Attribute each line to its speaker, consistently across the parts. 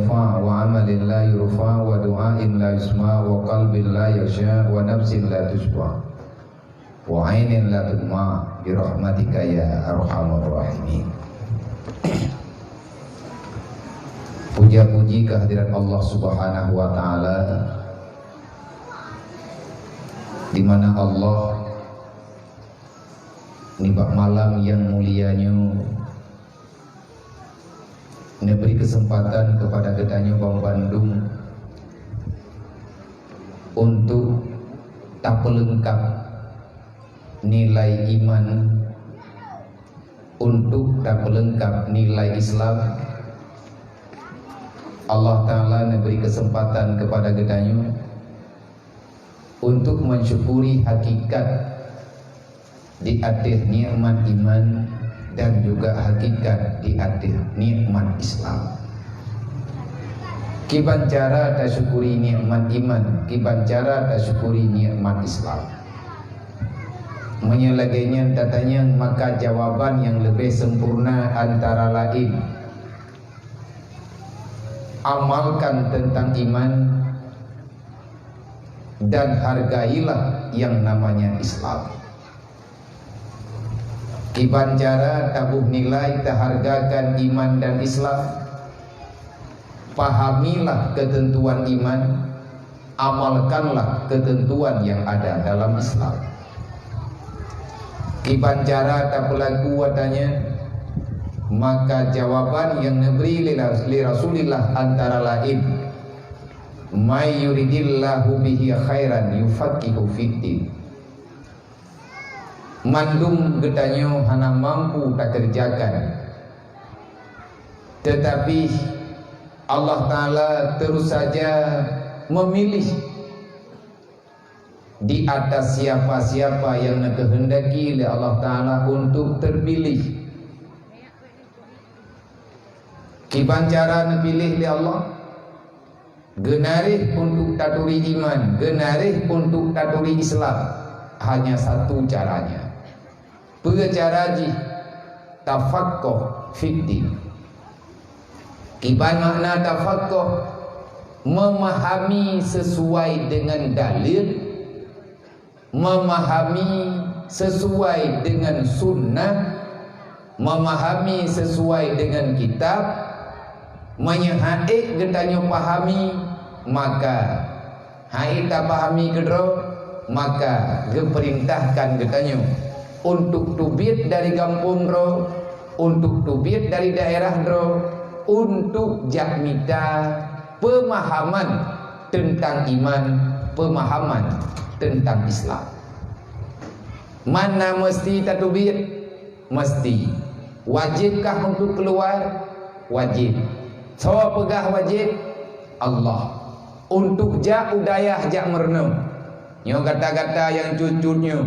Speaker 1: yarfa wa amalin la yurfa wa du'ain la yusma wa qalbin la yasha wa nafsin la tushba wa ainin la tudma bi rahmatika ya arhamar rahimin. Puja-puji kehadirat Allah Subhanahu wa taala, di mana Allah nibak malam yang mulianya memberi kesempatan kepada Gedanyo Bang Bandung untuk tak pelengkap nilai iman, untuk tak pelengkap nilai Islam. Allah Ta'ala memberi kesempatan kepada Gedanyo untuk mensyukuri hakikat di atas nikmat iman dan juga hakikat di atas nikmat Islam. Kiban cara tak syukuri nikmat iman, kiban cara tak syukuri nikmat Islam. Menyelagainya datanya, maka jawaban yang lebih sempurna antara lain, amalkan tentang iman dan hargailah yang namanya Islam. Kiban cara tabuh nilai terhargakan iman dan Islam, pahamilah ketentuan iman, amalkanlah ketentuan yang ada dalam Islam. Kiban cara tak berlaku adanya, maka jawaban yang diberi li Rasulillah antara lain, may yuridillahu bihi khairan yufaqihu fiddin. Mandum Gedanyo hana mampu tak kerjakan, tetapi Allah Ta'ala terus saja memilih di atas siapa-siapa yang dikehendaki oleh Allah Ta'ala untuk terpilih. Kiban cara napilih oleh Allah, genarih untuk taturi iman, genarih untuk taturi Islam, hanya satu caranya. Bercaraji tafaqquh fiddin. Kiban makna tafaqquh, memahami sesuai dengan dalil, memahami sesuai dengan sunnah, memahami sesuai dengan kitab, menyahaik Gedanyo pahami, maka hai tak pahami kedro, maka geperintahkan Gedanyo untuk tubit dari kampung ro, untuk tubit dari daerah ro, untuk jakmita pemahaman tentang iman, pemahaman tentang Islam. Mana mesti tak tubit? Mesti. Wajibkah untuk keluar? Wajib. So pegah wajib? Allah. Untuk jak udayah jak merenung, nyo kata-kata yang cucutnya,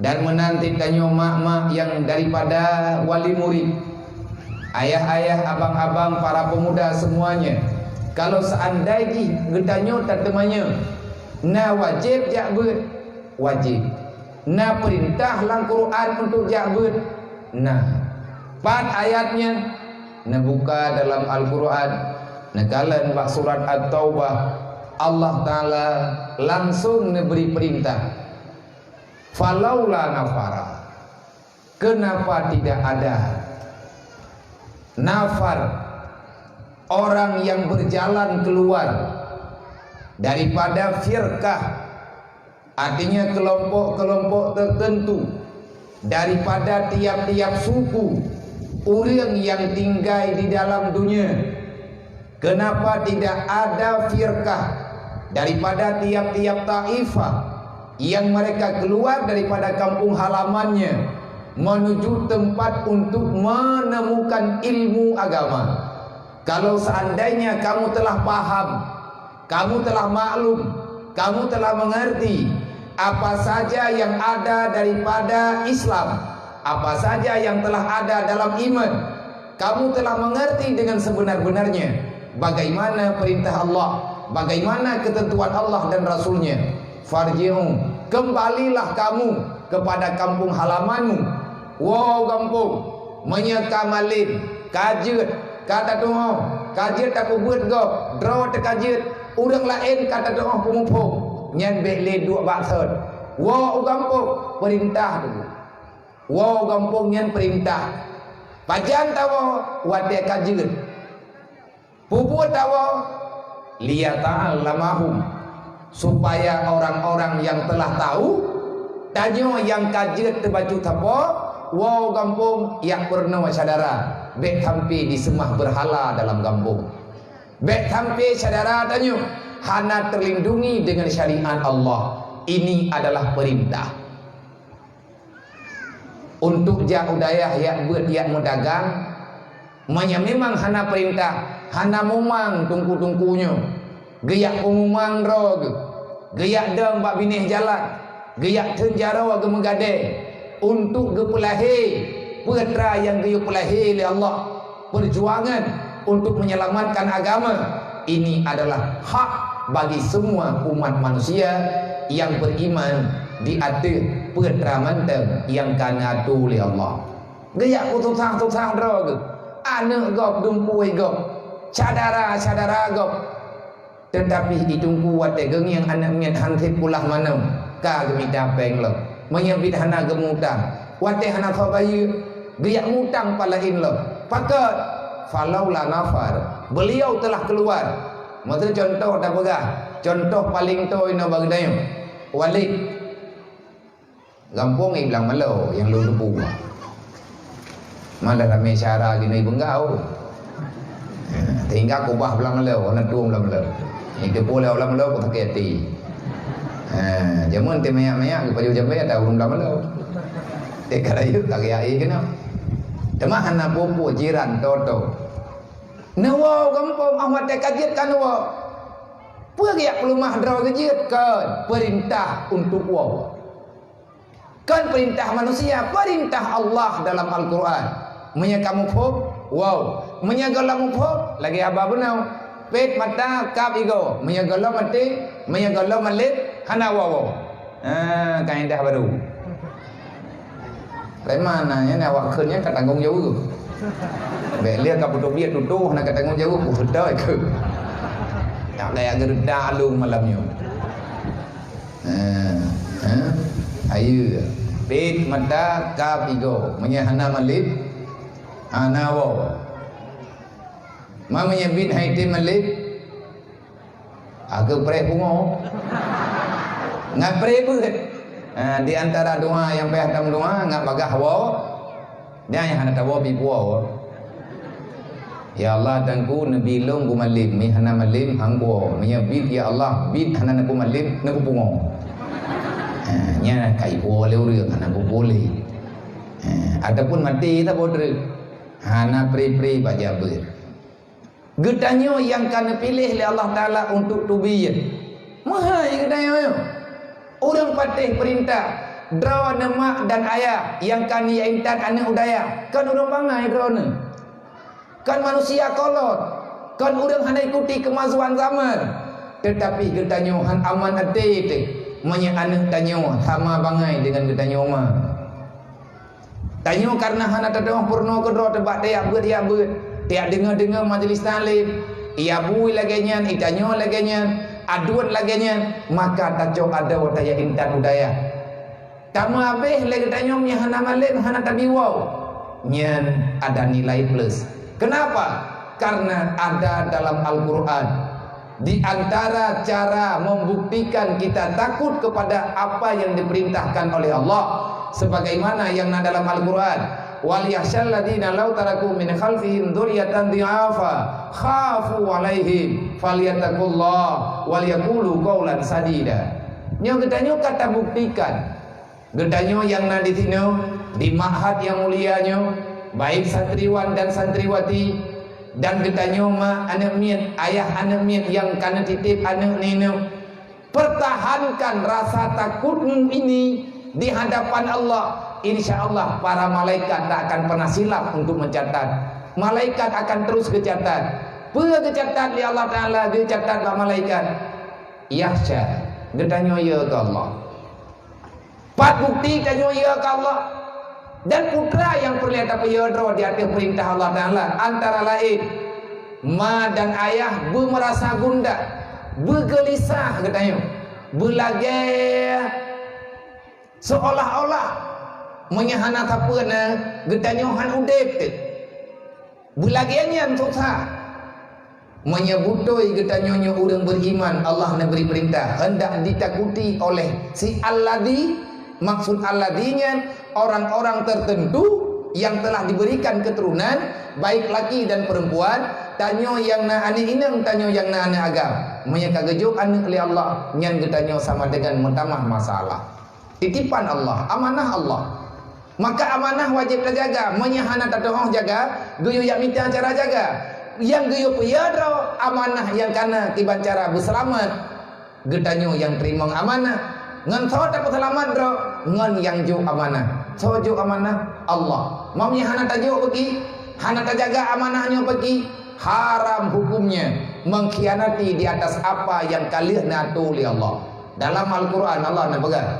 Speaker 1: dan menanti tanyo mak-mak yang daripada wali murid, ayah-ayah, abang-abang, para pemuda semuanya. Kalau seandainya Gedanyo tak temanya, na wajib jak ber, wajib. Na perintah lang Quran untuk jak ber, nah 4 ayatnya na buka dalam Al-Quran. Nah kalian bak surat At-Taubah, Allah Ta'ala langsung memberi perintah, falaula nafara, kenapa tidak ada nafar, orang yang berjalan keluar daripada firqah, artinya kelompok-kelompok tertentu, daripada tiap-tiap suku orang yang tinggal di dalam dunia. Kenapa tidak ada firqah daripada tiap-tiap taifah yang mereka keluar daripada kampung halamannya menuju tempat untuk menemukan ilmu agama? Kalau seandainya kamu telah paham, kamu telah maklum, kamu telah mengerti apa saja yang ada daripada Islam, apa saja yang telah ada dalam iman, kamu telah mengerti dengan sebenar-benarnya bagaimana perintah Allah, bagaimana ketentuan Allah dan Rasulnya. Farji'u, kembalilah kamu kepada kampung halamanmu. Wow kampung, menyekamalin, kajut, kata tunggu, kajet apa buat go draw te kajet urang lain kata doa pumumpung nyan bele dua baksud wa gampung perintah tu wa gampung nyan perintah pajan tawo wate kajet puput tawo liyata'allamahum supaya orang-orang yang telah tahu tanyo yang kajet terbaju tapo wow kampung yang purna sadara bek tampi disemah berhala dalam kampung bek tampi sadara tanyo hana terlindungi dengan syariat Allah. Ini adalah perintah untuk jak udayah yang buat yang mudagang memang hana perintah hana mumang tungku-tungkunya geyak pengumang rog geyak dam bak binih jalan geyak tenjara ke megade untuk gepelahi putra yang geyu pelahi oleh Allah perjuangan untuk menyelamatkan agama. Ini adalah hak bagi semua umat manusia yang beriman di atas putra manteng yang kana tu oleh Allah. Geyak putusah-tusah rog anak gop dumpui gop cadara gop tetapi itungku wate geng yang anak mian hantit pulah manam ka gemi dapeng lo menyebit hana gemutang wate hana fabayu geyak mutang palain lo pakat falaula nafar beliau telah keluar. Maksud contoh dah pegah contoh paling to ino bagdayo Walid gampung bilang malo yang lu debu malah ramai cara gini benggau tinggal kubah belang malo anak tuang belang malo ini boleh belang malo aku tak hati jamun te mayak-mayak ke paju jambe ada urung belang malo te karayu tak yai kena demah anak popo jiran toto nawa gampung ahwat te kajet kan nawa pergi pelumah draw kajet kan perintah untuk wow kan perintah manusia perintah Allah dalam Al-Quran menyakamu pop wow menyagalam pop lagi apa benau pet mata kap igo menyagalam mati menyagalam malit hana wow kaedah baru lain mana ya awak kerja kat tanggung jawab bek lihat kap dia tutuh nak kat tanggung jawab betul ke tak layak gerda alung malamnya ayu pet mata kap igo menyahana malit anawo mamanya bin haiti malit agak pre bungo ngap pre buat di antara doa yang payah dalam doa ngap bagah wo dia yang hana tawo bibuo ya Allah tangku nabi long gu malim mi hana malim hanggo menyebit ya Allah bit hana naku malim naku bungo nya kai boleh urang hana boleh adapun mati tak boleh hana pri-pri baca ber gedanyo yang kana pilih oleh Allah Taala untuk tubiyan mahai gedanyo orang patih perintah draw nama dan ayah yang kan ia intan anak udaya kan orang bangai drone kan manusia kolot kan orang hana ikuti kemajuan zaman tetapi gedanyo han aman ate te manya anak tanyo sama bangai dengan gedanyo mah tanyo karena hana tadong purno kedro tebak dia ber dia dengar majlis talim ia bui lagenya itanyo lagenya aduan lagenya maka tajo ada wadaya intan udaya kamu habis lagi tanyo nya hana malen hana tabiwau nyen ada nilai plus. Kenapa? Karena ada dalam Al-Quran di antara cara membuktikan kita takut kepada apa yang diperintahkan oleh Allah sebagaimana yang ada dalam Al-Quran wal yakhshal ladina law taraku min khalfihim dzurriyyatan dhi'afa khafu 'alaihim falyattaqullah wal yaqulu qawlan sadida. Nyo gedanyo kata buktikan gedanyo yang na di sino di ma'had yang mulianyo baik santriwan dan santriwati dan gedanyo ma anak mian ayah anak mian yang kana titip anak nino pertahankan rasa takutmu ini di hadapan Allah. InsyaAllah para malaikat tak akan pernah silap untuk mencatat. Malaikat akan terus kecatat. Pengecatat di Allah Ta'ala dicatat oleh malaikat. Yakhsha gedanyo ya ke Allah. Pat bukti kanyo ya ke Allah. Dan putra yang perlihat apa yadro di atas perintah Allah Ta'ala antara lain ma dan ayah bermerasa gundah, bergelisah katanya, berlagai seolah-olah menyahana tapana katanya han udep tu. Berlagiannya susah menyebutoi katanya orang beriman Allah nak beri perintah hendak ditakuti oleh si alladhi. Maksud alladinya orang-orang tertentu yang telah diberikan keturunan baik laki dan perempuan. Tanyo yang na ane inang, tanyo yang na ane agam. Menyaka gejuk ane oleh Allah nyan getanyo sama dengan mentamah masalah. Titipan Allah, amanah Allah. Maka amanah wajib terjaga. Menyahana tatoh jaga, geyo yang minta cara jaga. Yang geyo peyadro amanah yang kana tiban cara berselamat. Getanyo yang terima amanah. Ngan so dapat selamat bro, ngan yang jo amanah. So jo amanah Allah. Mamnya hana tajo pergi, hana terjaga amanahnya pergi, haram hukumnya mengkhianati di atas apa yang kalian natu li Allah. Dalam Al-Quran Allah nak pegang,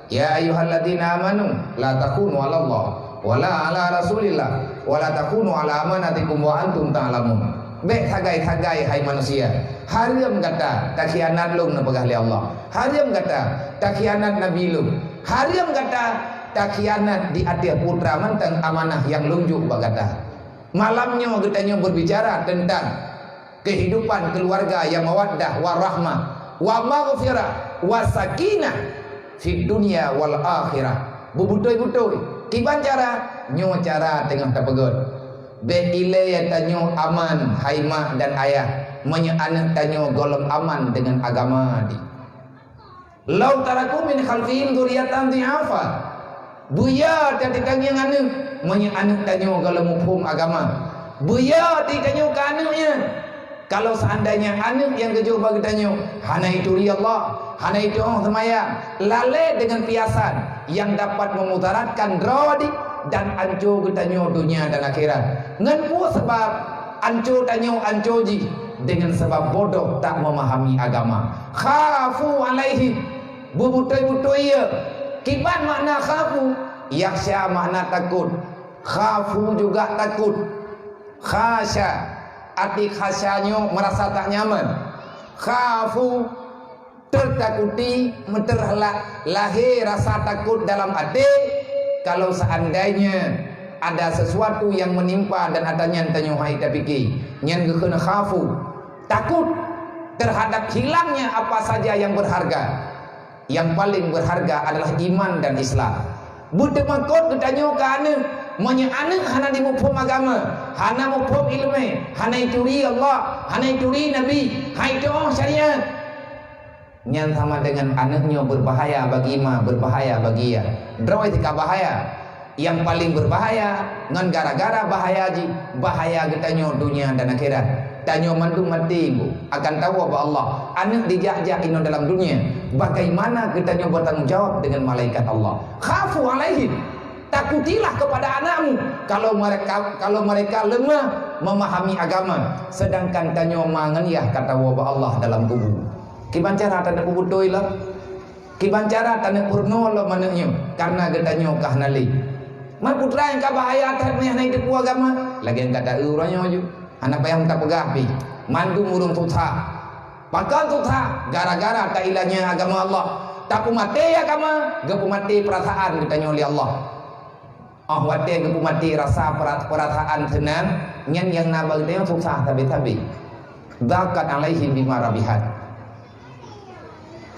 Speaker 1: ya ayyuhalladzina amanu la takunu 'ala Allah wala 'ala Rasulillah wala takunu 'ala amanatikum wa antum ta'lamun. Baik thagai-thagai hai manusia. Haram kata tak khianat lung na pegah li Allah. Haram kata tak khianat nabi lung. Haram kata tak khianat di atas putra manteng amanah yang lunjuk bagata. Malamnya katanya berbicara tentang kehidupan keluarga yang mawaddah warahmah wa maghfirah wa sakinah fi dunya wal akhirah. Bubutoi-butoi kiban cara nyo cara tengah tapegot. Beile ya tanyo aman hai mak dan ayah, menye anak tanyo golong aman dengan agama di. Lau taraku min khalfihim dzurriatan dhi'afa. Buya tadi tanyo anu, menye anak tanyo golong hukum agama. Buya di tanyo ke anaknya. Kalau seandainya anak yang kejo bagi tanyo, hana itu Allah, hana itu semaya, lalai dengan piasan yang dapat memudaratkan rodi dan anco getanyo dunia dan akhirat. Ngan pu sebab anco tanyo anco ji dengan sebab bodoh tak memahami agama. Khafu alaihi bubutoi-butoi ya. Kiban makna khafu? Yakhsha makna takut. Khafu juga takut. Khasya arti khasyanya merasa tak nyaman. Khafu tertakuti, lahir rasa takut dalam hati. Kalau seandainya ada sesuatu yang menimpa dan adanya tanyo hai tapiki nyan gekena khafu, takut terhadap hilangnya apa saja yang berharga. Yang paling berharga adalah iman dan Islam. Budak makot getanyo ke anak, menye anak hana dimupum agama, hana mupum ilmu, hana ituri Allah, hana ituri Nabi, hai doh syariat. Nyan sama dengan anaknya berbahaya bagi ima, berbahaya bagi ia. Draw itu bahaya. Yang paling berbahaya ngan gara-gara bahaya ji, bahaya getanyo dunia dan akhirat. Tanyo mandu mati akan tahu apa Allah. Anak dijak-jak ino dalam dunia. Bagaimana getanyo bertanggung jawab dengan malaikat Allah. Khafu alaihim. Takutilah kepada anakmu kalau mereka lemah memahami agama. Sedangkan tanyo manganiah kata wabah Allah dalam kubur. Kiban cara tanda kubutoi lah. Kiban cara tanda purno lah manaknya. Karena getanyo kahnali. Man putra yang kabahaya atas menyahna hidup agama. Lagi yang kata uranya ju. Anak payah tak pegapi. Mandu murung tutha. Pakal tutha. Gara-gara tak ilahnya agama Allah. Tak pumati agama. Gak pumati perasaan getanyo oleh Allah. Oh wate gak pumati rasa perasaan senang. Nyan yang nabal dia susah tabi-tabi. Zakat alaihim bima rabihat.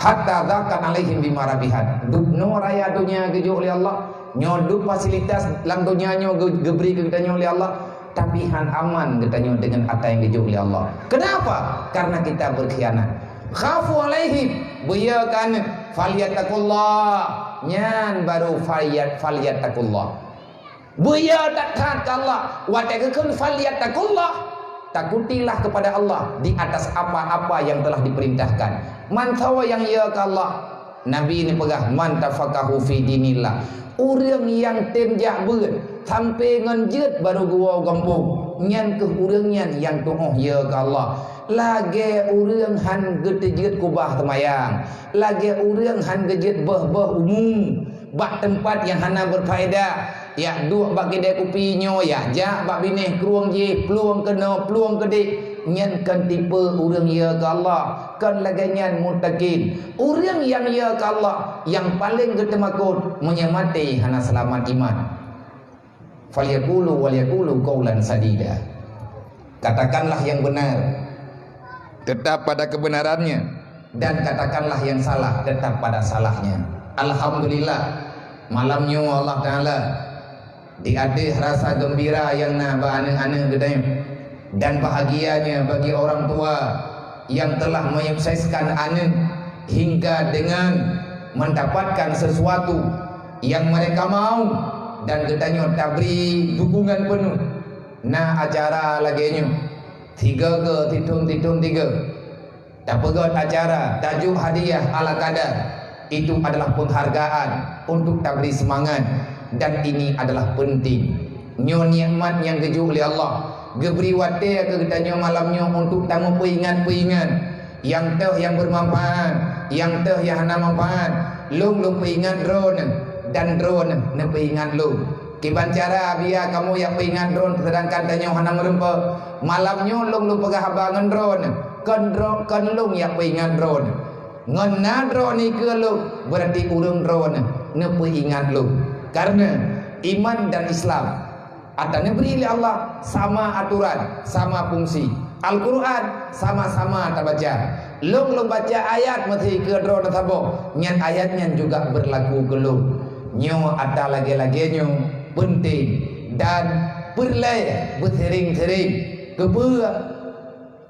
Speaker 1: Hatta zakat alaihim bima rabihat. Dupno raya dunia gejo oleh Allah. Nyodup fasilitas dalam dunia nyo geberi ke kita oleh Allah. Tapi han aman katanya dengan apa yang gejo oleh Allah. Kenapa? Karena kita berkhianat. Khafu alaihim buyakan falyattaqullah. Nyan baru falyattaqullah. Buya takat Allah. Wa takun falyattaqullah. Takutilah kepada Allah di atas apa-apa yang telah diperintahkan. Man sawa yang ya ke Allah. Nabi ini pegah man tafaqahu fi dinillah. Orang yang temjak berat sampai ngenjet baru gua gampung nyan ke urangnya yang tuh ya ke Allah. Lagi urang han getejet kubah temayang. Lagi urang han gejet bah umum. Bak tempat yang hana berfaedah. Ya duk bagi dia kupinyo ya jak bak bineh keruang je peluang kena peluang gede nyan kan tipe urang ya ke Allah, kan laganyan muttaqin. Urang yang ya ke Allah yang paling getemakut menyamati hana selamat iman. Falyaqulu walyaqulu qaulan sadida. Katakanlah yang benar, tetap pada kebenarannya, dan katakanlah yang salah, tetap pada salahnya. Alhamdulillah, malamnya Allah Ta'ala diadih rasa gembira yang na ba-ane-ane gedanya, dan bahagianya bagi orang tua yang telah menyukseskan anak hingga dengan mendapatkan sesuatu yang mereka mau, dan gedanya tabri dukungan penuh. Nah acara laginya tiga dapat acara tajuk hadiah ala kadar, itu adalah penghargaan untuk tabri semangat, dan ini adalah penting. Nyo nikmat yang geju oleh Allah, geberi wate ke gedanya malamnya untuk tamu peingat-peingat yang teh yang bermanfaat, yang teh yang hana manfaat. Lung peingat drone, dan drone ne peingat lung. Kiban cara biar kamu yang peingat drone, sedangkan tanya hana merempa malamnya lung pegah abangan drone, kan lung yang peingat drone. Ngena drone ni ke lung, berarti urang drone ne peingat lung. Karena iman dan Islam ada beri oleh Allah sama aturan, sama fungsi. Al-Quran sama-sama kita baca. Lung baca ayat mesti ke drone tabo, nyan ayatnya juga berlaku ke lung. Nyo ada lagi-laginya penting, dan perlu bersering-sering kebua,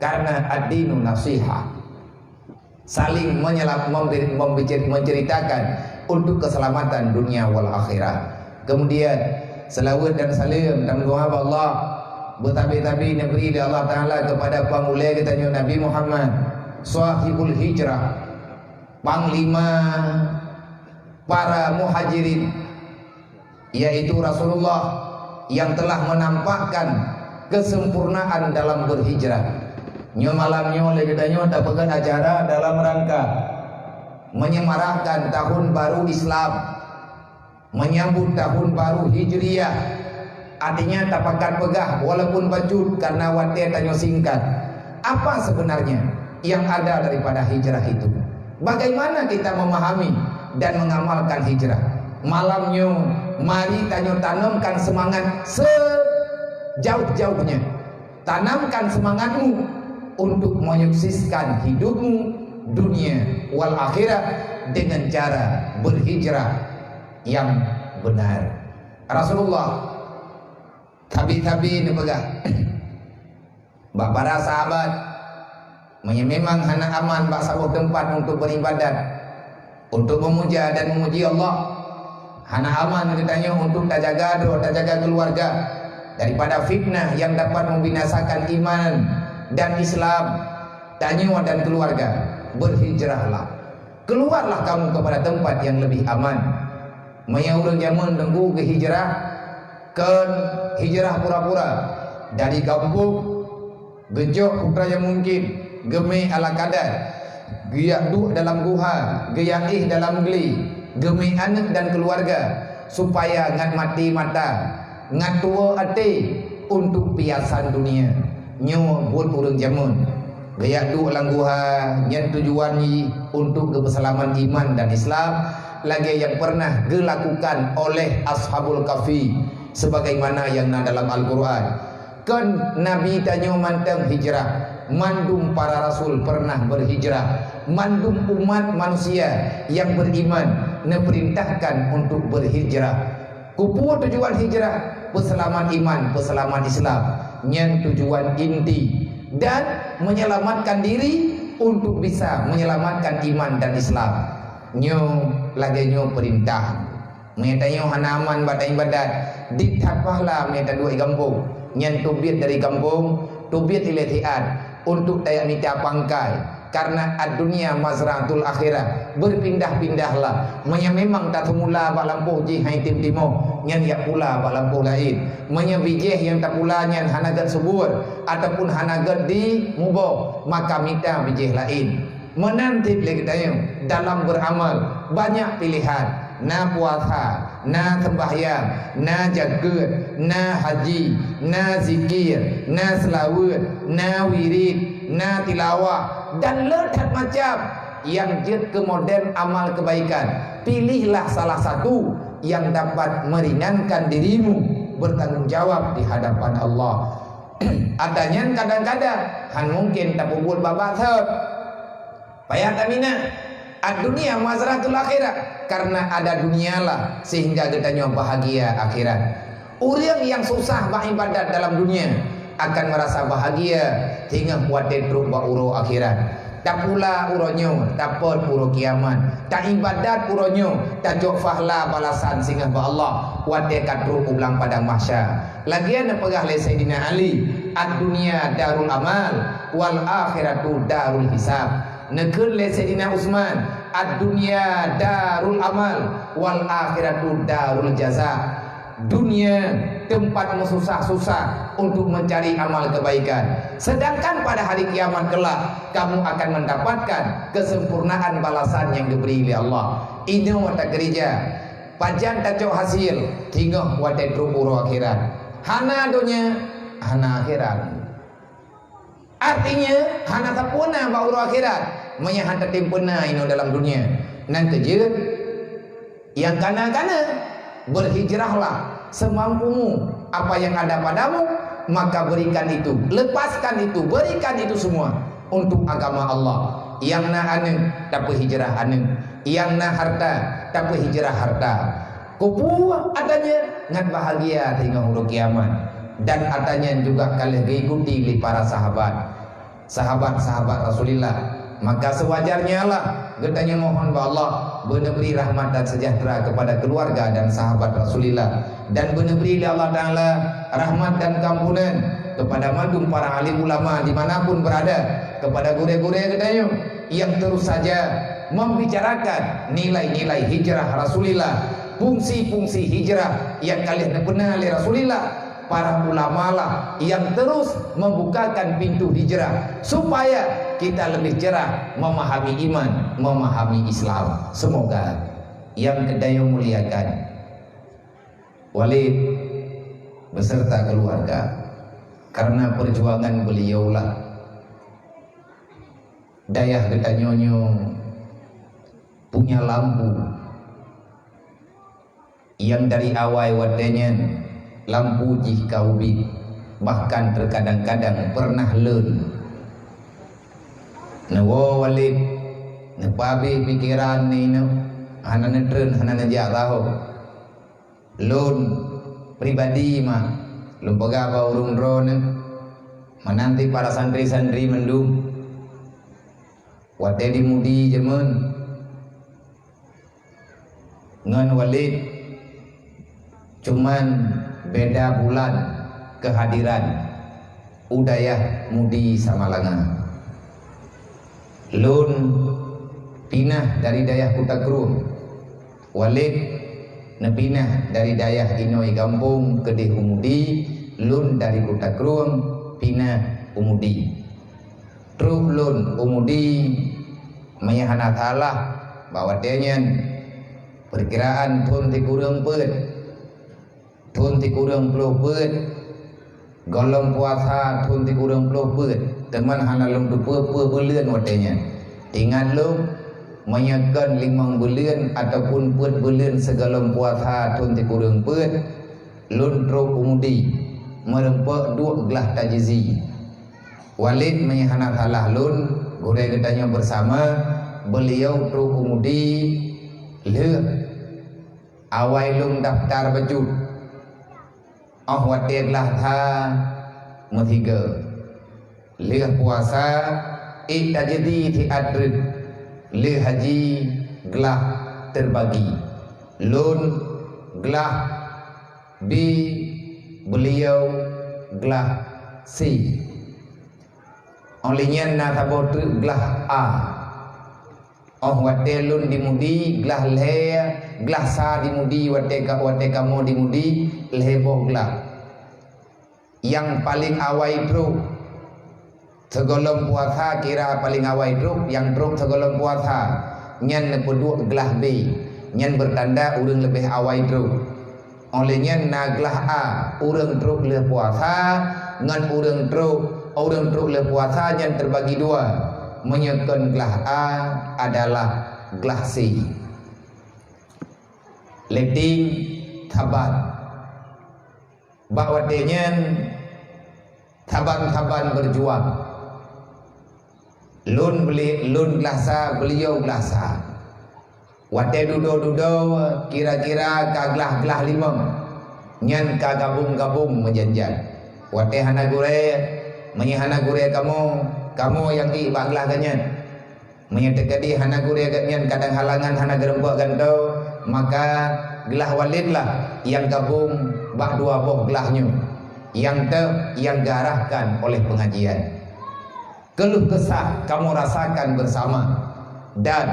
Speaker 1: karena ad-dinu nasihat, saling menceritakan untuk keselamatan dunia wal akhirat. Kemudian selawat dan salam dan doa Allah bertabi-tabi negeri dari Allah Ta'ala kepada pamulai katanya Nabi Muhammad sahibul hijrah, panglima para muhajirin, yaitu Rasulullah yang telah menampakkan kesempurnaan dalam berhijrah. Nyo malamnya oleh katanya dapatkan acara dalam rangka menyemarakan tahun baru Islam, menyambut tahun baru Hijriyah. Artinya tapakan pegah walaupun bacut, karena wate tanya singkat. Apa sebenarnya yang ada daripada hijrah itu? Bagaimana kita memahami dan mengamalkan hijrah? Malamnya mari tanya tanamkan semangat sejauh-jauhnya. Tanamkan semangatmu untuk menyukseskan hidupmu dunia wal akhirat dengan cara berhijrah yang benar. Rasulullah tabi-tabi ni pegang para sahabat memang hana aman bak sabuh tempat untuk beribadat, untuk memuja dan memuji Allah. Hana aman ditanya untuk tak jaga doa, tak jaga keluarga daripada fitnah yang dapat membinasakan iman dan Islam, tanya dan keluarga. Berhijrahlah, keluarlah kamu kepada tempat yang lebih aman. Maya urang zaman tunggu ke hijrah, kan hijrah pura-pura dari kampung gejok putra yang mungkin, geme ala kadar, giyak duk dalam guha, giyak dalam geli, geme anak dan keluarga, supaya ngat mati mata, ngat tua hati untuk piasan dunia. Nyo buat urang zaman gaya duk dalam guha, yang tujuannya untuk kebersamaan iman dan Islam, lagi yang pernah dilakukan oleh Ashabul Kahfi, sebagaimana yang dalam Al-Quran. Kan Nabi tanya mantang hijrah, mandum para rasul pernah berhijrah, mandum umat manusia yang beriman diperintahkan untuk berhijrah. Kupu tujuan hijrah, peselamat iman, peselamat Islam, yang tujuan inti, dan menyelamatkan diri untuk bisa menyelamatkan iman dan Islam. Nyo lagi nyo perintah menyetanyo hanaman badan ibadat ditapahlah meta dua kampung nyen tubiat dari kampung tubiat iletian untuk tayak nita pangkai, karena dunia mazratul akhirah. Berpindah-pindahlah, memang tak semula bak lampuh ji hai tim timo nyen yak pula bak lampuh lain, bijih yang tak pula nyen hanagat subur ataupun hanagat di mubo, maka mita bijih lain. Menanti lagi tanya dalam beramal banyak pilihan, na puasa, na sembahyang, na jagat, na haji, na zikir, na selawat, na wirid, na tilawah dan letak macam yang jet ke modern amal kebaikan. Pilihlah salah satu yang dapat meringankan dirimu bertanggung jawab di hadapan Allah. Adanya kadang-kadang han mungkin tak buat babak thep payah tamina dunia mazratul akhirat, karena ada dunialah sehingga kita bahagia akhirat. Orang yang susah beribadat dalam dunia akan merasa bahagia hingga kuatir truk uro akhirat. Tak pula uronyo dapat uro kiamat, tak ibadat uronyo tak jok fahla balasan sehingga Allah kuatir truk ulang padang mahsyar. Lagian pegah le Sayyidina Ali, ad-dunya darul amal wal akhiratu darul hisab. Nekun le Sayyidina Utsman, ad-dunya darul amal wal akhiratu darul jaza. Dunia tempat susah-susah untuk mencari amal kebaikan, sedangkan pada hari kiamat kelak kamu akan mendapatkan kesempurnaan balasan yang diberi oleh Allah. Ini wata gereja pajan tak cok hasil hingga wata truburo akhirat. Hana dunia, hana akhirat. Artinya hana tapuna bauro akhirat, menyahan tertimpuna ini dalam dunia. Nanti je yang kana-kana berhijrahlah semampumu, apa yang ada padamu maka berikan itu, lepaskan itu, berikan itu semua untuk agama Allah. Yang na ane dapat hijrah ane, yang na harta dapat hijrah harta. Kupu adanya ngan bahagia hingga huruf kiamat. Dan adanya juga kalian ikuti oleh para sahabat-sahabat Rasulullah. Maka sewajarnya lah getanya mohon ba Allah beri rahmat dan sejahtera kepada keluarga dan sahabat Rasulullah, dan beri Allah Ta'ala rahmat dan kampunan kepada madum para alim ulama dimanapun berada, kepada gure-gure getanya yang terus saja membicarakan nilai-nilai hijrah Rasulullah, fungsi-fungsi hijrah yang kalian pernah oleh Rasulullah. Para ulama lah yang terus membukakan pintu hijrah supaya kita lebih cerah memahami iman, memahami Islam. Semoga yang kedaya muliakan Walid beserta keluarga, karena perjuangan beliaulah dayah kita nyonyo punya lampu yang dari awal wadanya lampu jika ubit, bahkan terkadang-kadang pernah len. Nawa Walid nepabi pikiran ni no hanan tren hanan ja tahu lun pribadi mah lumbaga ba urung drone menanti para santri-santri mendung wate dimudi jemen ngan Walid cuman beda bulan kehadiran udayah mudi sama langa lun pinah dari dayah Kutakrung, Walid nepinah dari dayah Inoi Kampung ke Umudi, lun dari Kutakrung pinah Umudi. Truk lun Umudi menyahana talah bahwa dia perkiraan pun dikurang pet thun ti kurang puluh pet golong puasa thun ti kurang puluh pet teman hanalung dupe bulan watenya ingat lu menyekan 5 bulan ataupun pet bulan segalong puasa thun ti kurang pet lun truk umudi merempak 2 gelas tajizi. Walid menyahana salah lun gure gedanya bersama beliau truk umudi le awai lung daftar baju watirlah tha metiga leh puasa jadi ti adrid leh haji gelah terbagi lun gelah bi beliau gelah si olehnya na tabotri gelah a watelun dimudi gelah le gelah sa dimudi wateka mo dimudi leheboh gelah yang paling awai truk segolong puasa kira paling awai truk yang truk segolong puasa nyan nepeduk gelah B nyen bertanda urang lebih awai teruk. Olehnya naglah urang teruk le puasa ngan urang teruk le puasa yang terbagi dua. Menyekan gelah adalah gelah C. Leting tabat. Bakwatenya taban-taban berjuang. Lun gelasa beliau gelasa. Wate dudo kira-kira kaglah-glah lima. Nyan kagabung-gabung menjanjan. Wate hana gure menyihana gure kamu yang di baglah kanyan. Menyetekadi hana gure kanyan kadang halangan hana gerembak gantau maka gelah walidlah yang gabung bak dua boh gelahnya yang diarahkan oleh pengajian. Keluh kesah kamu rasakan bersama dan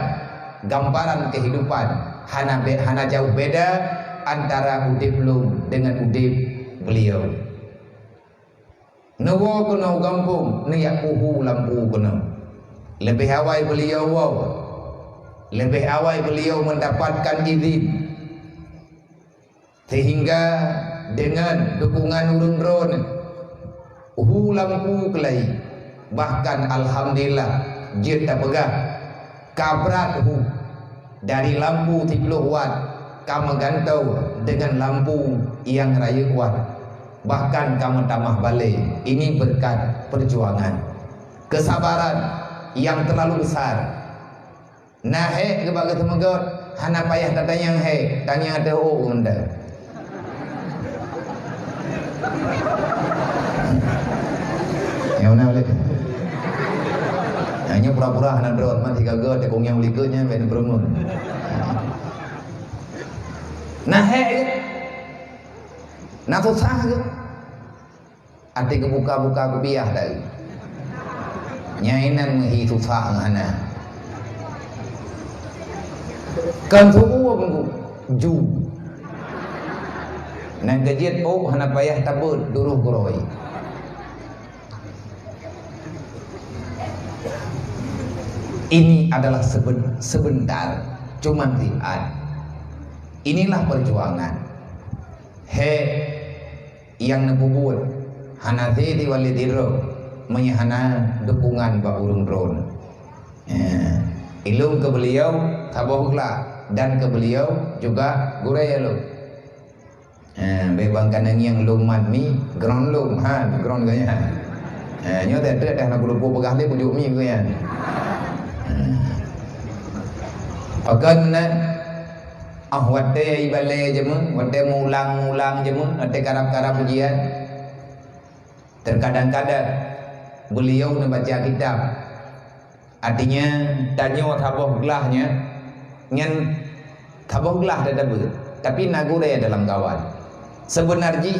Speaker 1: gambaran kehidupan hana jauh beda antara udip lu dengan udip beliau. Nawa kena gampung niat puhu lampu kena. Lebih awal beliau mendapatkan izin sehingga dengan dukungan urun drone lampu kelai bahkan alhamdulillah dia tak pegah kabrat dari lampu 30 watt kamu gantau dengan lampu yang raya kuat bahkan kamu tamah balik. Ini berkat perjuangan kesabaran yang terlalu besar. Nah kebak ketemegot hana payah tanya tanya ada unda. Yang mana boleh? Hanya pura-pura hana drone mati kagak tekong yang likutnya ben berumur. Nah nak susah ke? Ati kebuka-buka kebiah dah. Nyainan menghi susah ngana. Kan suhu mengku ju. Nang gajiat hana payah tabut duruh goroi. Ini adalah sebentar, cuman lihat. Inilah perjuangan. Yang nebubut hana di walidiro menyahana dukungan ba urung drone. Ilung ke beliau tabohlah dan ke beliau juga guraya lo. Bebang kanan yang lumat mi ground lum ground gaya. Nyo tak ada dah nak lupa pegah le pujuk mi gaya. Akan wate ibale jemu, wate mulang jemu, wate karap-karap ujian. Terkadang-kadang beliau membaca kitab. Artinya tanyo taboh gelahnya ngan taboh gelah dah ber. Tapi nagure dalam kawan. Sebenarnya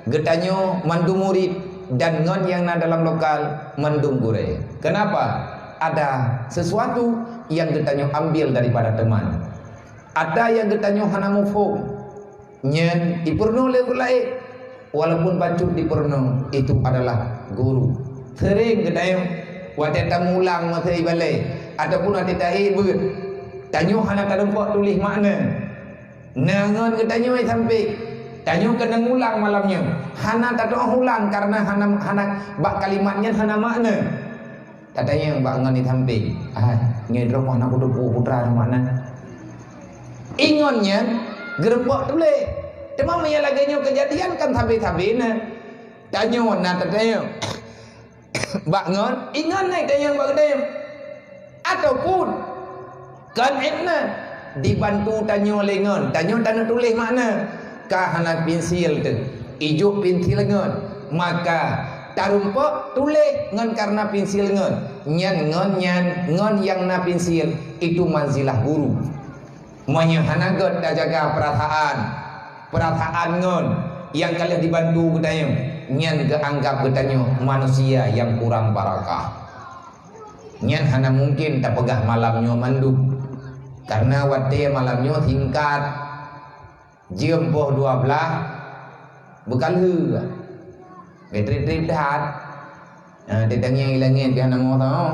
Speaker 1: getanyo mandu murid dan ngon yang dalam lokal mandum gure. Kenapa? Ada sesuatu yang getanyo ambil daripada teman. Ada yang getanyo hana mufhum. Nyen dipurno le ulai walaupun bacut dipurno itu adalah guru. Sering getanyo wate tamulang masai balai ataupun wate tahi ber. Tanyo hana kadempak tulis makna. Nangon getanyo sampai tanyo kena ngulang malamnya. Hana tak doa ulang karena hana bak kalimatnya hana makna. Katanya bak ngon ditampi. Ngedrop anak putra mana? Ingonnya gerbok tulis. Cuma yang laganya kejadian kan tabi-tabina. Tanyo nak tanyo. Bak ngon ingon naik tanyo bak tanyo. Ataupun kan ibna dibantu tanyo lengon. Tanyo tanah tulis makna. Kahana pensil tu ijuk pensil ngon maka tarumpak tulis ngon karena pensil ngon ngon yang na pensil itu manzilah guru menyahanagot dah jaga perasaan ngon yang kalian dibantu gedayang nyan keanggap gedanyo manusia yang kurang barakah nyan hana mungkin tak pegah malamnya mandu karena wate malamnya tingkat jempoh 12 bekal hu betri-betri dah tetang yang ilangin dia nama tahu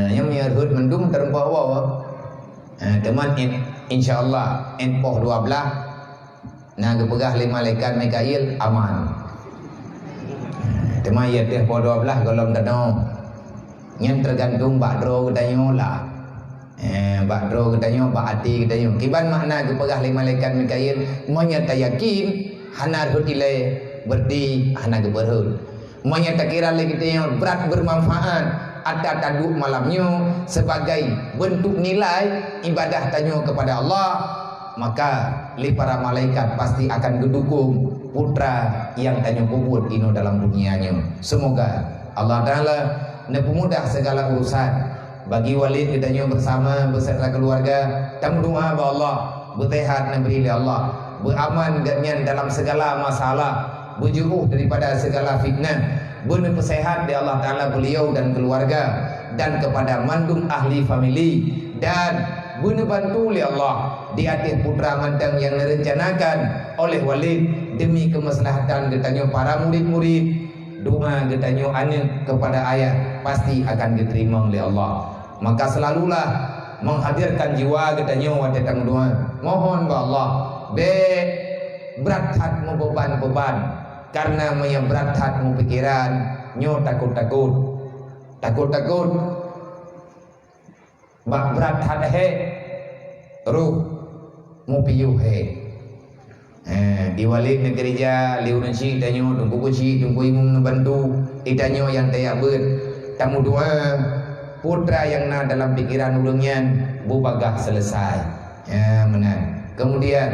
Speaker 1: yang menyerhut mendung terempah wawa Teman insyaallah poh 12 nah gepegah li malaikat Mikail aman. Teman ya teh poh 12 golong dano. Nyen tergantung bakdro gedanyo lah. Bakdro gedanyo bak ati gedanyo. Kiban makna gepegah li malaikat Mikail menyata yakin hana hutile berdi hana geberhut. Menyata kira li gedanyo berat bermanfaat ada taduk malamnya sebagai bentuk nilai ibadah tanyo kepada Allah, maka li para malaikat pasti akan gedukung putra yang tanyo kubur ino dalam dunianya. Semoga Allah Ta'ala nepemudah segala urusan bagi Walid kita bersama beserta keluarga. Tamu doa ba Allah bertehat neberi Allah beraman ganyan dalam segala masalah, berjauh daripada segala fitnah, benar sehat di Allah Ta'ala beliau dan keluarga, dan kepada mandum ahli family, dan benar bantu oleh Allah di atas putra mandang yang direncanakan oleh Walid demi kemaslahatan getanyo para murid-murid. Doa getanyo anak kepada ayah pasti akan diterima oleh Allah. Maka selalulah menghadirkan jiwa getanyo wadatang doa. Mohon ba Allah berat hat beban karena berat hat pikiran nyo takut bak berat hat ruh mu piyu di Walid negeri ja liunan si tanyo tunggu kunci tunggu imum bantu itanyo yang tayak ber tamu doa putra yang na dalam pikiran ulungnya bubagah selesai menang. Kemudian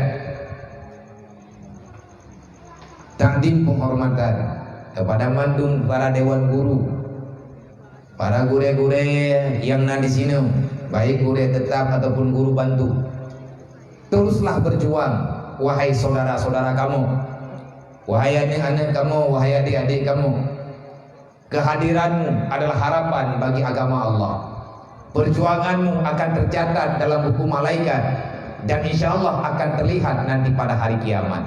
Speaker 1: takdim penghormatan kepada mandung para dewan guru, para gure-gure yang di sini, baik gure tetap ataupun guru bantu. Teruslah berjuang, wahai saudara-saudara kamu, wahai adik-adik kamu, wahai adik-adik kamu. Kehadiranmu adalah harapan bagi agama Allah. Perjuanganmu akan tercatat dalam buku malaikat dan insya Allah akan terlihat nanti pada hari kiamat.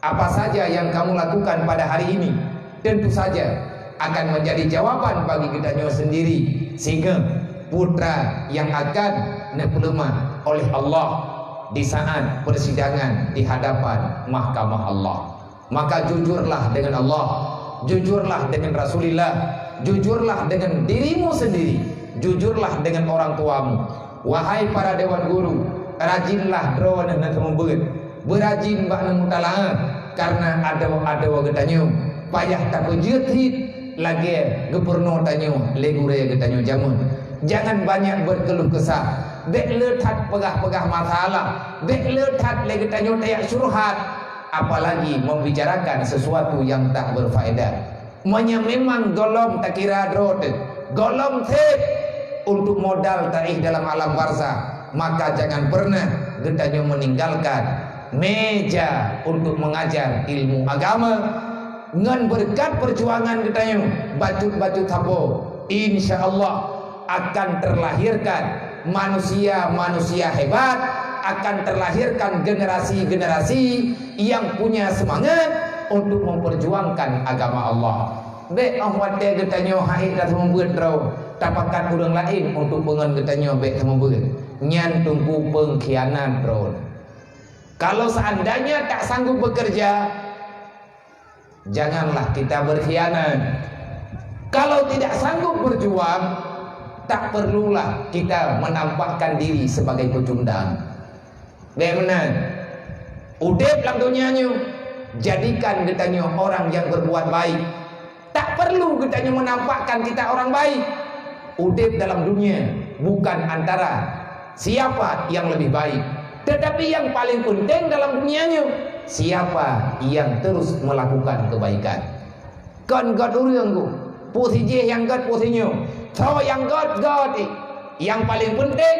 Speaker 1: Apa saja yang kamu lakukan pada hari ini tentu saja akan menjadi jawaban bagi kita sendiri, sehingga putra yang akan dipelemah oleh Allah di saat persidangan di hadapan mahkamah Allah. Maka jujurlah dengan Allah, jujurlah dengan Rasulullah, jujurlah dengan dirimu sendiri, jujurlah dengan orang tuamu. Wahai para dewan guru, rajinlah drawan dan kemubeut, berajin bak mutalaah, karena ada getanyo payah tak berjerit lagi gubernur tanyo legure getanyo jamun. Jangan banyak berkeluh kesah, dek letat pegah-pegah masalah, dek letat lagi getanyo tayak surhat, apalagi membicarakan sesuatu yang tak berfaedah. Memang golong tak kira drot, golong tip untuk modal taih dalam alam barzah, maka jangan pernah getanyo meninggalkan meja untuk mengajar ilmu agama. Ngan berkat perjuangan getanyo batu-batu tapo, insya Allah akan terlahirkan manusia-manusia hebat, akan terlahirkan generasi-generasi yang punya semangat untuk memperjuangkan agama Allah. Dek ahwate getanyo haid dah membuat draw, tapakan urang lain untuk pengen getanyo bek membuat. Nyan tunggu pengkhianat draw. Kalau seandainya tak sanggup bekerja, janganlah kita berkhianat. Kalau tidak sanggup berjuang, tak perlulah kita menampakkan diri sebagai pecundang. Bagaimana? Udep dalam dunianya, jadikan getanyo orang yang berbuat baik. Tak perlu getanyo menampakkan kita orang baik. Udep dalam dunia bukan antara siapa yang lebih baik, tetapi yang paling penting dalam dunianya siapa yang terus melakukan kebaikan. Kan god urang ku, posisi yang god posisinya, so yang god yang paling penting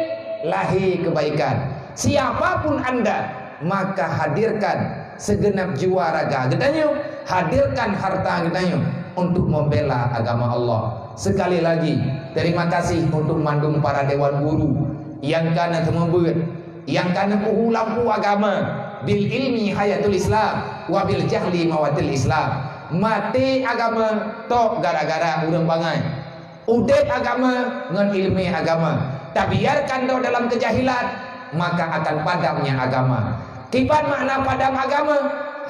Speaker 1: lahir kebaikan. Siapapun Anda, maka hadirkan segenap jiwa raga getanyo, hadirkan harta getanyo untuk membela agama Allah. Sekali lagi terima kasih untuk mandum para dewan guru yang kana membuat, yang kana lampu agama bil ilmi hayatul Islam wa bil jahli mawatil Islam. Mati agama tok gara-gara urang bangai, udep agama ngan ilmi agama. Tak biarkan do dalam kejahilan, maka akan padamnya agama. Kiban makna padam agama,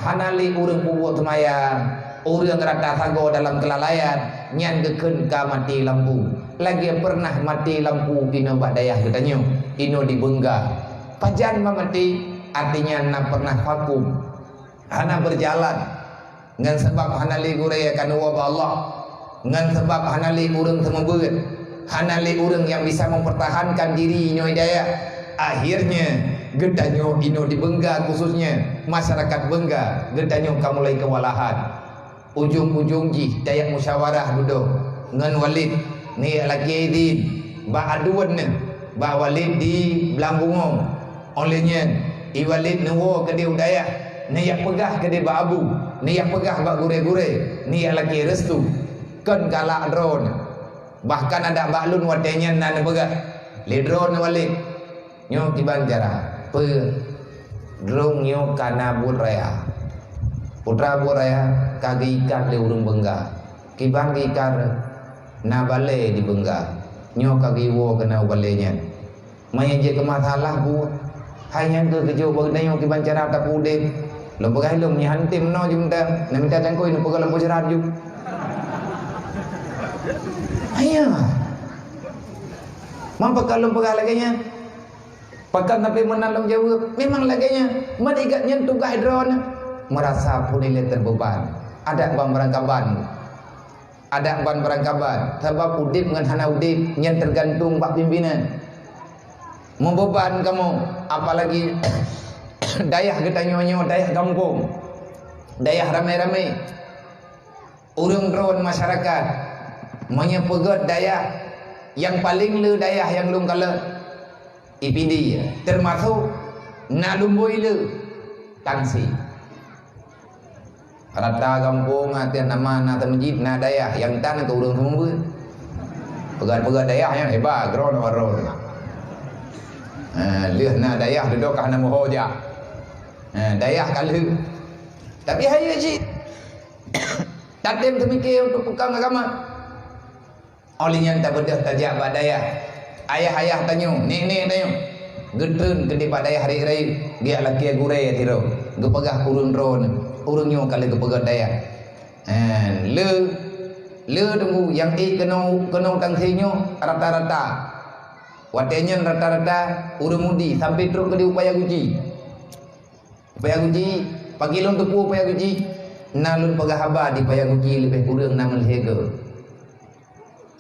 Speaker 1: hanali urang pubuh temayang, urang rata sago dalam kelalaian, nyan geken ka mati lampu. Lagi pernah mati lampu ino bak dayah katanya, ino dibengga. Pajan mati artinya na pernah vakum. Hana berjalan. Ngan sebab hanali guraya kana wa Allah. Ngan sebab hanali urang semebeut. Hanali urang yang bisa mempertahankan diri ino hidayah. Akhirnya gedanyo ino dibengga, khususnya masyarakat Bengga, gedanyo kamulai kewalahan. Ujung-ujung ji dayak musyawarah duduk ngan Walid ni laki di ba aduan ne ba Walid di Belambungong olehnya i Walid newo ke dia udaya ni yak pegah ke dia ba Abu ni yak pegah ba gure-gure ni yak laki restu kan galak drone bahkan ada baklun wadenya nan pegah le drone Walid nyo kiban jara pe drong nyo kana buraya putra buraya kagi ikat le urung Bengga kiban ikar na bale di Bengga nyo kagi wo kena balenya maya je ke masalah bu hanya ke kejo bagdayo kiban cara tak udep lo bagai lo nyantim no jumda na minta cangkoi no pegal lampu jerat ju ayo mampa kalau pegal laganya pakan tapi menalung jawab memang laganya madigatnya tugas drone merasa punile terbeban ada ban berangkaban ada ban berangkaban sebab udip dengan hana udip yang tergantung pak pimpinan membeban kamu apalagi dayah getanyonyo dayah kampung dayah ramai-ramai urang drone masyarakat menyepegat dayah yang paling le dayah yang lung kala IPD termasuk nalumboi le tangsi rata kampung atian nama na masjid na dayah yang tanah ke urang semua pegat-pegat dayah yang hebat drone waron lihat na dayah duduk kahana mohoja dayah kalu tapi hayu ji tatem temikir untuk pegang agama olinya tak bedah tajak bak dayah ayah-ayah tanyo nenek tanyo gedreun gede bak dayah hari-hari dia laki gure tiro gepegah kurun drone urangnya kali gepegah dayah le tunggu yang kena tangsinyo rata-rata watenya rata-rata urang mudi sampai terus ke di upaya guji pagi lon tepu upaya guji nalun pegah haba di upaya guji lebih kurang 6 lehega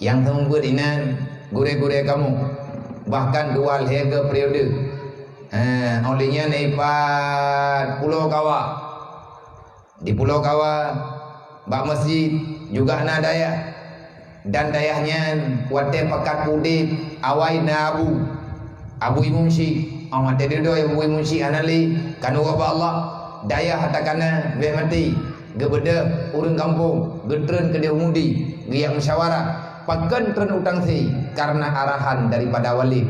Speaker 1: yang temu berinan gure-gure kamu bahkan 2 lehega periode olehnya naipat Pulau Kawa di Pulau Kawa bak masjid juga na dayah dan dayahnya wate pakat pudit awai na abu imunsi amate dedo abu imunsi anali kanu wa Allah dayah hatakana be mati gebeda urang kampung gedreun ke dia mudi giyak musyawarah pakan tren utang si karena arahan daripada wali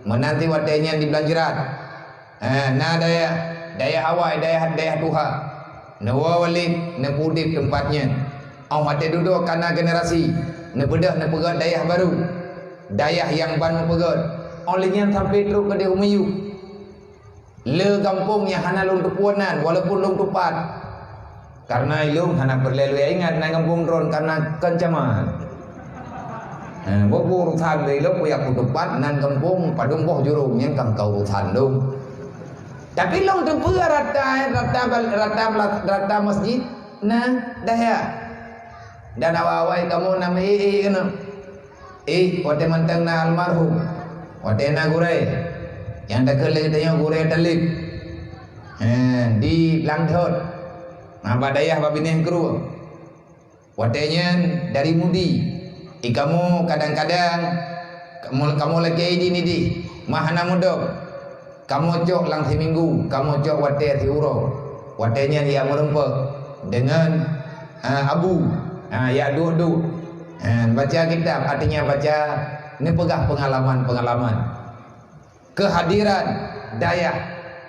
Speaker 1: menanti wadenya di belanjerat na dayah awai dayah Tuhan nawa wali na pudip tempatnya mate duduk karena generasi na bedah na pegat dayah baru dayah yang ban pegat olehnya sampai terus ke dia umayu le kampungnya hana lung tepuanan walaupun lung tepat karena ilung hana perlu ingat na kampung drone karena kencaman bobo urusan le lo puyak tepat nan kampung padung boh jurung yang kang kau urusan dong tapi lung tepu rata masjid na daya dan awal kamu nama kena wate manteng na almarhum wate na gure yang dah kelih tanya gure talib di Langthot apa dayah babineh kru watenya dari mudi kamu kadang-kadang kamu lagi ini di mahana mudok kamu cok lang seminggu kamu cok wate siuro watenya dia merempek dengan abu ya duduk baca kitab artinya baca ini pegah pengalaman kehadiran dayah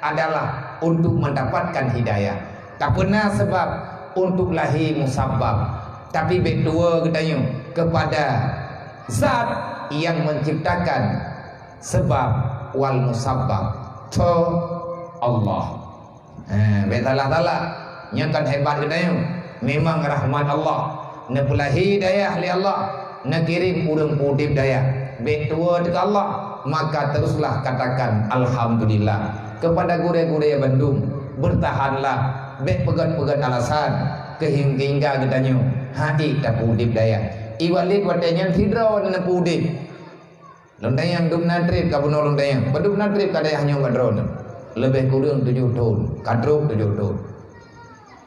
Speaker 1: adalah untuk mendapatkan hidayah tak pernah sebab untuk lahi musabbab tapi bedua katanya kepada zat yang menciptakan sebab wal musabbab to Allah. Betalah-talah nyakan hebat kedai memang rahmat Allah. Na pula hidayah li Allah, na kirim urang udip daya. Betua dekat Allah, maka teruslah katakan alhamdulillah. Kepada gure-gure Bandung, bertahanlah. Bek pegat-pegat alasan kehingga gedanya hati tak udip daya. Iwalik wadanya hidro na udip. Londayang dum nadrib ka buno londayang. Badum nadrib ka daya hanya badron. Lebih kurang 7 tahun, kadruk 7 tahun.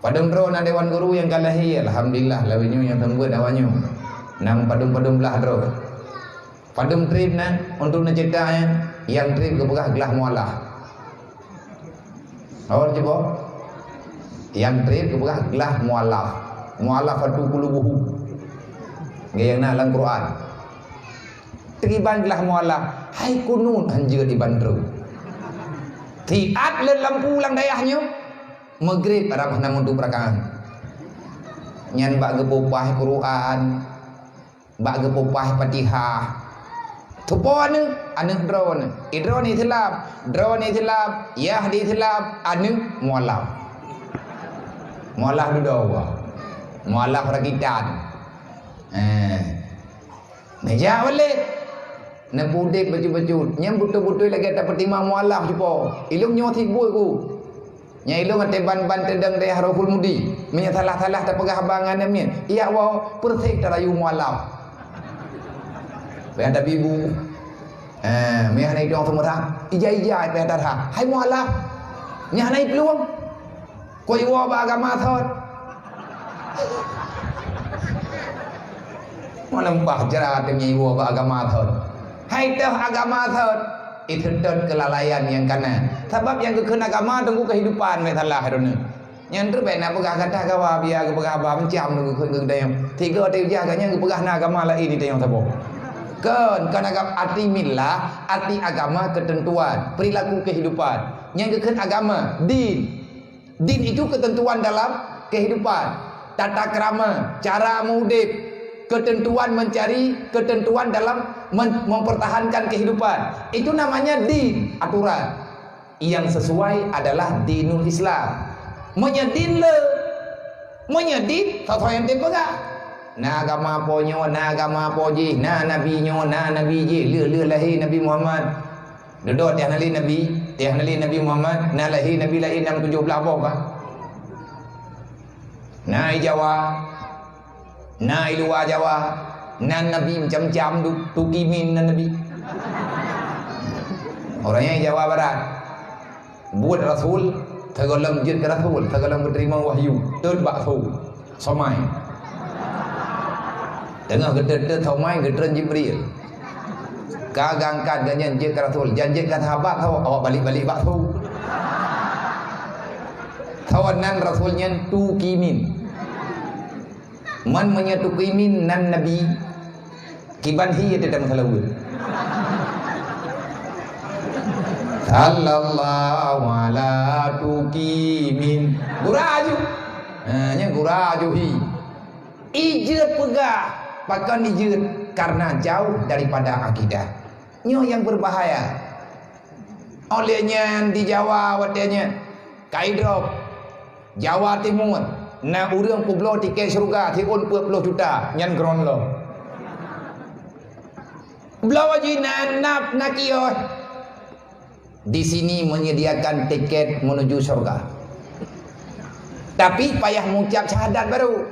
Speaker 1: Padung drone na dewan guru yang kalahi, alhamdulillah lawenyo yang tangguh awanyo. Nang padum-padum belah drone. Padum trip na untuk na ceritanya yang trip ke begah gelah mualah. Awak coba. Yang trip ke begah gelah mualah. Mualah fatu qulubuhu. Gayang na lang Quran. Triban gelah mualah, hai kunun anjir di bandro. Tiat le lampu lang dayahnya maghrib arah namun tu perakaan nyan bak gepopah Quran bak gepopah Fatihah tupon anu drone idrone tilap yah di tilap anu mualaf dudawa mualaf rakitan meja boleh na budik baju-baju nyam butuh-butuh lagi tak pertimang mualaf jepo ilung nyo thibui ku nya ilung ate ban-ban tedang daya Haruful Mudi menya salah-salah tak pegah bangan namnya iya wa persik tarayu mualaf ada bibu menya naik dong semua ija-ija pe ada hai mualaf nya naik peluang koi wa agama thot malam bah jara temnya wa agama thot hai teh agama thot itu don kelalaian yang kanan sebab yang kekena agama tunggu kehidupan metalah haruna yang tu bena pegah kata kawa biar pegah ba mencam tunggu kedayang tiga te jaganya pegah na agama lain itu yang sabo kan agama arti milah arti agama ketentuan perilaku kehidupan yang keken agama din itu ketentuan dalam kehidupan tata krama cara mudip ketentuan mencari ketentuan dalam mempertahankan kehidupan itu namanya din aturan yang sesuai adalah dinul Islam menyedin yang tepega na agama ponyo na agama poji na nabi nyo na nabi ji le lahir Nabi Muhammad dodot yang nali Nabi Muhammad na lahir Nabi lain 17 apa ka na Jawa na luar Jawa nan Nabi macam-macam tu kimin nan Nabi orangnya Jawa Barat buat Rasul tergolong jin ke Rasul tergolong menerima wahyu tun bakso somai tengah gede somai gede Jibril kagangkan ganyan jin ke Rasul janji ke sahabat tahu awak balik-balik bakso tawanan Rasulnya tu kimin man menyatu kimin nan Nabi kiban hiya tidak masalah sallallahu ala tukimin guraju nya guraju hi ijet pegah pakan ijet karena jauh daripada akidah nyo yang berbahaya olehnya di Jawa wadanya kaidrop Jawa Timur na urang publo tiket syurga tiun 40 juta nyan gron lo belaw aji nap nakio di sini menyediakan tiket menuju syurga tapi payah mengucap syahadat baru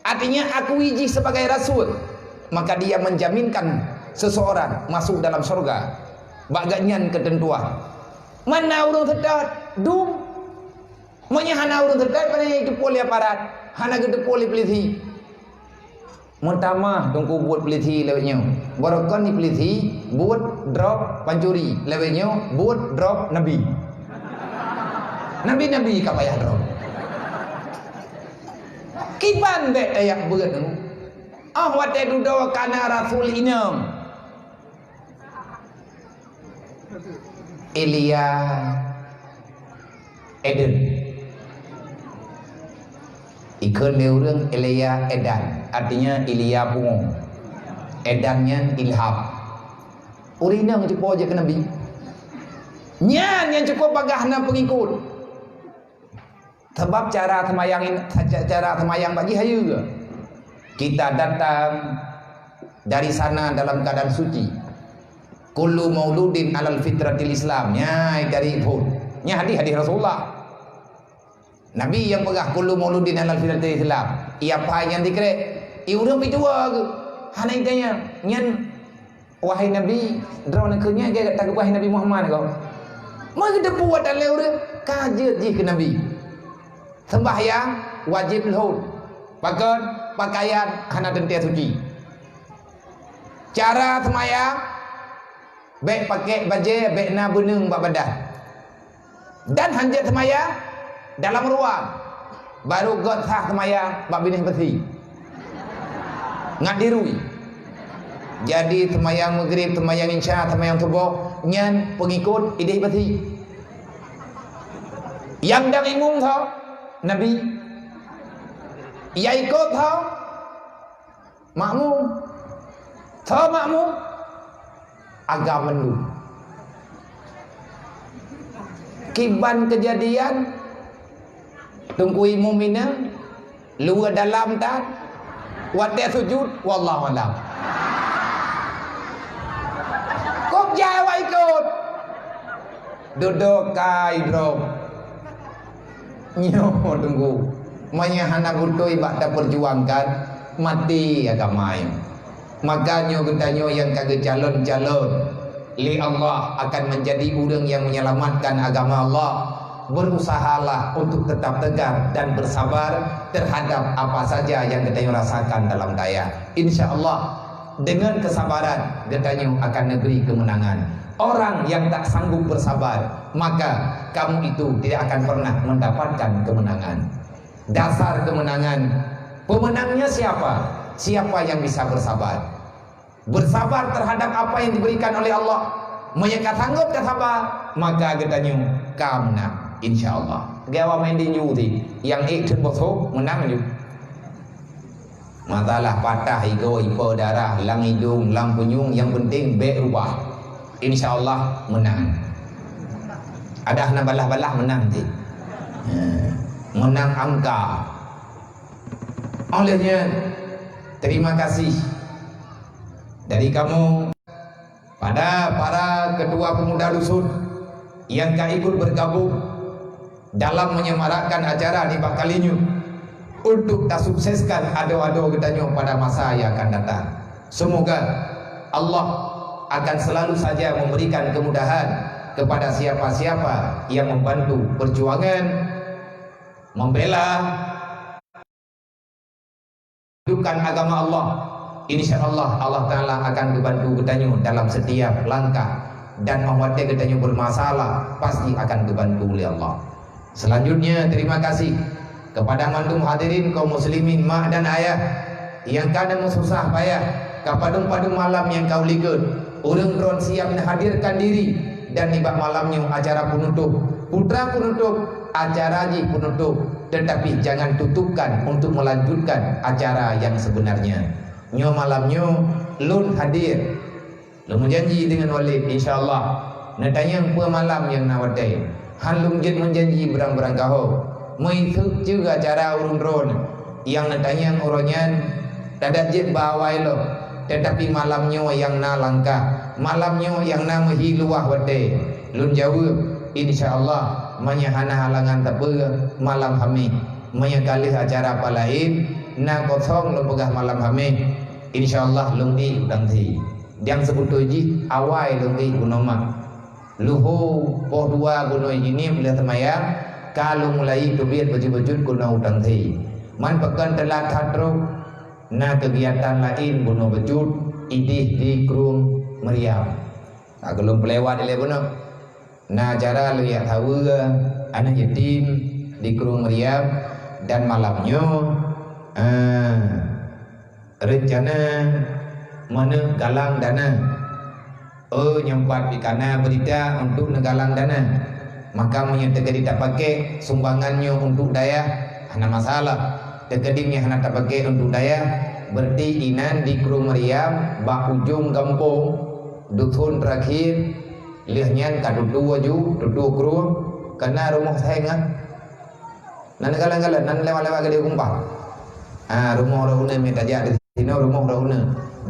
Speaker 1: artinya aku iji sebagai rasul maka dia menjaminkan seseorang masuk dalam syurga baganyan ketentuan mana urang sedat dum Manya hana urun terkait pada itu poli aparat, hana gede poli peliti. Pertama tunggu buat peliti lewatnya. Borokon ni peliti buat drop pancuri lewatnya buat drop nabi. Nabi kapayah drop. Kiban dek ayak berat tu. Wate dudawa kana rasul inam. Elia Eden. Ikut leureung Elia Edan artinya Ilya bungo Edannya ilham urina ngecipo aja ke Nabi Nyan yang cukup bagahna pengikut. Sebab cara semayang bagi hayu ke. Kita datang dari sana dalam keadaan suci. Kullu mauludin alal fitratil Islam. Nya dari pun. Nya hadis Rasulullah. Nabi yang pegah kullu mauludin alal fitratil Islam. Ia apa yang dikrek? Urang pitua ke. Hanai tanya, nyan wahai Nabi, drone kenya dia kata wahai Nabi Muhammad kau. Mau kita buat dalam urang kajet je ke Nabi. Sembahyang wajib lohut. Pakaian hana tentia suci. Cara sembahyang baik pakai baju baik na benung bak badan. Dan hanjat sembahyang dalam ruang. Baru got sah sembahyang bak binih besi. Ngat dirui. Jadi sembahyang maghrib, sembahyang isya, sembahyang subuh nyan pengikut idih besi. Yang dah imum tau Nabi. Ia ikut tau makmum. Tau makmum agama lu. Kiban kejadian tunggu imum ini luar dalam tak wadah sujud wallahu alam. Kok jawab ikut duduk kai bro nyo tunggu manya hana butuh ibadah perjuangkan mati agama yang makanya getanyo yang kagak calon-calon li Allah akan menjadi orang yang menyelamatkan agama Allah. Berusahalah untuk tetap tegar dan bersabar terhadap apa saja yang kita rasakan dalam daya. Insya Allah dengan kesabaran kita akan negeri kemenangan. Orang yang tak sanggup bersabar, maka kamu itu tidak akan pernah mendapatkan kemenangan. Dasar kemenangan, pemenangnya siapa? Siapa yang bisa bersabar? Bersabar terhadap apa yang diberikan oleh Allah. Mereka sanggup bersabar, maka kita kamu menang. InsyaAllah. Gawa main di nyuri yang ikut bosok menang juga. Masalah patah ego, ipo darah, lang hidung, lang penyung, yang penting berubah. InsyaAllah menang. Ada hana balah-balah menang ti. Menang angka. Olehnya terima kasih dari kamu pada para ketua pemuda dusun yang ikut bergabung dalam menyemarakkan acara di Bakalinyu untuk tak sukseskan ado-ado gedanyo pada masa yang akan datang. Semoga Allah akan selalu saja memberikan kemudahan kepada siapa-siapa yang membantu perjuangan membela dudukan agama Allah. InsyaAllah Allah Ta'ala akan membantu gedanyo dalam setiap langkah dan membuatnya gedanyo bermasalah pasti akan dibantu oleh Allah. Selanjutnya terima kasih kepada mantum hadirin kaum muslimin mak dan ayah yang kadang susah payah kapadung-padung malam yang kau likut urang dron siap menghadirkan diri dan nibak malamnya acara penutup putra penutup acara ji penutup, tetapi jangan tutupkan untuk melanjutkan acara yang sebenarnya. Nyo malamnya lun hadir lun menjanji dengan walid insyaallah natanya pua malam yang nawadai han lungjit menjanji berang-berang kau mengikut juga cara urun ron yang natanya uronyan dadat jit bawai lo tetapi malamnya yang na langkah malamnya yang na mehiluah wade lun jauh insyaallah menyahana halangan tak malam kami menyekali acara apa lain na kosong lo pegah malam kami insyaallah lungi udang thi yang sebut tuji awai lungi gunoma luhu poh dua gunoi ini bila semayang kalau mulai tubiat baju-baju guna udang thi man pekan telah tatro na kegiatan lain guna bejut idih di kerung meriam tak belum pelewat di lebono na cara lihat tahu anak yatim di kerung meriam dan malamnya rencana mana galang dana nyempat di kana berita untuk negalang dana maka menyatakan tidak pakai sumbangannya untuk daya hana masalah terkedimnya hana tak pakai untuk daya berarti inan di kerung meriam bak ujung kampung dusun terakhir lihatnya kadu aju tutu kru karena rumah saya nan kala-kala nan lewat-lewat ke dia kumpah rumah rahuna minta jadi sini rumah rahuna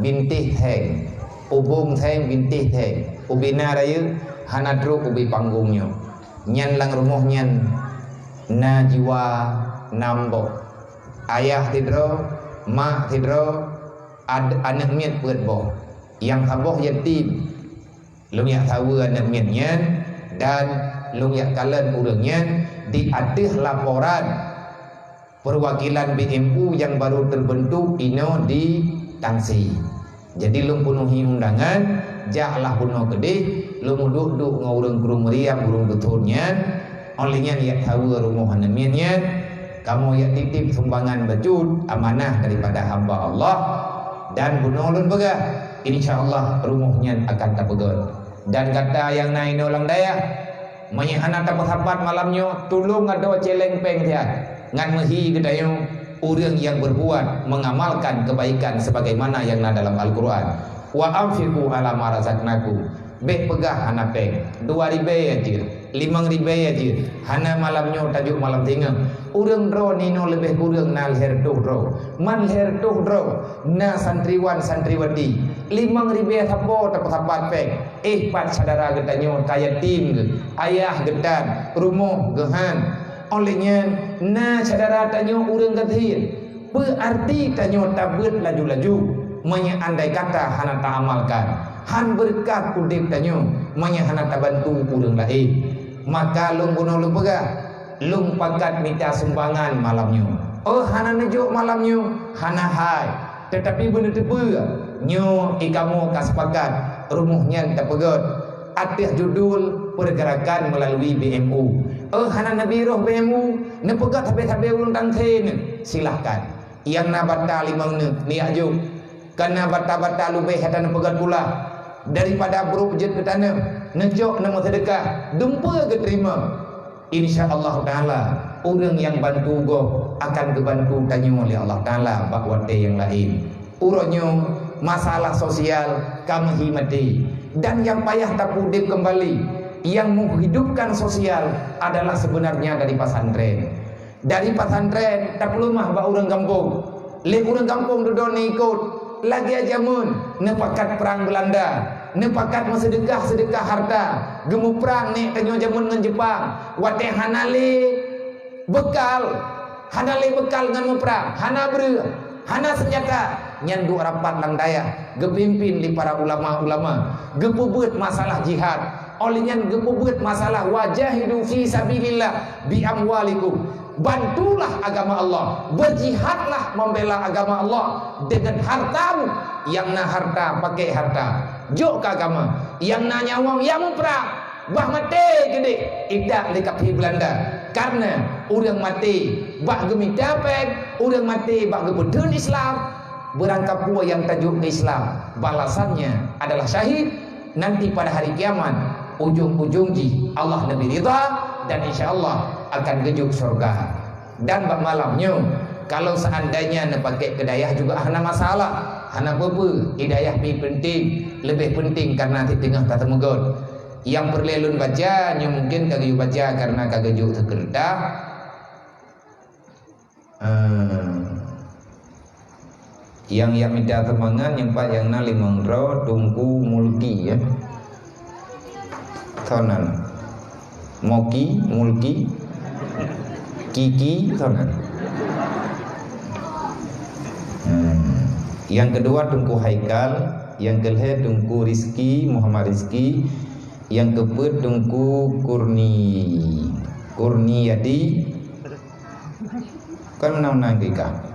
Speaker 1: bintih theng ubung theng bintih theng ubina raya hanadru ubi panggungnya nyan lang rumah nyan na jiwa nambo ayah tidro mak tidro anak miat buat boh yang haboh yatim lung yak tahu anak miatnya dan lung yak kalen urangnya di atas laporan perwakilan BMU yang baru terbentuk ino di Tangsi. Jadi lung penuhi undangan jaklah puno gede lung duduk ngurung kurung meriam urung betulnya olehnya yak tahu rumah anak miatnya kamu yak titip sumbangan bejut amanah daripada hamba Allah dan bunuh lun begah insyaallah rumahnya akan terpegot. Dan kata yang naik orang daya menyehana dapat sahabat malamnya tolong ada celeng peng dia ngan mehi gedayo orang yang berbuat mengamalkan kebaikan sebagaimana yang ada dalam Al-Quran wa anfiqu ala ma razaqnakum be pegah hana peng 2.000 aja 5.000 aja hana malamnya tajuk malam tinggal urang dro nino lebih kurang nal hertuh dro man hertuh dro na santriwan santriwati 5.000 sapo dapat peng pat saudara getanyo kaya tim ayah getan rumah gehan olehnya na saudara tanyo urang gathir berarti tanyo tabut laju-laju manya andai kata hana ta amalkan han berkat udip tanyo manya hana ta bantu urang lain maka lung bunuh lung pegah lung pakat minta sumbangan malamnya hana nejuk malamnya hana hai tetapi benar tepu nyo ikamu kasepakat rumahnya terpegot atas judul pergerakan melalui BMU hana nabi roh BMU nepegat habis-habis urang Tangsi silahkan yang nabata limang ni ajuk karena bata-bata lubeh hatan nepegat pula daripada berujud ke tanah nejok nama sedekah dumpa ke terima insyaallah taala orang yang bantu go akan kebantu tanyo oleh Allah taala bakwate yang lain uronyo masalah sosial kami himati dan yang payah tak pudip kembali yang menghidupkan sosial adalah sebenarnya dari pesantren tak perlu mah ba urang kampung le urang kampung duduk ni ikut lagi aja mun nepakat perang Belanda nepakat sedekah harta gemu perang ni tanyo jamun ngan Jepang wate hanale bekal ngan perang hana ber hana senjata nyandu rapat lang daya gepimpin li para ulama-ulama gepubut masalah jihad olehnya gepubut masalah wajahidu fi sabilillah bi amwalikum bantulah agama Allah berjihadlah membela agama Allah dengan hartamu yang na harta pakai harta jok ke agama yang na nyawang yang perang bah mati gede idak dekat Belanda karena orang mati bah gemi dapet orang mati bah gebedun Islam berangkap pua yang tajuk Islam balasannya adalah syahid nanti pada hari kiamat ujung-ujung ji Allah lebih ridha dan insyaallah akan gejuk surga dan bak malamnya kalau seandainya nak pakai kedayah juga hana masalah hana apa-apa hidayah pi penting lebih penting karena di tengah tata megot yang perlelun baca nya mungkin kagak baca karena kagak juk terkerta yang minta temangan yang pak yang na limang ro tungku mulki ya tonan moki mulki kiki tonan yang kedua tungku Haikal yang kelih tungku Rizki Muhammad Rizki yang keempat tungku Kurniadi kan menang kita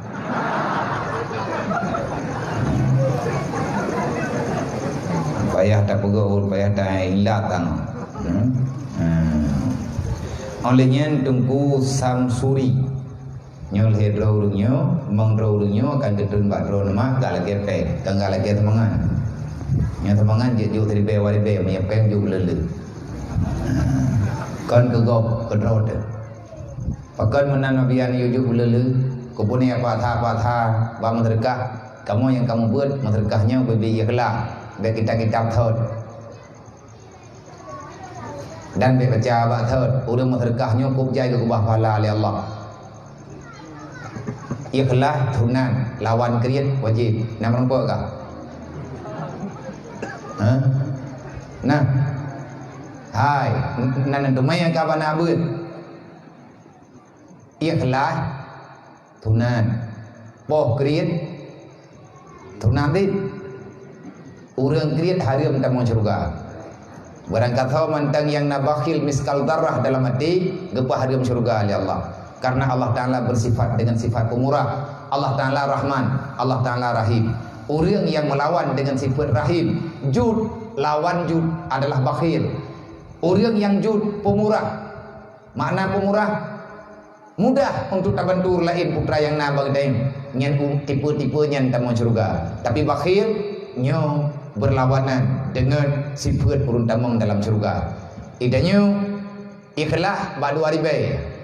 Speaker 1: payah tak pegaul payah tak ilatang olehnya tungku Samsuri nyol hedrolunyo mengrolunyo akan ketun bakro nama gak lagi pek gak lagi temangan nya temangan je ju dari bewa di bewa nya peng ju lele kan kegop kedrod pakan menan nabian yo ju lele kebune apa tha ba medrekah kamu yang kamu buat medrekahnya bebi ikhlas dan kita thot Dan baca abad third urang sedekah nyukup jai ke kubah pahala oleh Allah. Ikhlas tunan lawan kriat wajib. Nak nampak kah? Ha? Nah. Hai, nan dumai ka bana beut. Ikhlas tunan. Poh kriat tunan dit. Urang kriat haram tamu syurga. Barang kata mantang yang nabakhil miskal darah dalam hati gepah haram syurga oleh Allah. Karena Allah Ta'ala bersifat dengan sifat pemurah. Allah Ta'ala Rahman, Allah Ta'ala Rahim. Orang yang melawan dengan sifat Rahim, jud, lawan jud adalah bakhil. Orang yang jud, pemurah. Makna pemurah? Mudah untuk tak bantu lain putra yang nabag daim. Nyan tipe-tipe nyan tamu syurga. Tapi bakhil, nyo berlawanan dengan sifat peruntamang dalam syurga. Idanya, ikhlas badu aribai.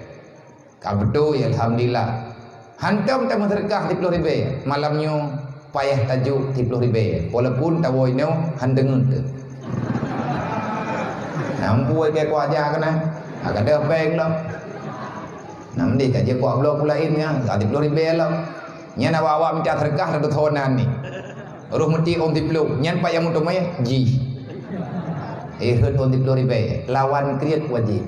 Speaker 1: Kabdo ya alhamdulillah. Hantam tak sedekah 30.000. Malamnya payah tajuk 30.000. Walaupun tawoino handengun tu. Nampu ke ku aja kana. Agak ada peng lah. Nam di kaje ku blok pulain nya 30.000 lah. Nya na awak minta sedekah dak thonan ni. Ruh mesti on 30. Nyan payah mutu mai ji. Hut on 30.000. Lawan kriat wajib.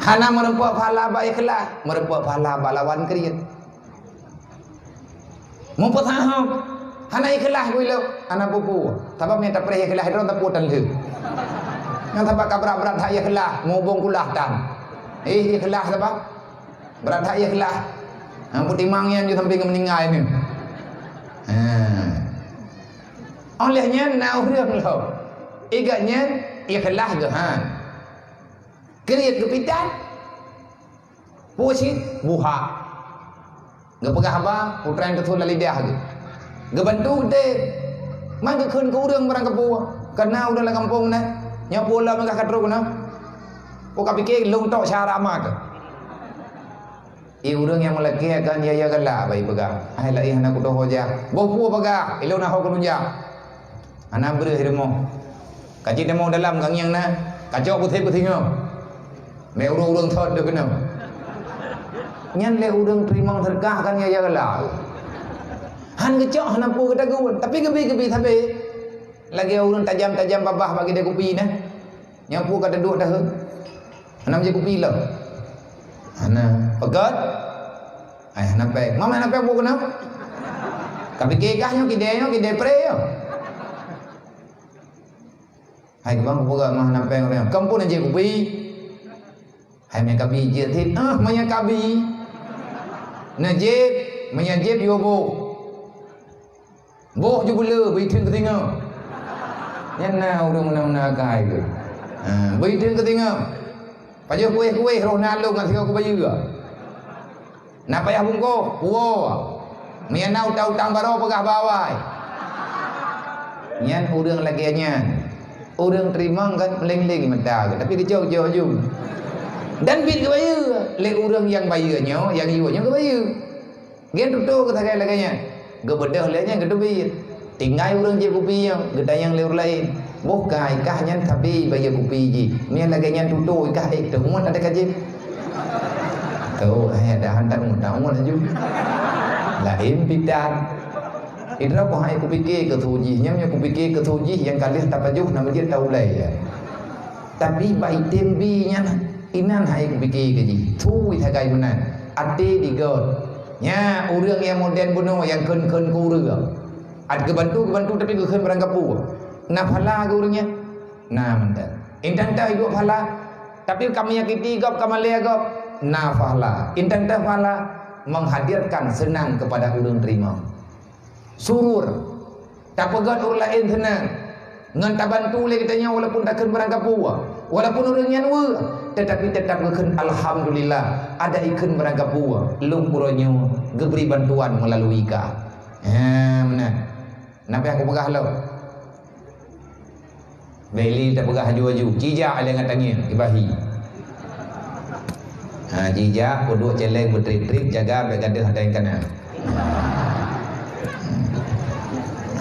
Speaker 1: Hana merempuak pahala ba ikhlas, merempuak pahala ba lawan kriat. Mumput hahap. Hana ikhlas builo, ana pupu. Sebab yang tak perih ikhlas itu tak putan tu. Yang sebab berat-berat tak ikhlas, ngubung kulah tan. Ikhlas sebab berat tak ikhlas. Ang putimang yang di samping meninggal ni. Olehnya nak urang lo. Igaknya ikhlas gehan. Kriat kepitan pusit buha gak pegah apa putra yang ketul lidah ke gak bantu gede mang ke kun ke urang barang kepu karena udah lah kampung na nya pula mengah katruk na poka pikir long tok cara mak urang yang melaki akan ya gala bai pegah ai lai hana ku doh hoja boh pu pegah ilo na ho kun ja ana bre hirmo kaji demo dalam gang yang na kacau putih tinggal. Me urang thot dak kena. Nyan le urang terima sedekah kan ya gala. Han gecok han ampu kita gun, tapi gebi-gebi thabe. Lagi urang tajam-tajam babah bagi dia kopi nah. Nyampu kada duk dah. Anam je kopi lah. Ana pegat. Ai nape? Mama nape bu kena? Tapi kekahnya kide pre yo. Hai bang buka mah nape orang. Kampung je kopi. Hai me kabi je thit maya kabi najib maya jib yo bo ju bula bi thing ketinga nyan na urang mana kai ke bi thing ketinga pajo kuih roh nalung ngan thio ku bayu na payah bungko wo maya nau tau tang baro pegah bawai nyan urang lagi nyan urang terima kan meleng-leng mata tapi kejauh-jauh ju. Dan bit ke bayu le urang yang bayunya yang iunya ke bayu gen tutu ke tagai laganya ge bedah lenya ge bit tinggai urang je kopi nya ge tayang le lain boh kai kah nyan tapi bayu kopi ji ni laganya tutu kah tu mun ada kaji tu ada hantar mun aju lain bidan idra ko hai kopi ke thu ji nya kopi ke thu ji yang kalih tapajuh nama dia taulai tapi bai tembi nya inan hai kupikir keji thui thagai menan ade digod nya urang yang modern buno yang keun ku urang ad ke bantu tapi ke keun barang kapu na phala ke urangnya na mentan intan ta hidup phala tapi kami yakiti gop kamalia gop na phala intan ta phala menghadirkan senang kepada urang terima surur tak pegat urang lain senang ngan ta bantu le katanya walaupun tak keun barang kapu walaupun urang yang we tetapi tetap ngeken alhamdulillah ada ikan beragam buah lumpuronyo geberi bantuan melalui ka benar nabi aku pegah lo beli tak pegah haju-haju cijak ada yang tangi ibahi cijak duduk celeng bertrip-trip jaga bergadah ada yang kena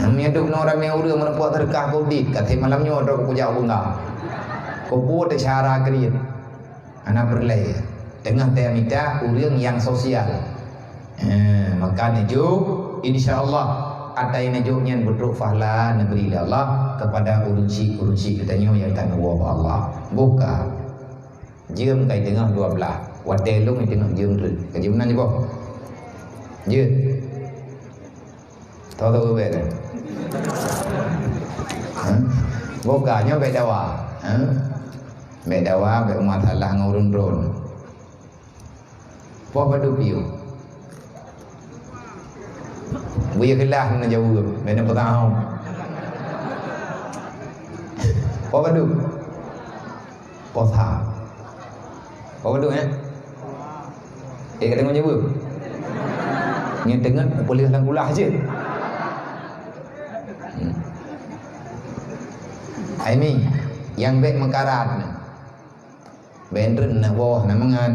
Speaker 1: Menyeduk orang yang udah menempuh terkah kau dit, kata malamnya orang kau jauh bunga. Kau buat cara kriat. Anak berlay. Tengah saya minta orang yang sosial. Maka nejuk, insyaAllah ada yang nejuknya beruk fahla negeri Allah kepada urunsi katanya yang tak nuwa Allah. Buka. Jam kai tengah 12. Wadah lu ni tengah jam tu. Kaji mana je boh? Je. Tahu betul. Bukanya bedawa. Bedawa be umat Allah ngurun drone. Apa padu piu? Buya kelah nak jauh, benda petang. Apa padu? Potha. Apa padu kata ngau jauh. Ni dengar boleh lang kulah je. Ini yang baik mengkarat bendren nak wah nak mangan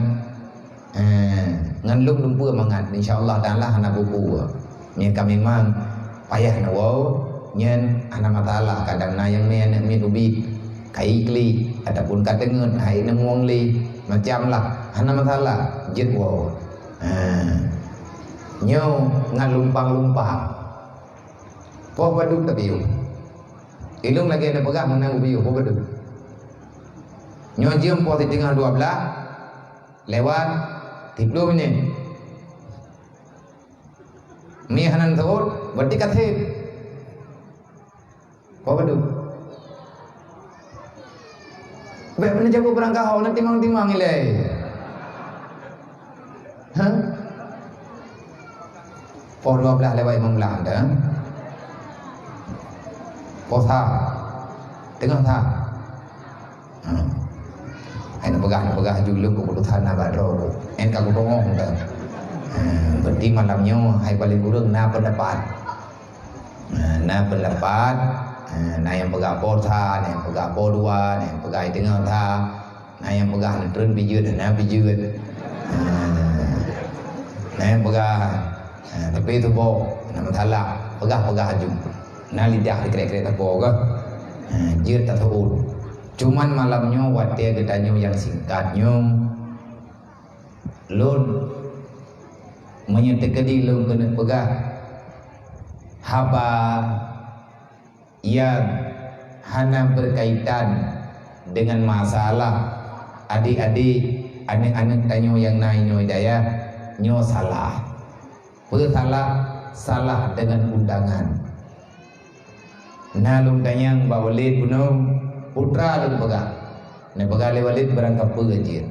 Speaker 1: ngan lung lumpur mangan insyaallah taala hana buku ni kami memang payah nak wah nyen ana matalah kadang na yang men mi ubi kai kli ataupun kadengen hai nang wong li macam lah hana matalah jet wah nyo ngan lumpang-lumpang po baduk tabiu ilung lagi ada pegang menang ubiu apa betul nyojim po tinggal 12 lewat 30 minit mi hanan thot berarti kathe apa betul be mana jago berangkah hau nanti timang-timang ilai po 12 lewat 15 dah Potha tengah tha ai nak pegah julung ko than na badro en ka ko ngong dah berarti malamnya hai paling kurang na pendapat na yang pegah potha na yang pegah podua na yang pegah tengah tha na yang pegah trun bijut na bijut na yang pegah tapi tu bo na mathala pegah ju na lidah dikira-kira tak boga jir tak tahu cuman malamnya watia gedanyo yang singkatnya lun menyetekadi lun kena pegah haba yang hana berkaitan dengan masalah adik-adik anak-anak tanyo yang nainyo daya nyo salah salah dengan undangan na lung tanyang ba Walid punong putra lung pegah na pegah le Walid berangkat pergi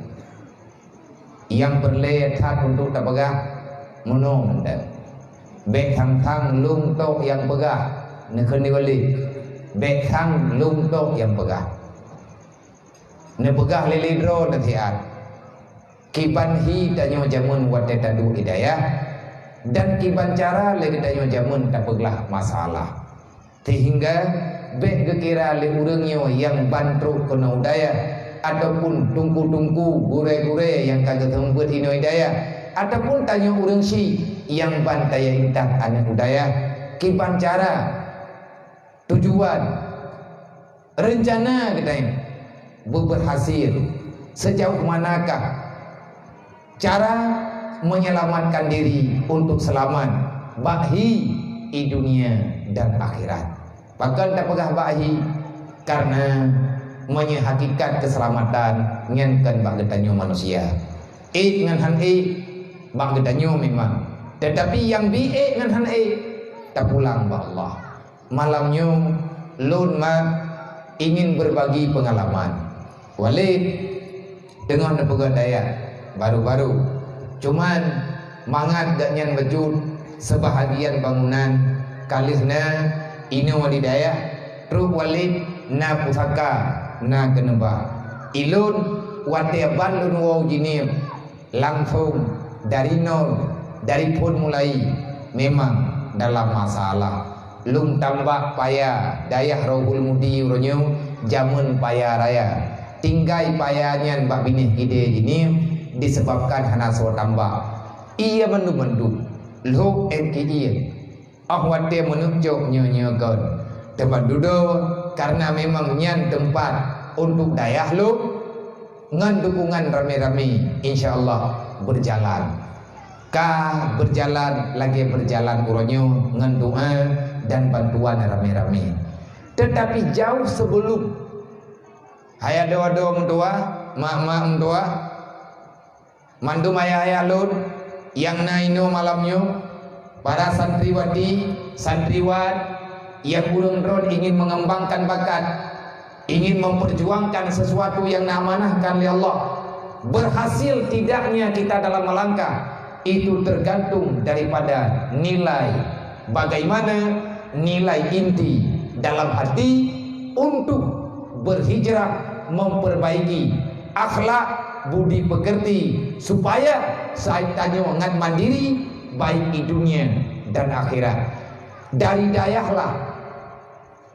Speaker 1: yang berlayar tak untuk tak pegah munong dan bek thang lung tok yang pegah na keni Walid bek thang lung tok yang pegah na pegah le lidro na thiat kiban hi tanyo jamun wate tadu hidayah dan kiban cara le tanyo jamun tak peglah masalah sehingga bek kekira le urangnya yang bantruk kena udaya ataupun tungku-tungku gure-gure yang kagak tempat ino daya ataupun tanya urang si yang bantaya intak anak udaya kiban cara tujuan rencana katanya berhasil sejauh manakah cara menyelamatkan diri untuk selamat bahi di dunia dan akhirat. Bahkan tak pegah bahi karena menyehakikat keselamatan ngenkan bak getanyo manusia. Dengan han bak getanyo memang. Tetapi yang bi dengan han tak pulang ba Allah. Malamnya lun ingin berbagi pengalaman. Walid dengan pegah daya baru-baru. Cuman mangat gak nyan bejut sebahagian bangunan kalihna ino walidaya truk Walid na pusaka na keneba ilun wate bandun wow jini langsung dari nol dari pun mulai memang dalam masalah lung tambah payah dayah rohul mudi uronyo jamun payah raya tinggai payahnya bak binih ide ini disebabkan hana so tambah ia mendu-mendu lo NKI Wate menunjuk nyo-nyogon tempat duduk karena memang nyan tempat untuk dayah lu ngan dukungan rame-rame insyaallah berjalan lagi berjalan uronyo ngan doa dan bantuan rame-rame. Tetapi jauh sebelum haya doa-doa mendoa mak-mak mendoa mandu maya lun yang naino malamnya para santriwati santriwat yang ulun-ulun ingin mengembangkan bakat, ingin memperjuangkan sesuatu yang amanahkan oleh Allah. Berhasil tidaknya kita dalam melangkah itu tergantung daripada nilai, bagaimana nilai inti dalam hati untuk berhijrah, memperbaiki akhlak, budi pekerti, supaya saat tanya ngan mandiri baik di dunia dan akhirat. Dari dayahlah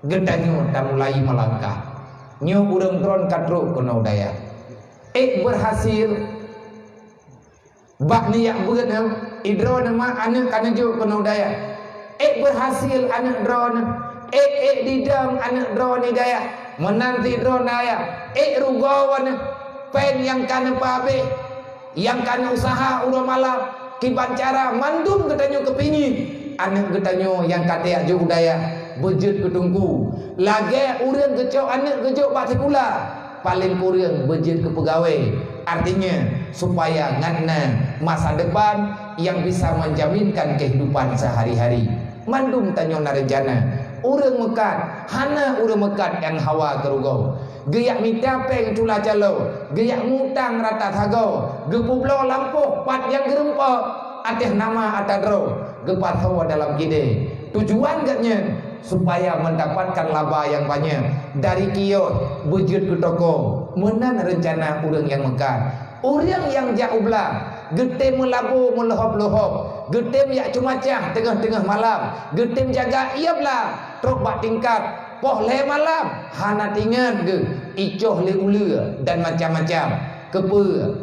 Speaker 1: gedanyo tak mulai melangkah nyo urang tron katro kono daya berhasil bak niyak beut idro nama anak kana jo kono daya berhasil anak drone didam anak drone ni daya menanti drone daya rugawan pen yang kana pabe yang kana usaha udah malam kibancara mandum gedanyo kepingi anak gedanyo yang kata jo budaya bejut ketungku lagi urang gecok anak gecok pak sekula paling kurang bejut ke pegawai. Artinya supaya ngana masa depan yang bisa menjaminkan kehidupan sehari-hari. Mandum tanyo narejana urang mekat hana urang mekat yang hawa kerugau geyak mitapeng cula calo geyak ngutang rata thago gepublo lampuh pat yang gerempo ateh nama atadro gepat hawa dalam gide tujuan gatnya supaya mendapatkan laba yang banyak dari kios bujut ke toko menan rencana urang yang mekat urang yang jauh belah getem melabu melehop-lehop getem yak cumacah tengah-tengah malam getem jaga ia belah truk bak tingkat poh le malam hana tingat ge icoh le ula dan macam-macam kepe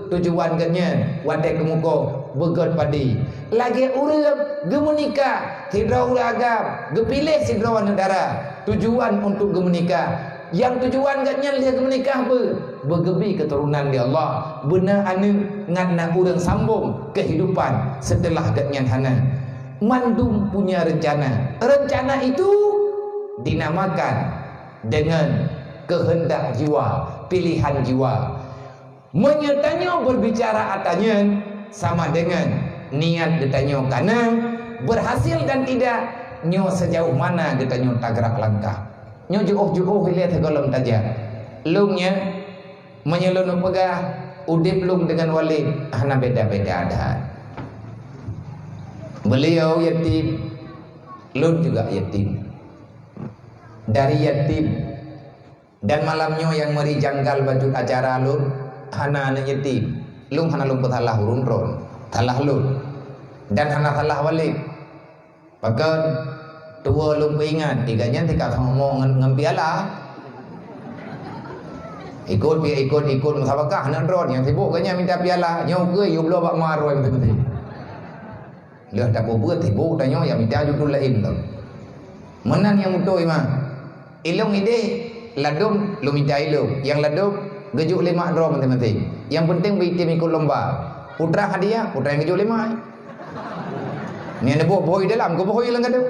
Speaker 1: tujuan gatnya wadai kemuko begot padi lagi urang gemenikah tidra uragam gepilih sidra negara tujuan untuk gemenikah yang tujuan gatnya dia gemenikah bergebi keturunan di Allah benar anu ngan urang sambung kehidupan setelah gatnya hana mandum punya rencana itu dinamakan dengan kehendak jiwa pilihan jiwa menyertanya berbicara atanya sama dengan niat getanyo karena berhasil dan tidak nyo sejauh mana getanyo tagrak langkah nyo juuh lihat golong tajam lungnya menyelunu pegah udip lung dengan walid hana beda-beda adat beliau yatim lung juga yatim dari yatim dan malamnya yang meri janggal baju acara lung hana anak yatim lung hana lung petalah urun ron talah lung dan hana talah walid pakan tua lung ingat tiganya tika ngomong ngampiala ikut musabakah hana ron yang sibuk kanya minta piala nyo ke yu blo bak maro yang penting leh tak buat sibuk tanyo yang minta judul lain tu menan yang utoi mah ilung ide ladum lu minta ilung yang ladum gejuk 5 drum penting. Yang penting bikin ikut lomba. Putra hadiah, putra yang gejuk 5. Ni ada bohoi dalam, kau bohoi lang kado.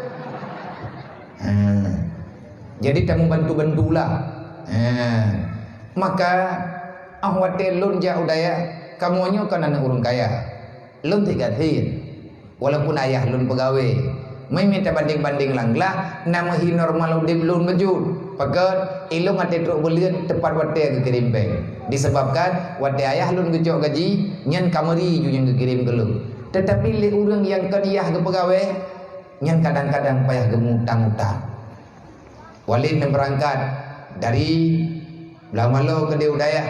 Speaker 1: Jadi kamu bantu-bantulah. Maka ahwate lun ja udaya kamunya kan anak urang kaya. Lun tiga hin. Walaupun ayah lun pegawai. Mai minta banding-banding langlah nama hi normal udip lun bejut. Pakat ilung ate truk belian tepat wate ke kirim bank. Disebabkan wate ayah lun gejok gaji nyan kamari ju yang kirim ke lu. Tetapi le urang yang kadiah ke pegawai nyan kadang-kadang payah gemutang-utang. Walid yang berangkat dari Belamalo ke Deudaya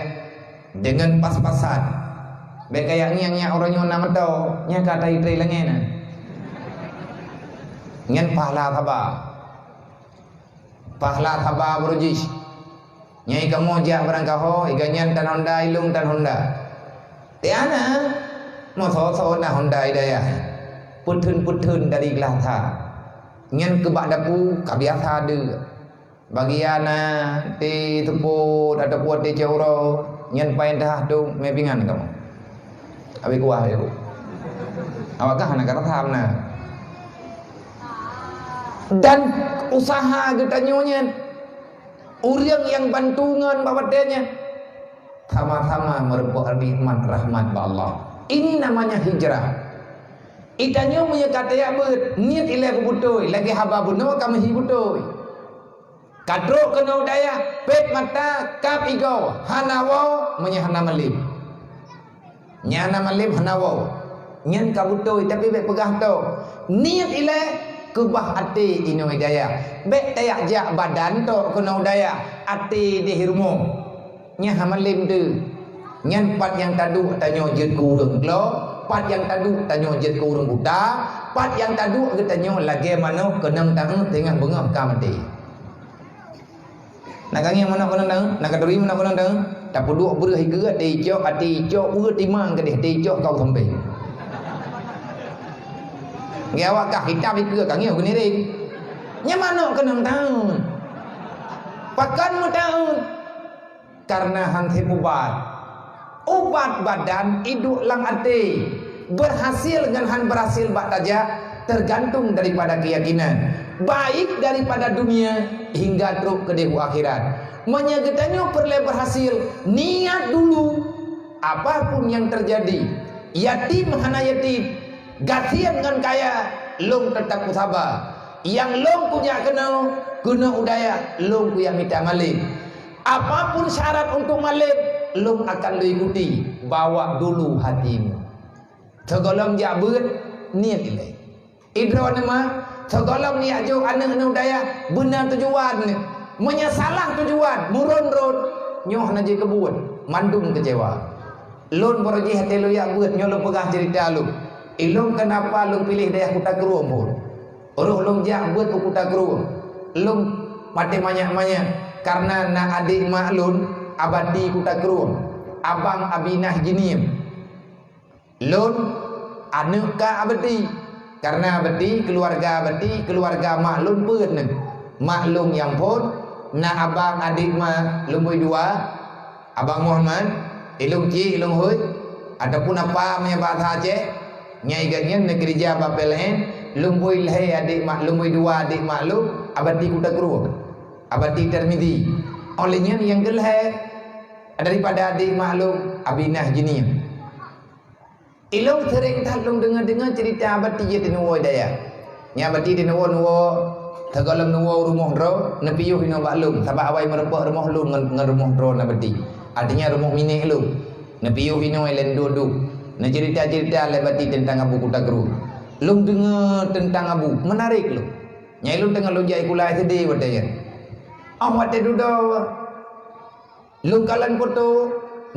Speaker 1: dengan pas-pasan. Baik kayak yang orangnya nama tau nya kata itri langena. Nyan pahala thaba berujis nyai kamu jak berangkat ho iganyan tan Honda ilung tan Honda tiana mo so na Honda idaya putun dari gelata Nyen ke bak dapu kabiasa ada. Bagiana ti teput ada puat ti ceuro nyen pain dah tu mebingan kamu. Abi kuah ya. Awakah anak kata hamna. Dan usaha kita nyonya orang yang bantungan bawatnya sama-sama merebut nikmat rahmat Allah. Ini namanya hijrah. Itanya punya kata ya ber niat ilai kubutoi lagi haba buno kami hibutoi. Kadro kena udaya pet mata kap igau hanawo punya hana malim. Nyana malim hanawo. Nyen kabutoi tapi bet pegah to. Niat ilai kubah ati ino daya. Bet tayak jak badan to kena udaya ati di hirmo. Nya hamalim tu. Nyen pat yang tadu tanyo jeut kurang glo. Pat yang tadu tanyo jet ke urang buta, pat yang tadu ke tanyo lagi mano kenang tang tengah bengah ka mati. Nak kangi mana kenang tang, nak kaduri mana kenang tang, tak perlu berah higa ati jo urut timang ke deh jo kau sampai. Ngawak kah hitam higa kangi gini ring. Nya mano kenang tang. Pakan mu taun karena hang ubat. Ubat badan iduk lang ati berhasil dengan han berhasil bak taja tergantung daripada keyakinan baik daripada dunia hingga teruk ke dehu akhirat menyegetannya perle berhasil niat dulu apapun yang terjadi yatim hana yatim gatian dengan kaya long tetap usaba yang long punya kena udaya long punya minta malik apapun syarat untuk malik long akan lo ikuti bawa dulu hatimu segolong dia ber niat ilai idro nama segolong niat jo anak daya benar tujuan menyesalah tujuan muron-ron nyoh naji kebun mandum kecewa lon boroji hati lo yang buat nyoh lo pegah cerita lo ilong kenapa lo pilih daya kuta keruam pun orang long jak buat kuta keruam long mati banyak-banyak karena nak adik mak lon abadi kuta keruam abang abinah jinim lon anuka abadi karena abadi keluarga maklum pun maklum yang pun na abang adik ma lumbui dua abang Muhammad ilung ci ilung hui ataupun apa punya bahasa Aceh nyai ganyan negeri Jawa Bapelen lumbui leh adik mak lumbui dua adik maklum abadi kuta keruam abadi termidi olehnya yang geleh daripada adik maklum abinah jinim ilong sering taklung dengar cerita abadi je tenuwo daya nya abadi tenuwo tegalam nuwo rumah ro nepiyuh ino maklum sabab awai merepok rumah lu ngan rumah ro abadi artinya rumah minik lu nepiyuh ino elen dodu na cerita-cerita lebati tentang abu kuta gru lung dengar tentang abu menarik lu nyai lu tengah lu jai kulai sedih wadaya wate dudo lungkalan foto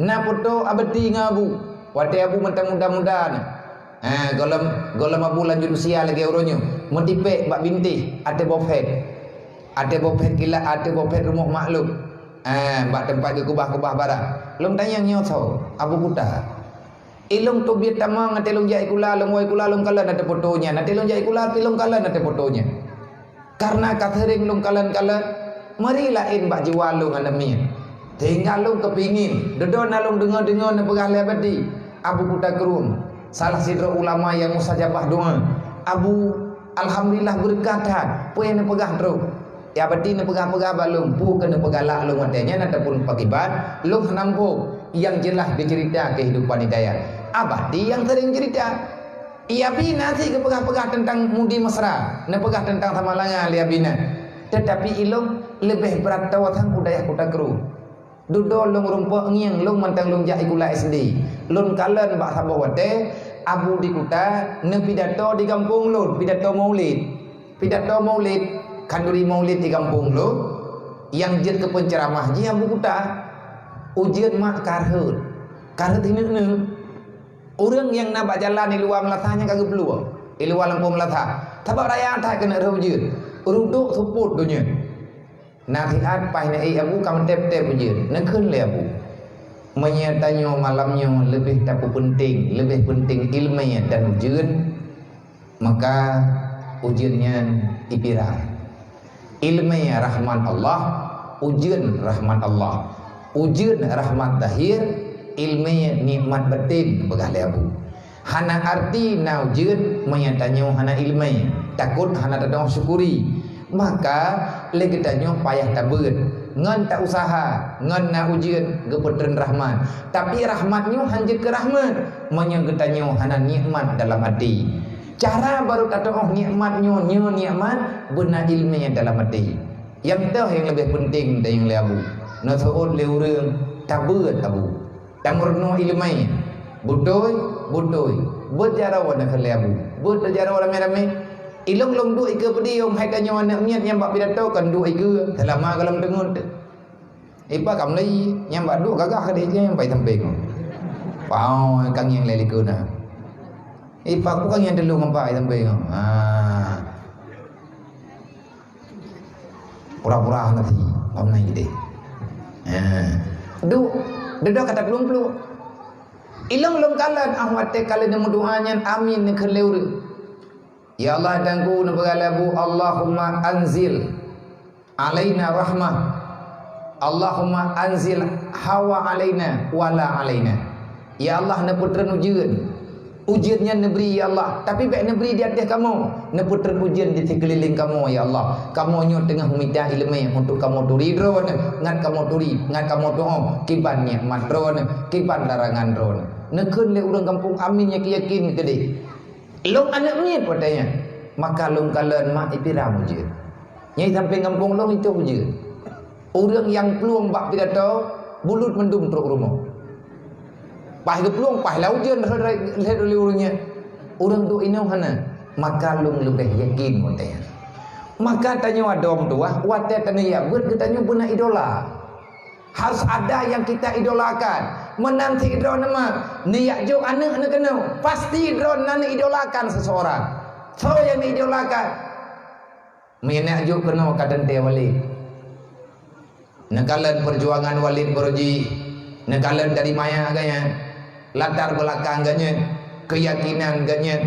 Speaker 1: na foto abadi ngabu wate abu mentang muda-muda ni golam abu lanjut usia lagi uronyo mentipe bak binti ate bofet kila ate bofet rumah maklum bak tempat ke kubah-kubah barang lung tanya nyoso abu kuta ilung tu biar tamang ate lung jai kula lung wai kula lung kalan ate fotonya ate lung jai kula lung kalan ate fotonya karena kathering lung kalan mari lain bak jiwa lung anami tinggal lung kepingin dodo nalung dengar-dengar na pegah lebadi abu kuta kerum salah sidro ulama yang musajabah doa abu alhamdulillah berkata puan na pegah teruk ya badi na pegah-pegah balung pu kena pegah lak lung matanya ataupun pakibat lung nampu yang jelas dicerita kehidupan hidayah abadi yang sering cerita ia bina si ke pegah-pegah tentang mudi mesra na pegah tentang samalanga lia bina tetapi ilung lebih berat tawatan budaya kuta kerum dudo long rumpok ngiang long mantang long jai gula SD lon kalan bak sabah wate abu di kuta ne pidato di kampung lon pidato maulid kanduri maulid di kampung lo yang jet ke penceramah ji abu kuta ujian mak karhut ini orang yang nak jalan di luar melatahnya kagak peluang di luar lampu melatah tabak raya tak kena ujian ruduk support dunia nasihat pai na abu kam tep-tep je nak kun le abu menyatanya malamnya lebih penting ilmu dan ujian maka ujiannya ipira. Ilminya rahmat Allah, ujian rahmat Allah. Ujian rahmat zahir, ilminya nikmat batin begalai abu. Hana arti na ujian menyatanya hana ilminya. Takut hana dadang syukuri. Maka lagi tanya payah tabun. Ngan tak usaha, ngan na ujian gepetren rahmat. Tapi rahmatnya hanya ke rahmat. Menyegetanya hana nikmat dalam hati. Cara baru kata nikmatnya nikmat benar ilminya dalam hati. Yang itu yang lebih penting dan yang lebih abu. Nasuhud leurang tabut abu. Tamurno ilminya. Butoy. Berjara wana kali abu. Berjara wana merame. Ilong duit ke pedium hai tanya anak miat yang bak pidato kan duit ke selama kalam dengun. Ipa kam lai yang bak duit gagah ke dia yang baik sampai ko. Pau kang yang leli ke na. Ipa ku kang yang delu ngampai sampai ko. Pura-pura nanti pam nai gede. Dedo kata pelung. Ilong kalan ahwate kala nemu doanya amin ne keleur. Ya Allah dangku nebagalabu Allahumma anzil alaina rahmah. Allahumma anzil hawa alaina wala alaina. Ya Allah ne putran ujian. Ujiannya neberi ya Allah, tapi baik neberi di atas kamu. Ne putran ujian di sekeliling kamu ya Allah. Kamu nyo tengah minta ilmu untuk kamu turi drone, ngat kamu turi, ngat kamu doa, kiban nikmat drone, kiban larangan drone. Ne keun le urang kampung aminnya yakin gede. Long anak miat padanya. Maka long kalen mak ipira mujir. Nyai sampai kampung long itu mujir. Orang yang peluang bak pidato bulut mendum truk rumah. Pah ke peluang pah laujan lihat oleh orangnya. Orang tu inau hana. Maka long lebih yakin padanya. Maka tanya adom tua, wate tanya ya buat tanya benar idola. Harus ada yang kita idolakan. Menanti drone nama niat jo anak kena pasti drone nana idolakan seseorang. So yang idolakan niat jo kena kadan te Walid. Nekalan perjuangan Walid Borji, nekalan dari maya agaknya, latar belakang agaknya, keyakinan agaknya,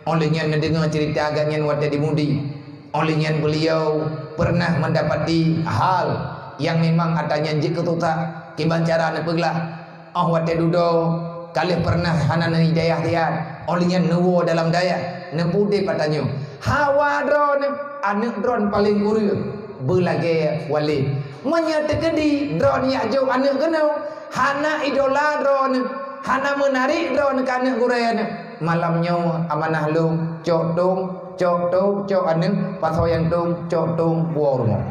Speaker 1: olehnya mendengar cerita agaknya waktu dimudi, olehnya beliau pernah mendapati hal yang memang adanya jik ketutak kiban cara nak peglah. Wate dudo kali pernah hanan hidayah dia olehnya nuwo dalam daya nepude patanya hawa drone anak drone paling guru belage Walid menyatakan di drone ya jauh anak kenal hana idola drone hana menarik drone ke anak gurean malamnya amanah lu cok anak pasoyan tung buah rumah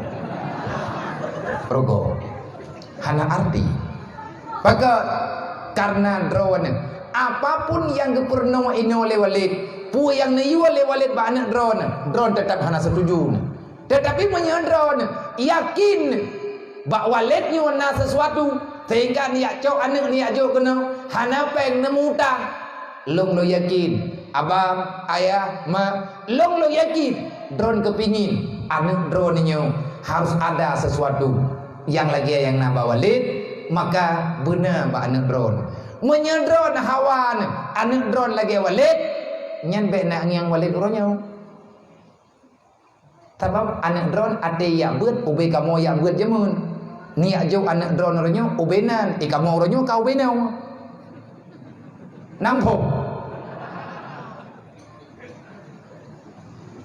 Speaker 1: rogo hana arti. Maka karena drone apapun yang kepurnawa ini oleh Walid, pu yang niu oleh Walid ba anak drone tetap hana setuju. Tetapi punya drone yakin ba Walid nyu na sesuatu sehingga niat cok anak niat jo kena hana peng nemu tang. Long lo yakin abang ayah mak long lo yakin drone kepingin anak drone nyu harus ada sesuatu yang lagi yang nak bawa Walid. Maka benar ba anak drone menyedron hawan anak drone lagi Walid nyan be nak yang Walid orangnya sebab anak drone ada yang buat ube kamu yang buat jamun niat jauh anak drone orangnya ubenan kamu orangnya kau benau nampok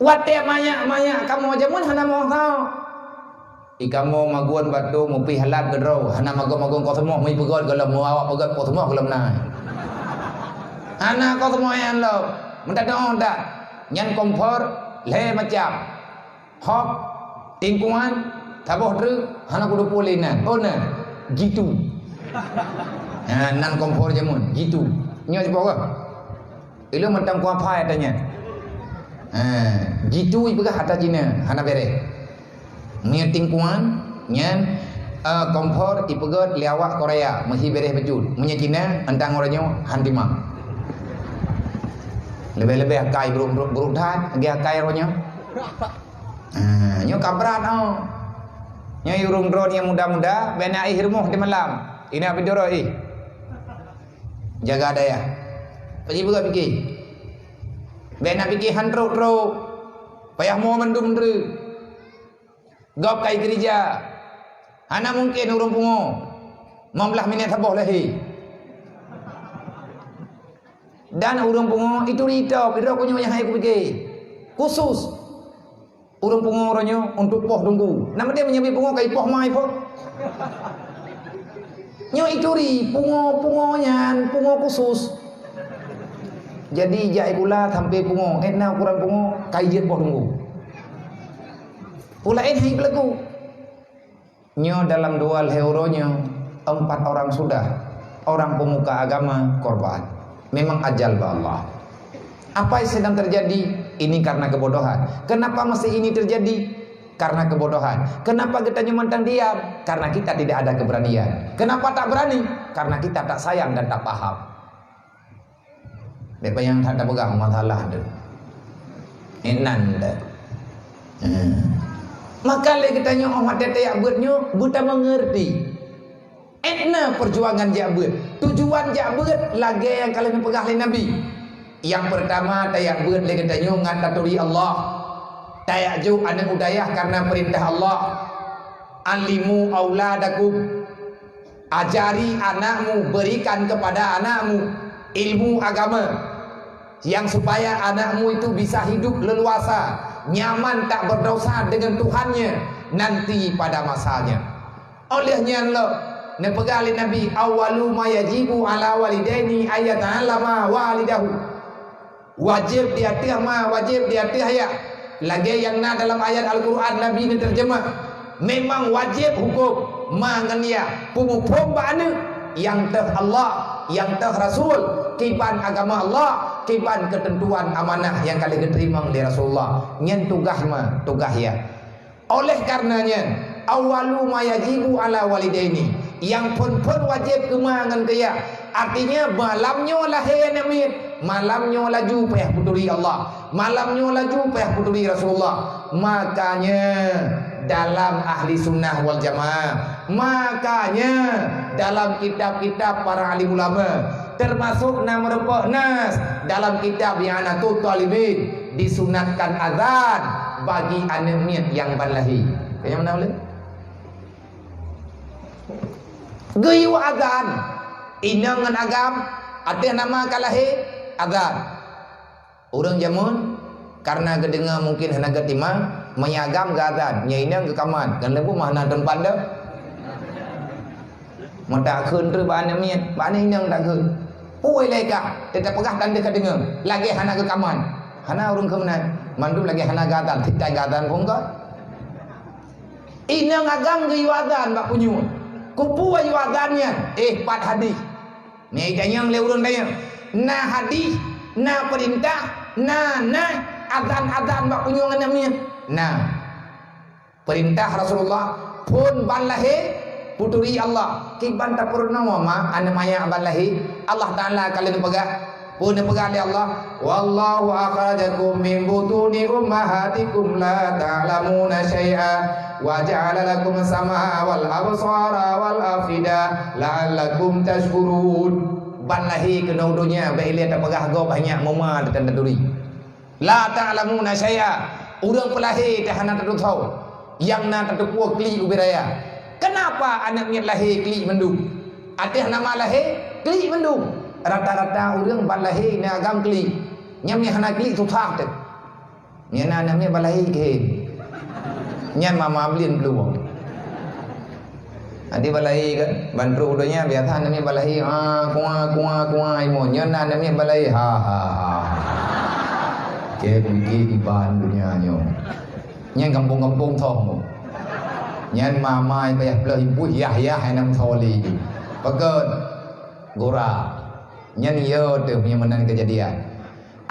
Speaker 1: wate maya kamu jamun hana mau tahu ikamu maguan batu mupi halat gedro hana magong kau semua mai pegon kalau mau awak pegon kau semua kalau menang hana kau semua yang lo mendadak ondak nyan kompor le macam hok tingkungan taboh dru hana kudu polinan ona gitu nan kompor jamun gitu nyo siapa ke ilo mentang ku apa tanya gitu ibu kah hata Cina hana bere nia tingkuan nyan kompor ipegot liawak Korea masih bereh bejul munya Cina entang orangnya hantimang lebih-lebih akai buruk dah agi akai orangnya nyo kabrat nyo urung drone yang muda-muda bena ihirmuh di malam ini apa doro jaga daya pergi buka fikir bena fikir handro Payah mau mendum dre. Gop kai gereja. Ana mungkin urung pungo. 15 minit haboh lahi. Dan urung pungo itu ridho kunyo yang aku pikir. Khusus urung pungo ronyo untuk poh dungku. Nama dia menyabi pungo kai poh mai poh. Nyo itu ri pungo khusus. Jadi jai kula sampai pungo, etna ukuran pungo kai jet poh dungku. Pula hai belagu. Nyo dalam 2 heuronyo 4 orang sudah orang pemuka agama korban. Memang ajal Allah. Apa yang sedang terjadi? Ini karena kebodohan. Kenapa masih ini terjadi? Karena kebodohan. Kenapa kita nyumantang diam? Karena kita tidak ada keberanian. Kenapa tak berani? Karena kita tak sayang dan tak paham. Depa yang tak ada pegang masalah tu. Enan dah. Maka le kita nyo umat tetek beutnyo buta mengerti. Etna perjuangan jabut. Tujuan jabut lagi yang kalian pegang oleh Nabi. Yang pertama tayak beut le kita nyo ngataturi Allah. Tayak ju anak udayah karena perintah Allah. Alimu auladakum. Ajari anakmu, berikan kepada anakmu ilmu agama. Yang supaya anakmu itu bisa hidup leluasa, nyaman, tak berdosa dengan Tuhannya nanti pada masanya. Olehnya lo nepegali Nabi awalu ma yajibu ala walidaini ayata'allama walidahu. Wajib dia ma wajib dia ya. Lagi yang na dalam ayat Al-Quran Nabi ini terjemah. Memang wajib hukum mangania pumupom bana yang teh Allah, yang teh Rasul, kiban agama Allah, kiban ketentuan amanah yang kalian terima dari Rasulullah. Nyen tugas mah tugas ya. Oleh karenanya awalu ma yajibu ala walidaini, yang pun wajib kemangan kaya. Artinya malamnya lahir namit, malamnya laju payah puturi Allah, malamnya laju payah puturi Rasulullah. Makanya dalam ahli sunnah wal jamaah, makanya dalam kitab-kitab para alim ulama, termasuk nomor 4 nas dalam kitab I'anatul Talibin, disunatkan azan bagi anak yang balahi. Kayak mana boleh? Geyu azan, inangan agam, ada nama kalahi azan. Orang jamun karena kedengar mungkin hanaga timang menyagam gazan, nyainang ke kaman, kan lembu mana tempat dah. Mata khun tu bana miet, bana inang tak khun. Puai leka, tetap pegah tanda kedengar. Lagi hana ke kaman. Hana urung ke mana? Mandum lagi hana gazan, titai gazan pun kau. Inang agam ke yuazan bak punyu. Kupu yuazannya, 4 hadis. Ni danyang le urun danyang. Na hadis, na perintah, na azan bak punyu ngan miet. Nah, perintah Rasulullah pun balahi puturi Allah. Kiban tak purnawa ma anamaya balahi Allah Taala kalian pegang. Pun pegang oleh Allah. Wallahu akhrajakum min butuni ummahatikum la ta'lamuna syai'a wa ja'ala lakum sam'a wal absara wal afida la'allakum tashkurun. Balahi kena dunia baile tak pegang go banyak mama dan taduri. La ta'lamuna syai'a. Orang pelahir dah nak tak tahu. Yang nak tak tahu kli ubiraya. Kenapa anaknya lahir kli mendung? Ada nama lahir kli mendung. Rata-rata orang balahir ni agam kli. Nyamnya hana kli tu tak tu. Nyana anaknya balahir ke. Nyan mama belin peluang. Adi balahir kan bantu udahnya biasa anaknya balahir kuah imo. Nyana anaknya balahir ha. Kebiki di bahan dunianya. Nyan kampung-kampung thong. Nyan mama payah belah ibu yah hai nam tholi. Pakat gora. Nyan yo tu punya menang kejadian.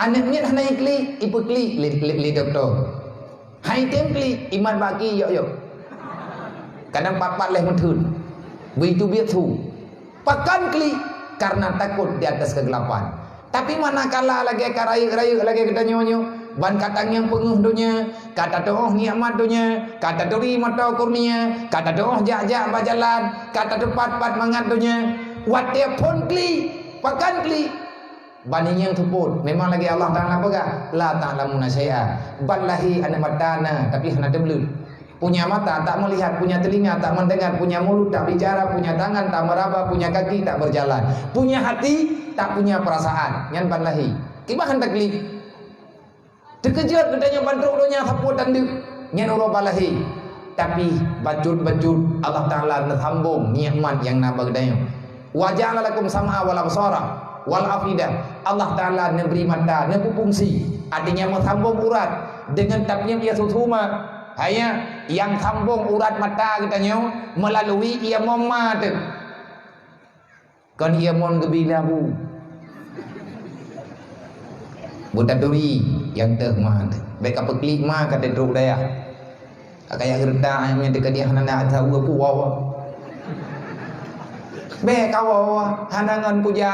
Speaker 1: Anaknya hana ikli, ibu kli li doktor. Hai tem kli iman bagi yo. Kadang papat leh menthun. Begitu biar tu. Pakan kli karena takut di atas kegelapan. Tapi manakala lagi karayu lagi kita nyonyo ban katang yang penguh dunia, kata doh nikmat dunia, kata dori mata kurnia, kata doh jak-jak berjalan, kata tepat-pat mangat dunia. Wat dia pun kli, pakan kli. Banding yang tuput memang lagi Allah Ta'ala pegang la ta'lamuna syai'a ballahi anamatana tapi hana debelut. Punya mata tak melihat, punya telinga tak mendengar, punya mulut tak bicara, punya tangan tak meraba, punya kaki tak berjalan, punya hati tak punya perasaan. Yang ballahi kiba hendak li terkejut gedanya bantruk donya saput dan nyan uro ballahi tapi bajut Allah Ta'ala sambung nikmat yang naba gedanya wa ja'ala lakum sam'a wal absara wal afidah. Allah Ta'ala memberi mata, memberi fungsi, artinya mensambung urat dengan tabnya ia susuma. Hanya yang sambung urat mata katanya melalui ia moma tu. Kan ia mon gebila bu. Budak duri yang teh mah. Baik apa klik mah kata druk daya. Kayak gerda yang dekat dia hana tahu aku wawa. Baik kawawa hanangan puja.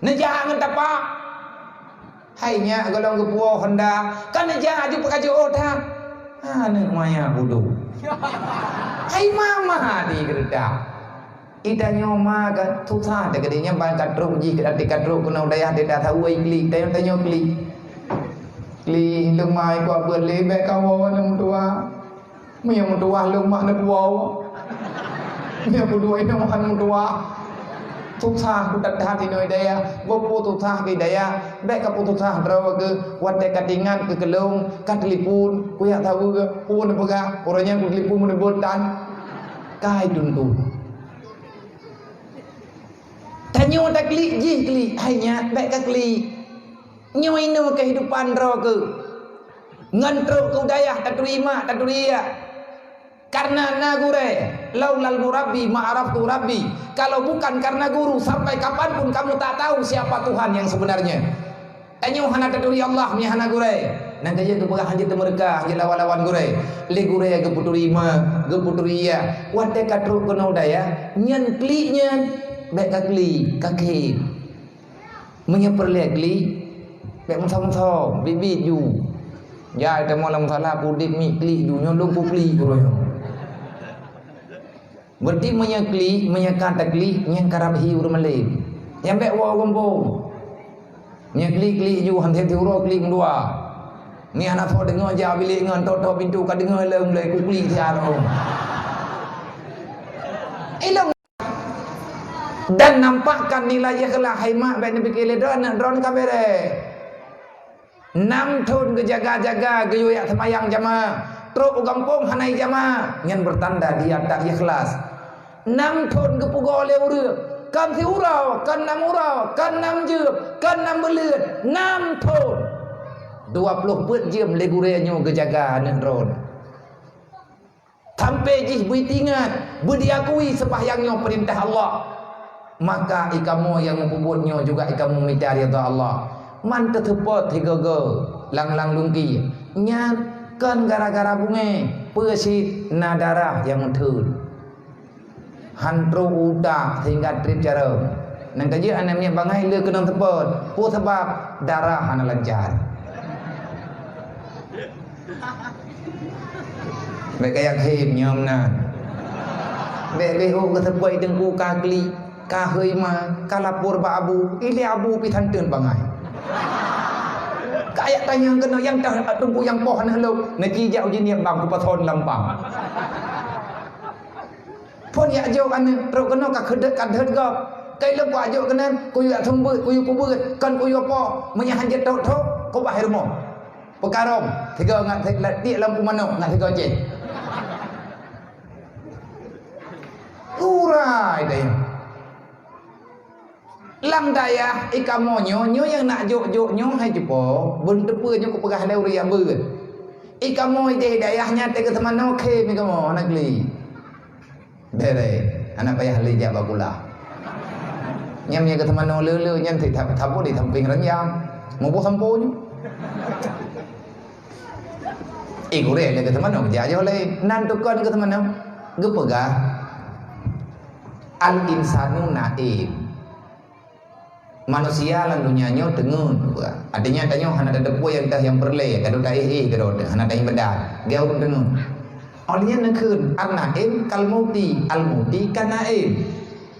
Speaker 1: Nejangan tapak. Hainya golong kepuo Honda. Kan nejah aju pekajo otak. Nek maya bodoh. Hai mama di gerda. Ida nyoma kan susah dekatnya ban katruk ji dekat katruk kena daya dia tahu ai klik tanya tanya klik. Klik lemai ko buat lebek kawo nang tua. Mia tua lemak nak wow. Mia bodoh ini makan tua. Susah kudat hati noi daya bopo susah ke daya baik ke susah drawa ke wadah katingan ke kelung kat telefon ku ya tahu ke pun pegah orangnya ku telefon menebutan kai tuntun tanyo tak klik ji klik hanya baik ke klik nyoi no kehidupan drawa ke ngantruk ke daya tak terima tak teria karena nagure laulal murabbi ma'araftu rabbi. Kalau bukan karena guru sampai kapanpun kamu tak tahu siapa Tuhan yang sebenarnya. Tanyo hana taduri Allah nya hana gure. Nang kaya tu pegah hanje mereka hanje lawan-lawan gure. Le gure ge puturima ge puturia. Wate katru kono daya nyen kliknya baik kakli kaki. Menyeperle kli baik mensong-song bibit ju. Ya ada malam salah pudik mi kli ju nyolong pukli guru. Berarti menyekli, menyekatakli, nyengkarabhi urmalib. Yang baik wa gombong. Nyekli-kli ju hantai tiuro kli dua. Ni anak tho dengar ja bilik ngan to pintu ka dengar leung le ku kli tiaro. Ilmu dan nampakkan nilai ikhlas haimak baik nabi kele dron kabere. 6 tahun ke jaga-jaga ke yoyak semayang jamaah. Truk kampung hanai jamaah yang bertanda dia tak ikhlas. 6 tahun ke pugo oleh urut kan si urau kan 6 urau kan 6 jam kan 6 belut 6 tahun 20 jam legurenyo ke jaga nendron sampai jih bertingat berdiakui sepahyangnya perintah Allah maka ikamu yang membuatnya juga ikamu mencari Allah man tetepot higogo lang-lang lungki nyat kan gara-gara bunga pesit nadarah yang thun hantro udah hingga trip jarum nang kaji anaknya bangai le kena tepot pu sebab darah hana lancar mereka yang him nyom na bebe ho ke tepoi dengku kakli ka hei ma kalapur ba abu ili abu pi thanteun bangai kayak tanya kena yang dah tunggu yang pohon hello neki jau jin bang ku pathon lampang pon ya jo kan ro kena ka khedet kan dhet gop kai le ku ajo kena ku ya thum beut ku ku beut kan ku yo po menyahan jet tok tok ku ba hermo pekarom tiga ngat ti lampu manok ngat tiga je urai dai lang daya ikamonyo nyo yang nak jok-jok nyo hai jepo bun tepe nyo ku pegah leu ria beut ikamoy de dayahnya te ke temano ke mi kamo nagli bere anak payah li ja bagula nyam nya ke temano leu nyam thi thap thapo di thamping ran yam mo bo sampo nyo igure le ke temano ja jo le nan tukon ke temano ge pegah al insanu naib manusia lan dunianya dengun adanya tanya hana ada depo yang dah yang perle kado dai kado hana dai bedat dia pun dengun olehnya nak keun an naim kal mauti al mauti kan naim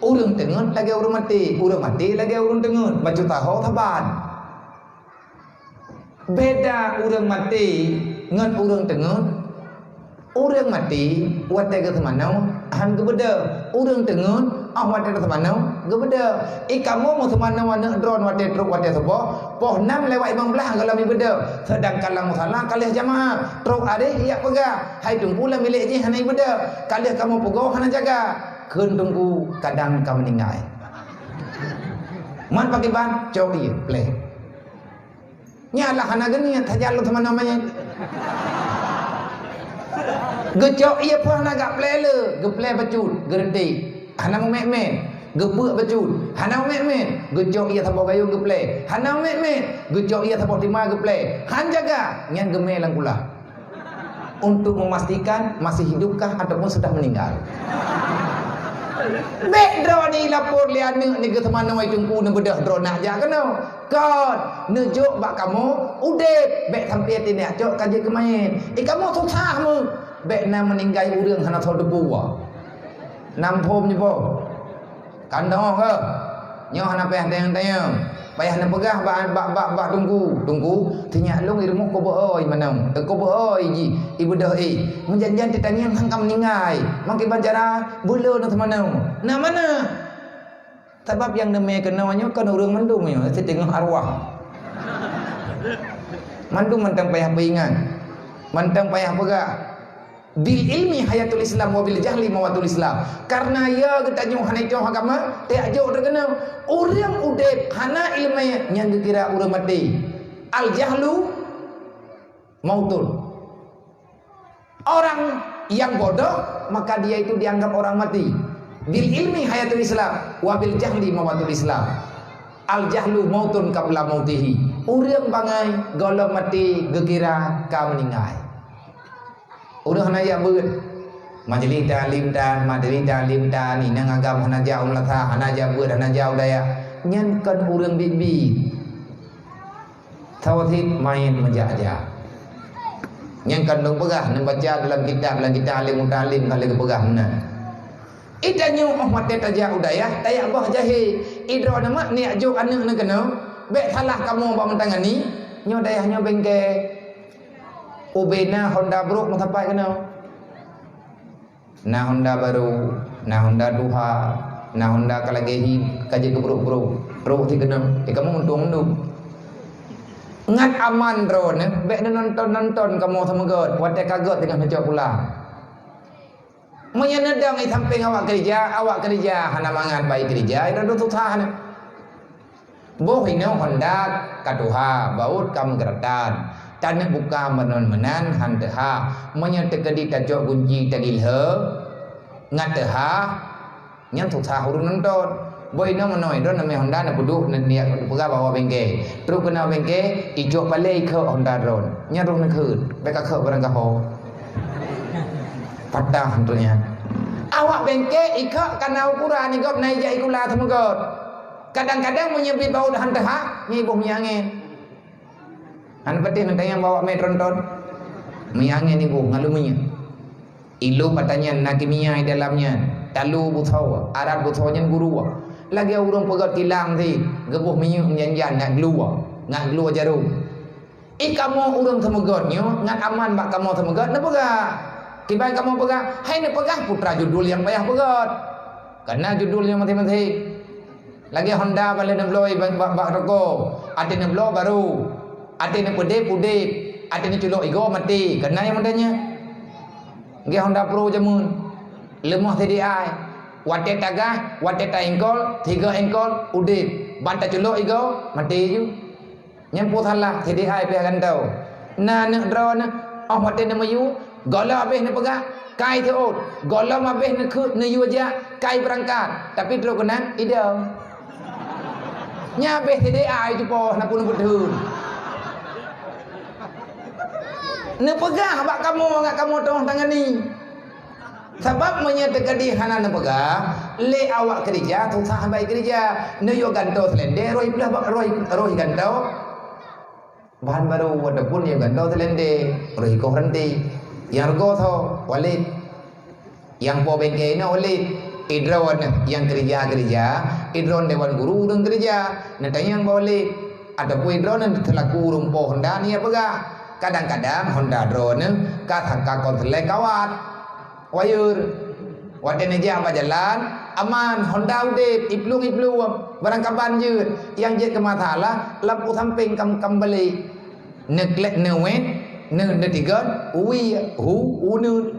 Speaker 1: Urang tengen lagi urang mati lagi urang tengen. Baju tahu taban. Beda urang mati ngan urang tengen. Urang mati wate ke temanau han ke beda. Urang tengen wate ke temanau ke beda. Kamu mau temanau anak drone wate truk wate sapa? Poh 6 lewat 15 kalau mi beda. Sedangkan lang salah kalih jamaah. Truk ade ia pegah. Hai tunggu lah milik je hanai beda. Kalih kamu pegoh hana jaga. Keun tunggu kadang kamu meninggal. Man pakai ban cok dia play. Nyalah hana geni tajal temanau namanya. Gecok ia pun nak play le, geplay bacut, gerenti. Hana mau mek-mek, gebuk bacut. Hana mau mek-mek, gecok ia tambah gayu geplay. Hana mau mek-mek, gecok ia tambah timah geplay. Han jaga, nyan gemel lang pula. Untuk memastikan masih hidupkah ataupun sudah meninggal. Bek drone ni lapor lian ni ke teman nawai tungku ne bedah drone nak ja kena. Kod nejok bak kamu udep bek sampai tini ajok kaje kemain. Kamu susah mu. Bek na meninggal urang hana thol debu wa. Nam phom ni po. Kandong ke. Nyo hana peh tayang-tayang. Payah na pegah bak tunggu tinya long irmu ko boy manam ko boy ji ibu dah menjanjian titanya hang kam ningai mangke banjara bulo na temanau na mana sebab yang deme kenawanya kan urang mandum yo setengah arwah mandum mentang payah peingan mentang payah pegah bil ilmi hayatul Islam wa bil jahli mawatul Islam. Karena ya kita nyu hana jo agama te ajo terkena urang udep hana ilmu yang dikira urang mati. Al jahlu mautun. Orang yang bodoh maka dia itu dianggap orang mati. Bil ilmi hayatul Islam wa bil jahli mawatul Islam. Al jahlu mautun qabla mautihi. Urang bangai golong mati gekira ka meninggal. Udah hana ya beut majlis ta'lim dan ni nang agam hana jauh latha hana jauh beut hana jauh daya nyan kan urang bibi tawhid main menjaja nyan kan dong pegah nang baca dalam kitab alim kali pegah na ida nyu mate taja udaya daya bah jahe idro nama ni ajuk anak na kena bek salah kamu ba mentangani nyo daya nyo bengke Ubena Honda Bro matapai kena. Na Honda baru, na Honda Duha, na Honda kalagehi kaje ke bro. Bro ti kena. Kamu untung nu. Ngat aman drone, bek nonton kamu sama god. Wate kagot dengan hajak pula. Menyenedang samping awak kerja hana mangan baik kerja, ira do susah hana. Boh ino Honda kaduha, baut kam geratan. Tanah buka menon-menan handeha menyetekedi tajok gunji tadilhe ngateha nyan susah urun nonton boy no menoi don name Honda na buduh niat pega bawa bengke terus kena bengke ijo balai ke Honda drone nya ron keun beka ke barang kaho patah hantunya awak bengke ika kana ukuran ikut naik jai kula temegot kadang-kadang menyebut bau handeha nyi ibu miangen an patih nanti yang bawa metronton miangnya ibu ngaluminya ilu patanya nakimia di dalamnya talu buthau arat buthaunya guru lagi urang pegat tilang si gebuh minyak menjanjian ngak gluwa jarum kamu urang temegotnya ngat aman bak kamu temegot na pegah kibai kamu pegah hai na pegah putra judul yang payah pegat karena judulnya mati-mati lagi Honda balik nebloi bak roko ada neblo baru ada ni pudip, ada ni culuk ego mati. Kena yang madanya. Nggih Honda Pro jamun. Lemah TDI. Wate tagah, wate ta engkol, 3 engkol udip. Banta culuk ego mati ju. Nyampu salah TDI pe kan tau. Na nak drone wate na mayu, gola habis ni pegah, kai theot. Gola habis ni khut ni yu aja, kai berangkat. Tapi terus kena idau. Nya habis TDI ju po na pun betul. Ne pegah bak kamu ngak kamu tong tangan ni. Sebab menyatakan di hana ne pegah, le awak kerja tu sah baik kerja. Ne yo ganto selende roi pula bak roi ganto. Bahan baru wada pun yo ganto selende roi ko henti. Yang go tho walid. Yang po bengke na walid. idron yang kerja, idron dewan guru dan kerja. Nanti yang boleh ada pun idron yang terlaku rumpoh Honda ni apa gak? Kadang-kadang Honda drone kata kakon selek kawat, wayur. Wadah neja jalan aman Honda udah iplung barang kaban je yang je ke masalah lampu samping kam beli neglek newet ne tiga uwi hu unu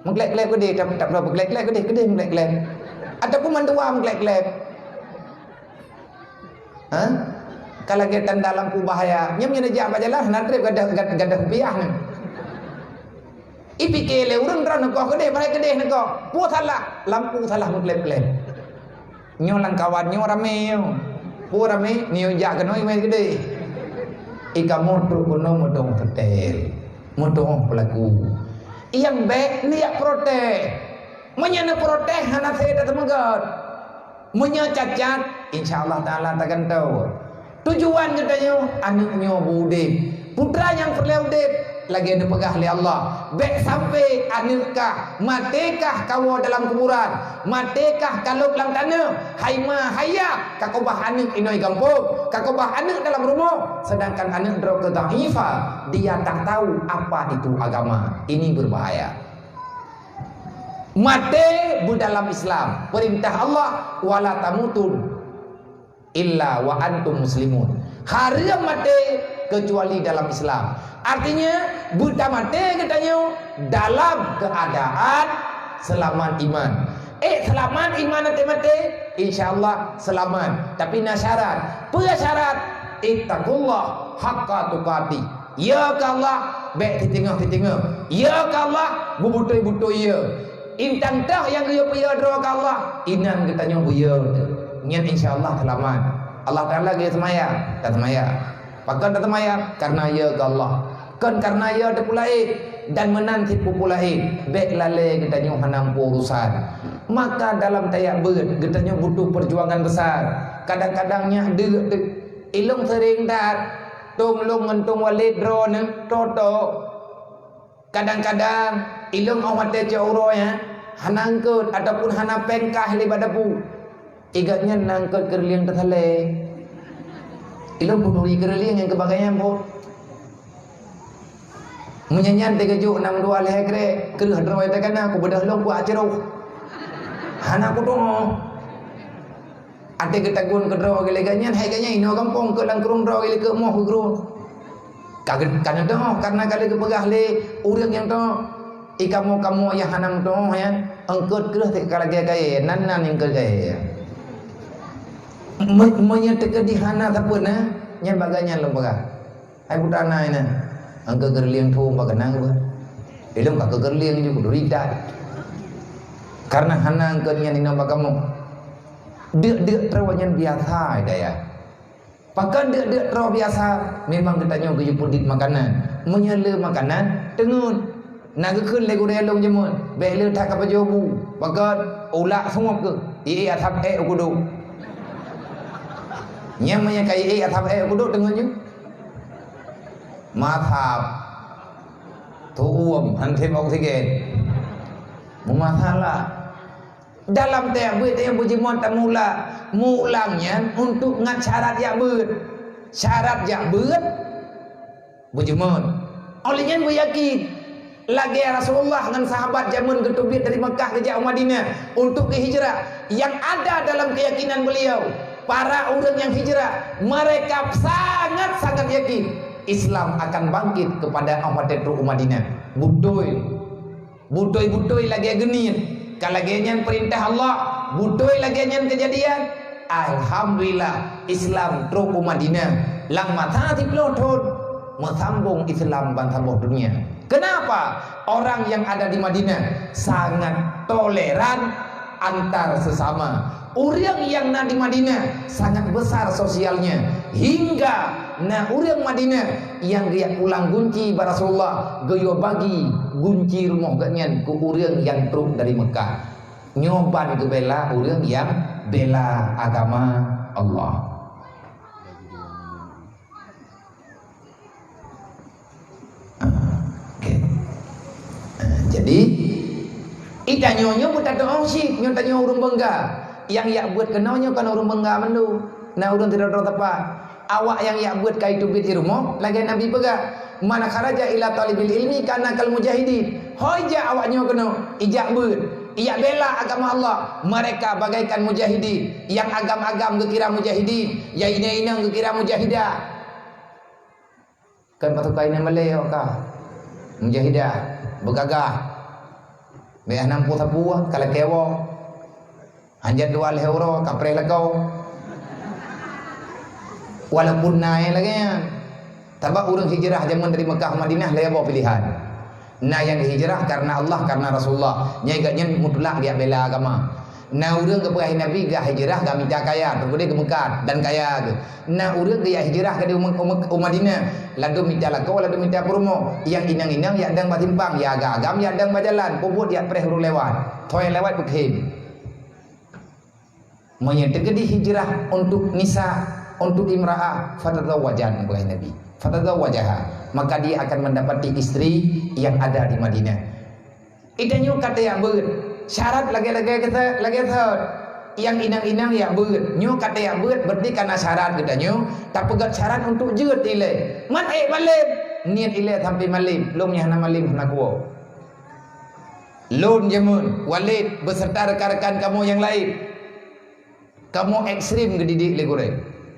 Speaker 1: mengglek gede tak berapa glek gede mengglek ataupun mandua mengglek ha kalau kita dalam bahaya nyam neja jalan nanti gadah rupiah ni IPK le urang dran ko gede bare gede ko pu salah lampu salah mutlek-lek nyolang kawan nyo rame pu rame niyo ja kenoi me gede ika motor kono modong tetel modong pelaku yang baik niat protes menyana protes hana saya datang megat menya cacat insyaallah taala takkan tahu tujuan katanya anaknya bude putra yang perleudep lagi ada pegah oleh Allah. Baik sampai anakah, matekah kau dalam kuburan, matekah kalau dalam tanah, haima haya, kakobah anak inoi kampung, kakobah anak dalam rumah, sedangkan anak drok kedaifa, dia tak tahu apa itu agama. Ini berbahaya. Mate dalam Islam, perintah Allah wala tamutun illa wa antum muslimun. Haram mate kecuali dalam Islam. Artinya buta mati katanya dalam keadaan selamat iman. Selamat iman nanti mati, insyaallah selamat. Tapi nak syarat, syarat ittaqullah haqqa tuqati. Ya Allah, baik tengah. Ya Allah, bubutoi ya. Intang tah yang dia punya doa ke Allah, inan katanya buya. Nyan insyaallah selamat. Allah Taala dia semaya, tak semaya. Pakan tak semaya karena ya ke Allah. Kan karena ia ada pulai dan menanti pulai baik lalai katanya hanam urusan maka dalam tayak ber katanya butuh perjuangan besar kadang-kadangnya ilung sering dat tung lung ngentung walid drone toto kadang-kadang ilung awat teja uroya hanangkut ataupun hana pengkah libadapu igatnya nangkut kerliang terhale ilung bunuh kerliang yang kebagainya bu menyanyian 362 leh kre kerah droi takana aku bedah long ku acerau hana ku dong ate ketagun ke droi geleganyan hai kanya ino kampung ke langkrung droi ke moh gru kaget kana dong karena kali ke pegah le urang yang dong kamu ya hanam dong ya engkut kerah tak kala gaya nan yang ke gaya menyetek di hana tapuna nyan baganya long pegah hai putana ina angka gerliang tu baganang ba ilmu ka gerliang juga durita karena hana angka yang dinama kamu dia terawanya biasa daya pakan dia teraw biasa memang kita nyoga pudit makanan menyele makanan tengun naga kun lego relong jemun bele tak apa jobu pakan ulak semua ke athap ukudu nyamanya kai athap ukudu tengun je mathap tuum hantim oksigen masalah dalam tebut yang bujimon tamula mulangnya untuk ngat syarat yang ber bujimon olehnya yakin lagi Rasulullah dengan sahabat zaman ketubit dari Mekah ke jauh Madinah untuk ke hijrah yang ada dalam keyakinan beliau para orang yang hijrah mereka sangat yakin Islam akan bangkit kepada Ahmad Tetru Madinah. Butoi lagi genit. Kalau genyan perintah Allah, butoi lagi genyan kejadian. Alhamdulillah Islam Tetru Madinah. Lang mata di pelotot mesambung Islam bantabuh dunia. Kenapa? Orang yang ada di Madinah sangat toleran antar sesama. Orang yang di Madinah sangat besar sosialnya hingga orang Madinah yang dia pulang gunci bar Rasulullah gaya bagi gunci rumah ganyan ke orang yang truk dari Mekah nyoban ke bela orang yang bela agama Allah. Jadi Ita nyonyo buta doang sih, nyo tanyo urung bengga. Yang yak buat kenonyo kan urung bengga mendu. Nah urung tidak tepat. Awak yang yak buat kai tubit irumo, lagi Nabi pega. Mana kharaja ila talibil ilmi kana kal mujahidin. Hoja awaknya kena ijak buat. Ia bela agama Allah. Mereka bagaikan mujahidin. Yang agam-agam kekira mujahidin. Yang ina-ina kekira mujahidah. Kan patukai nama leo kah? Mujahidah, bergagah. Beah nampu tapua kala kewo. Hanjat 2 euro kapre lagau. Walaupun naik lagi ya. Tabak urang hijrah zaman dari Mekah Madinah lebo pilihan. Nah yang hijrah karena Allah, karena Rasulullah. Nyai gaknya mutlak dia bela agama. Nah urang ke Nabi gak hijrah gak minta kaya, terus dia ke Mekah dan kaya ke. Nah urang dia hijrah ke Madinah, lalu minta lako, lalu minta promo. Yang inang-inang yang dang batimpang, ya agam yang dang berjalan, puput dia prehuru lewat. Toy lewat bukhim. Menyedekati hijrah untuk nisa, untuk imra'ah, fatazawwajan oleh Nabi. Fatazawwajaha, maka dia akan mendapati istri yang ada di Madinah. Idanyo kata yang ber syarat lagi-lagi kata lagi yang inang-inang yang ber nyo kata yang ber berarti karena syarat katanya tak pegat syarat untuk jeut ile man malim niat ile sampai malim belum yang nama malim nak kuo lun jamun walid beserta rekan-rekan kamu yang lain kamu ekstrim gedidik le goreng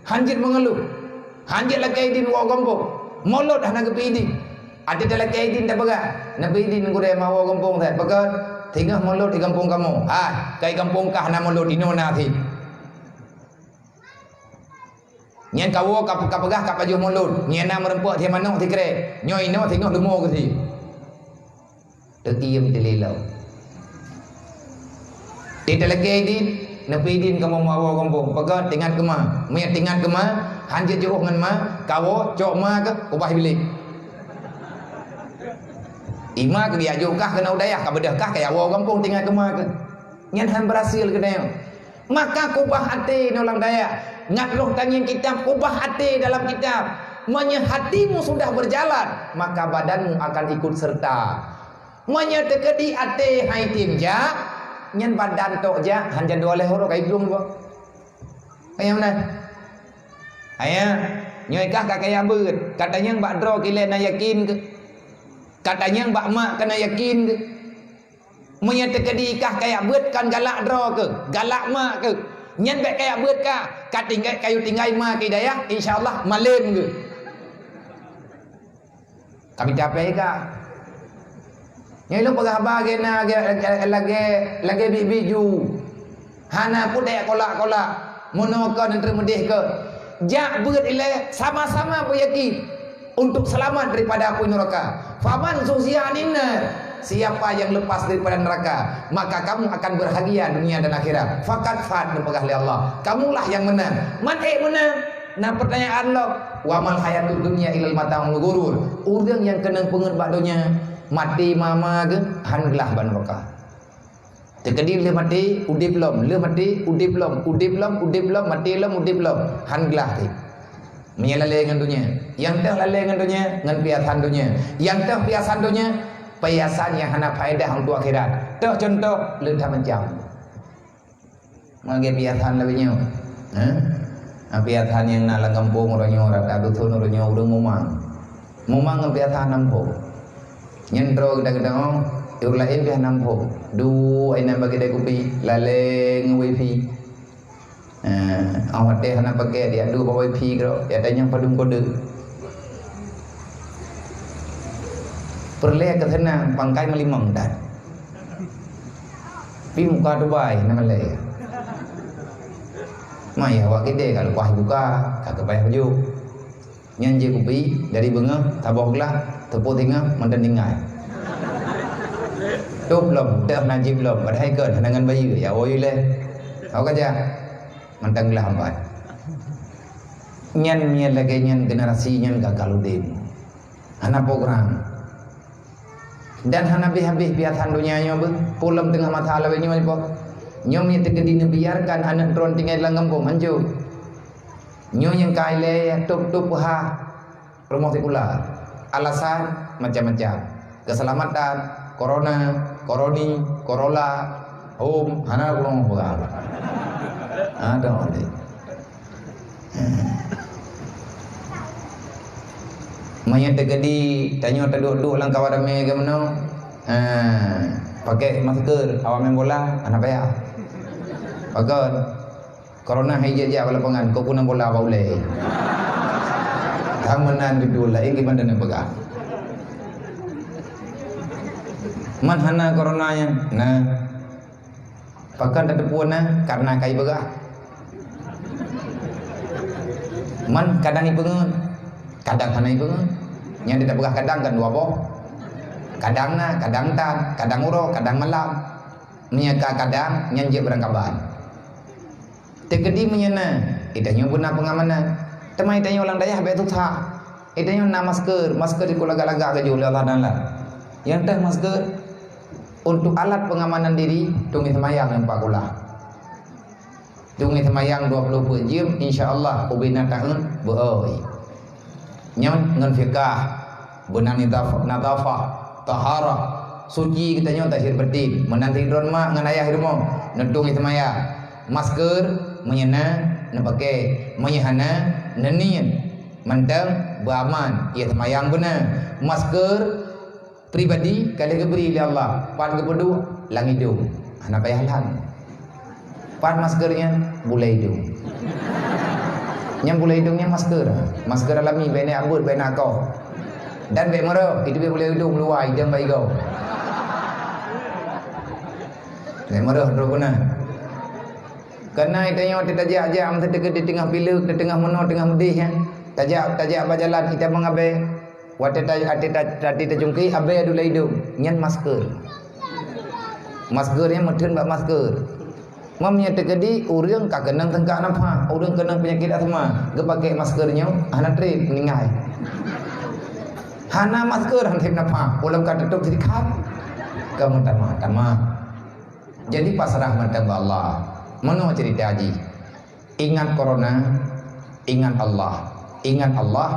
Speaker 1: hanjit mengeluh hanjit lagi idin wa gombong molot dah nak kepi ada dalam kaidin tak pegat Nabi idin goreng mau gombong tak pegat tinggal molot di kampung kamu. Kai kampung kah nama molot di nona thi. Nyen kawo kapegah kapajuh molot. Nyen na merempuk thi manok thi kre. Nyoi no tengok demo ke thi. Tekiem telelau. Tidak lagi din, Nabi din kamu mau kampung. Pegat tinggal kema. Mek tinggal kema, hanjit jauh ngan ma, kawo cok ma ke ubah bilik. Ima ke dia jukah kena udayah ka bedahkah kaya wa kampung tinggal kema ke nyan han berhasil ke deo maka kubah hati nolang daya ngakluh tangin kitab kubah hati dalam kitab hatimu sudah berjalan maka badanmu akan ikut serta tekedi hati hai tim ja nyan badan tok ja hanjan 2 euro kai belum bo kaya mana aya nyoi kah kaya beut katanya mbak dro kile na yakin ke katanya mbak mak kena yakin ke menyatakan kah kayak buat kan galak draw ke galak mak ke nyen baik kayak buat kah kat tinggal kayu tinggal mak ke daya insyaallah malam ke kami capai kah nyai lu pegah bagi na lagi biju hana pun daya kolak-kolak monokon termedih ke jak buat ile sama-sama beryakin untuk selamat daripada api neraka. Faman zuzianinna, siapa yang lepas daripada neraka, maka kamu akan berbahagia dunia dan akhirat. Fakat fat berpegah oleh Allah. Kamulah yang menang. Man menang. Nah pertanyaan Allah, wa mal hayatud dunya ilal mata'ul ghurur. Urang yang kena pengen bakdonya mati mama ke hangelah ban neraka. Tekedi le mati udip lom, le mati udip lom, mati lom udip lom hangelah ti. Menyelale dengan dunia yang teh lale dengan dunia ngan piasan dunia yang teh piasan dunia piasan yang hana faedah untuk akhirat teh contoh leun tha mencam mage piasan lebihnya piasan yang nalang kampung oranyo rata dusun oranyo urang momang piasan nampung nyendro geda-geda ur lain piasan nampung du aina bagi dai kopi lale nge wifi awak teh nak pakai dia dulu bawa pi kau dia tanya padum kode perle ke sana pangkai melimang dah pi muka Dubai nama le mai awak gede kalau kuah buka kagak payah baju nyanji kopi dari bengah taboklah tepuk tinggal mantan tinggal tu belum dah najib belum padahal ke dengan bayi ya oi le awak aja mantang lah hambat nyan lagi nyan generasi nyan gagal udin hana program dan hana habis biatan dunia nyo pulam tengah mata lawe nyo nyom yang tegedi biarkan anak tron tinggal dalam kampung anjo nyo yang kaile tup ha rumah sekular alasan macam-macam keselamatan corona, koroni, korola, hana kulong pegang. Ada orang. Maya tegedi tanyo taduk-duk lang kawarame ke mano. Pakai masker awak main bola anak payah. Pakai corona hija wala pangan ko kuna bola baule. Kamanan duduk lah gimana nak pegang. Man hana coronanya. Nah. Pakai tak puana karena kai begah. Man kadang ipengun. Kadang hana ipengun. Yang tidak begah kadang kan dua boh. Kadang na, kadang tan, kadang uro, kadang malam. Menyaka kadang nyanjek berangkaban. Tegedi menyana, itanya guna pengamanan. Temai itanya ulang dayah betul tak. Itanya na masker di kulaga-laga ke jula Allah dan lah. Yang teh masker untuk alat pengamanan diri, tungi semayang yang pak kula. Tungi semayang 20 jam, insya-Allah ubina tahun beoi. Nyon ngan fikah, benar nadafah, tahara, suci kita nyon tahir batin, menanti dron mak ngan ayah hirmo, nedung semayang. Masker menyena, nepake, menyahana, nenian, mentang, beraman, ia semayang benar. Masker pribadi kali keberi oleh Allah. Pan kepedu lang hidung. Anak payah lang. Pan maskernya bulai hidung. Yang bulai hidungnya masker. Masker alami bena ambut bena kau. Dan be mero itu be bulai hidung luar hidung baik kau. Be mero droguna. Karena itanya tidak tajak am di tengah pilek, di tengah meno, tengah medih ya. Tajak berjalan kita mengabai. Wate tadi terjungki abai adulai hidung nyan masker. Maskernya meden bak masker. Mamnya tegedi urang kagenang tengkak napa, urang kenang penyakit asma, ge pakai maskernya hana trip ningai. Hana masker han trip napa, ulam ka tutup sedikit. Kamu tama. Jadi pasrah matang Allah. Mano cerita haji. Ingat corona, ingat Allah. Ingat Allah,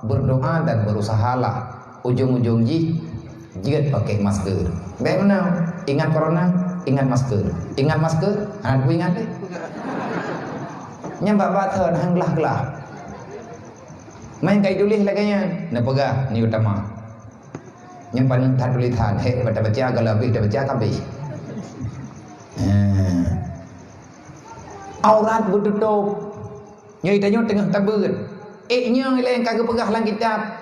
Speaker 1: berdoa dan berusahalah. Ujung-ujung jigat pakai masker. Bagaimana? Ingat corona, ingat masker. Ingat masker, anakku ingat deh. Nyambak bater, hang gelah. Main kai tulis laganya, na pegah ni utama. Nyampan tak tulisan, baca agak lebih, dah baca kabeh. Aurat bertutup. Nyai tanyo tengah tabut. Nya lain kagak pegah lang kitab.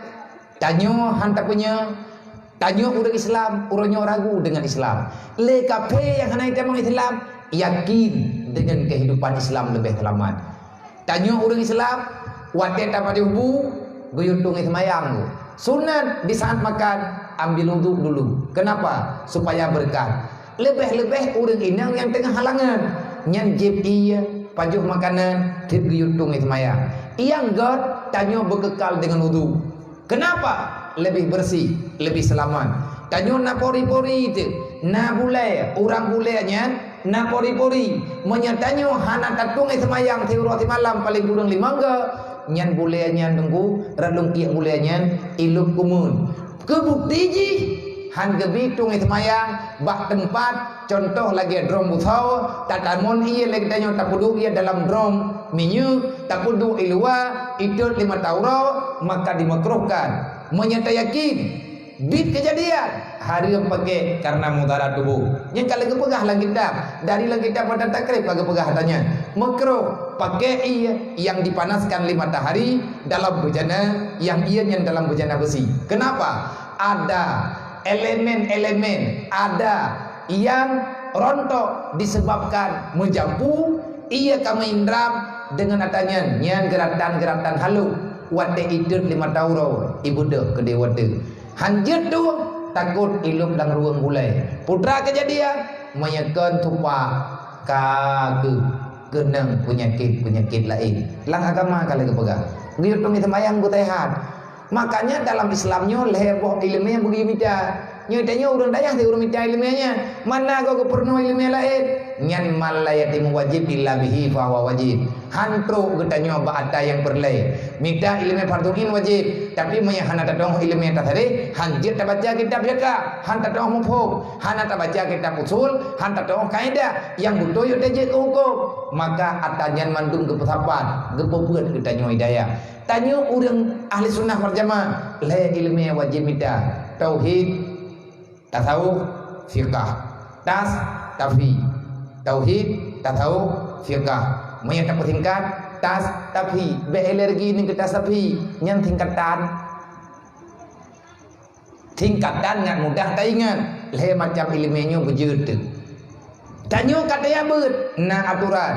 Speaker 1: Tanyo hantar punya. Tanyo orang Islam, orangnya ragu dengan Islam. Le kafe yang hana kita Islam yakin dengan kehidupan Islam lebih selamat. Tanyo orang Islam, wate dapat dihubu, guyutung semayang. Sunat di saat makan ambil wudhu dulu. Kenapa? Supaya berkah. Lebih-lebih orang ini yang tengah halangan. Nyan jeb iya, pajuh makanan, tit guyutung semayang. Yang God tanyo berkekal dengan wudhu. Kenapa? Lebih bersih, lebih selamat. Tanyo na pori-pori itu, na bulai, orang bulainya, na pori-pori. Menyatanyo hana tatung semayang teurati malam paling kurang 5 ga. Nyan bulainya nunggu, radung kiak bulainya ilup kumun. Kebukti ji, han gebitung semayang, bak tempat, contoh lagi drom buthau, tatamon iya lagi tanyo tapudu iya dalam drom minyak, tapudu ilua, itu 5 tauro, maka dimakruhkan. Menyata yakin bit kejadian hari yang pakai karena mudarat tubuh. Yang kalau kepegah lagi dah dari lagi dah pada takrib agak pegah tanya makro pakai iya yang dipanaskan 5 matahari dalam bejana yang iya yang dalam bejana besi. Kenapa? Ada elemen-elemen ada yang rontok disebabkan menjampu iya kami indram dengan adanya yang geratan-geratan halu. Wate idut 5 tauro ibu deh ke dewate hanjut tu takut ilup dan ruang gulai putra kejadian menyekan tupak kage genang penyakit lain lang agama kalau kepegang gitu semayang ku tehat. Makanya dalam Islamnya leheboh ilmunya begini dah Nya tanya urang dayah ti urang minta ilmiahnya. Mana kau kepernu ilmiah lain? Nyan mal la yatim wajib illa bihi fa huwa wajib. Hantro getanyo ba'ata yang perlai. Minta ilmiah fardhuin wajib, tapi maya hana tatong ilmiah tasari, hanjir ta baca kitab jaka, han tatong mufhum, hana ta baca kitab usul, han tatong kaidah yang butuh yo teje ke hukum. Maka atanyan mandung ke pesapat, gepebeut getanyo hidayah. Tanyo urang ahli sunnah wal jamaah, la ilmiah wajib minta tauhid, tasawuf, fiqh, tauhid, tasawuf, fiqh. Maya tak tingkat tapi beelergi ni kita sapi yang tingkatan ngan mudah tak ingat le macam ilmiahnya berjuta. Tanyo kata ya bet na aturan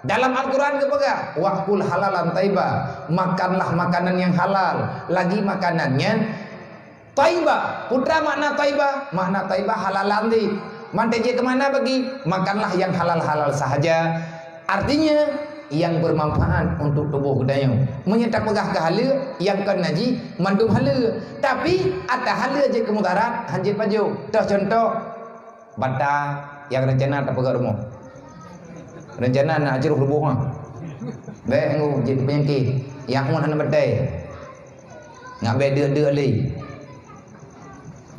Speaker 1: dalam Al-Quran kepada waqul halalan taiba, makanlah makanan yang halal, lagi makanannya taiba. Putra makna taiba halalan di manteje kemana bagi makanlah yang halal-halal sahaja. Artinya yang bermanfaat untuk tubuh kita. Menyerta pegah ke hala yang kan naji mandum hala. Tapi ada hala je kemudarat hanjit paju. Contoh bata yang rencana tak pegah rumah. Rencana nak ajar rubuh ha. Baik aku jadi penyakit. Yang mun hana badai. Ngak be dia li.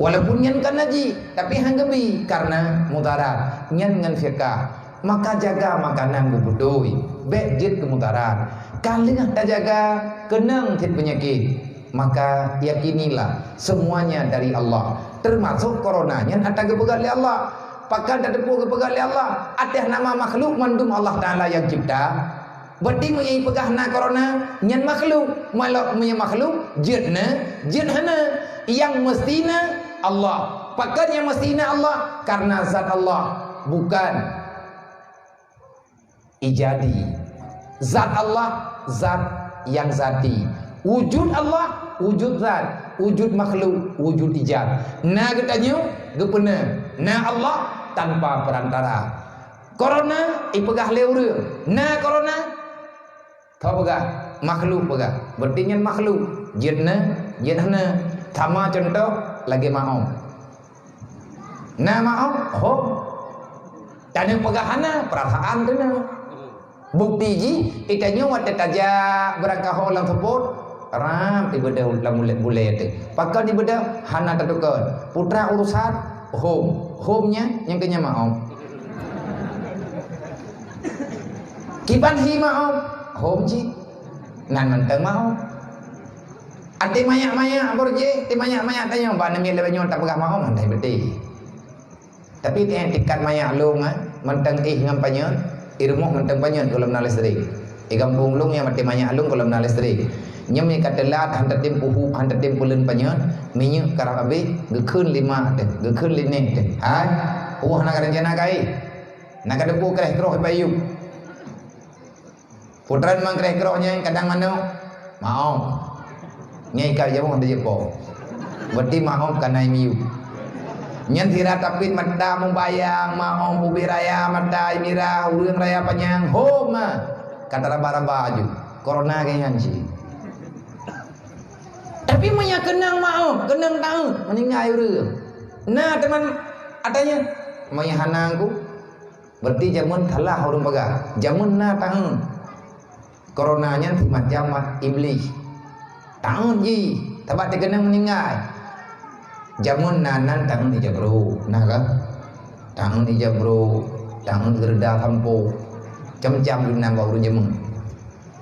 Speaker 1: Walaupun nyan kan naji tapi hang gebi karena mudarat. Nyan ngan fiqah. Maka jaga makanan bubudoi, bejit kemudarat. Kalau tak jaga, kenang tit penyakit. Maka yakinilah semuanya dari Allah. Termasuk coronanya ada kepegat oleh Allah. Pakai tak depu kepegat oleh Allah. Ada nama makhluk mandum Allah Taala yang cipta. Berarti menyai pegah na corona nyan makhluk. Malah punya makhluk jitna, jithana yang mestina Allah. Pakai yang mestina Allah karena zat Allah bukan ijadi. Zat Allah zat yang zati. Wujud Allah wujud zat, wujud makhluk wujud ijad. Na katanya gepena na Allah tanpa perantara. Corona ipegah leure. Na corona thau pegah makhluk pegah. Berarti nyen makhluk jidna jidhana sama contoh lagi maom. Na maom ho tanya pegahana perasaan tu na. Bukti ji itanya wate taja berangkah holang sebut ram ibadah ulam boleh tu. Pakai ibadah hana tatukan. Putra urusan home-nya yang kenya maom. Kiban hi maom, home ji. Ngan menteng maom. Ati mayak-mayak borje, ti mayak-mayak tanya ba nami lebanyon tak pegah maom handai beti. Tapi tikat mayak long menteng ngam panyeun irmuh menteng panyeun kolam na listrik. Igampung lung yang mati banyak lung kolam na listrik. Nyem ni katelat hantar tim pulen panyeun minyak karang abe gekeun 5 teh, gekeun 5 teh. Hai, nak rencana kai. Nak depu kreh kroh bayu. Putran mang kreh krohnya kadang mano mau. Nyai ka jamu de jepo. Berarti mau kanai miu. Nyen tira tapin madda membayang mau ubi raya madda mira urang raya panjang homa kata raba-raba aju corona kayak nganci. Tapi punya kenang mau kenang tahu meninggal urang. Nah teman adanya punya hanangku berarti jamun kalah urang pegah jamun na tahun coronanya macam iblis tahun ji tabat kenang meninggal. Jamun nanan tangan ijabro, nah kan? Tangan ijabro, tangan gerda kampo, cam-cam di nambah urun jamun.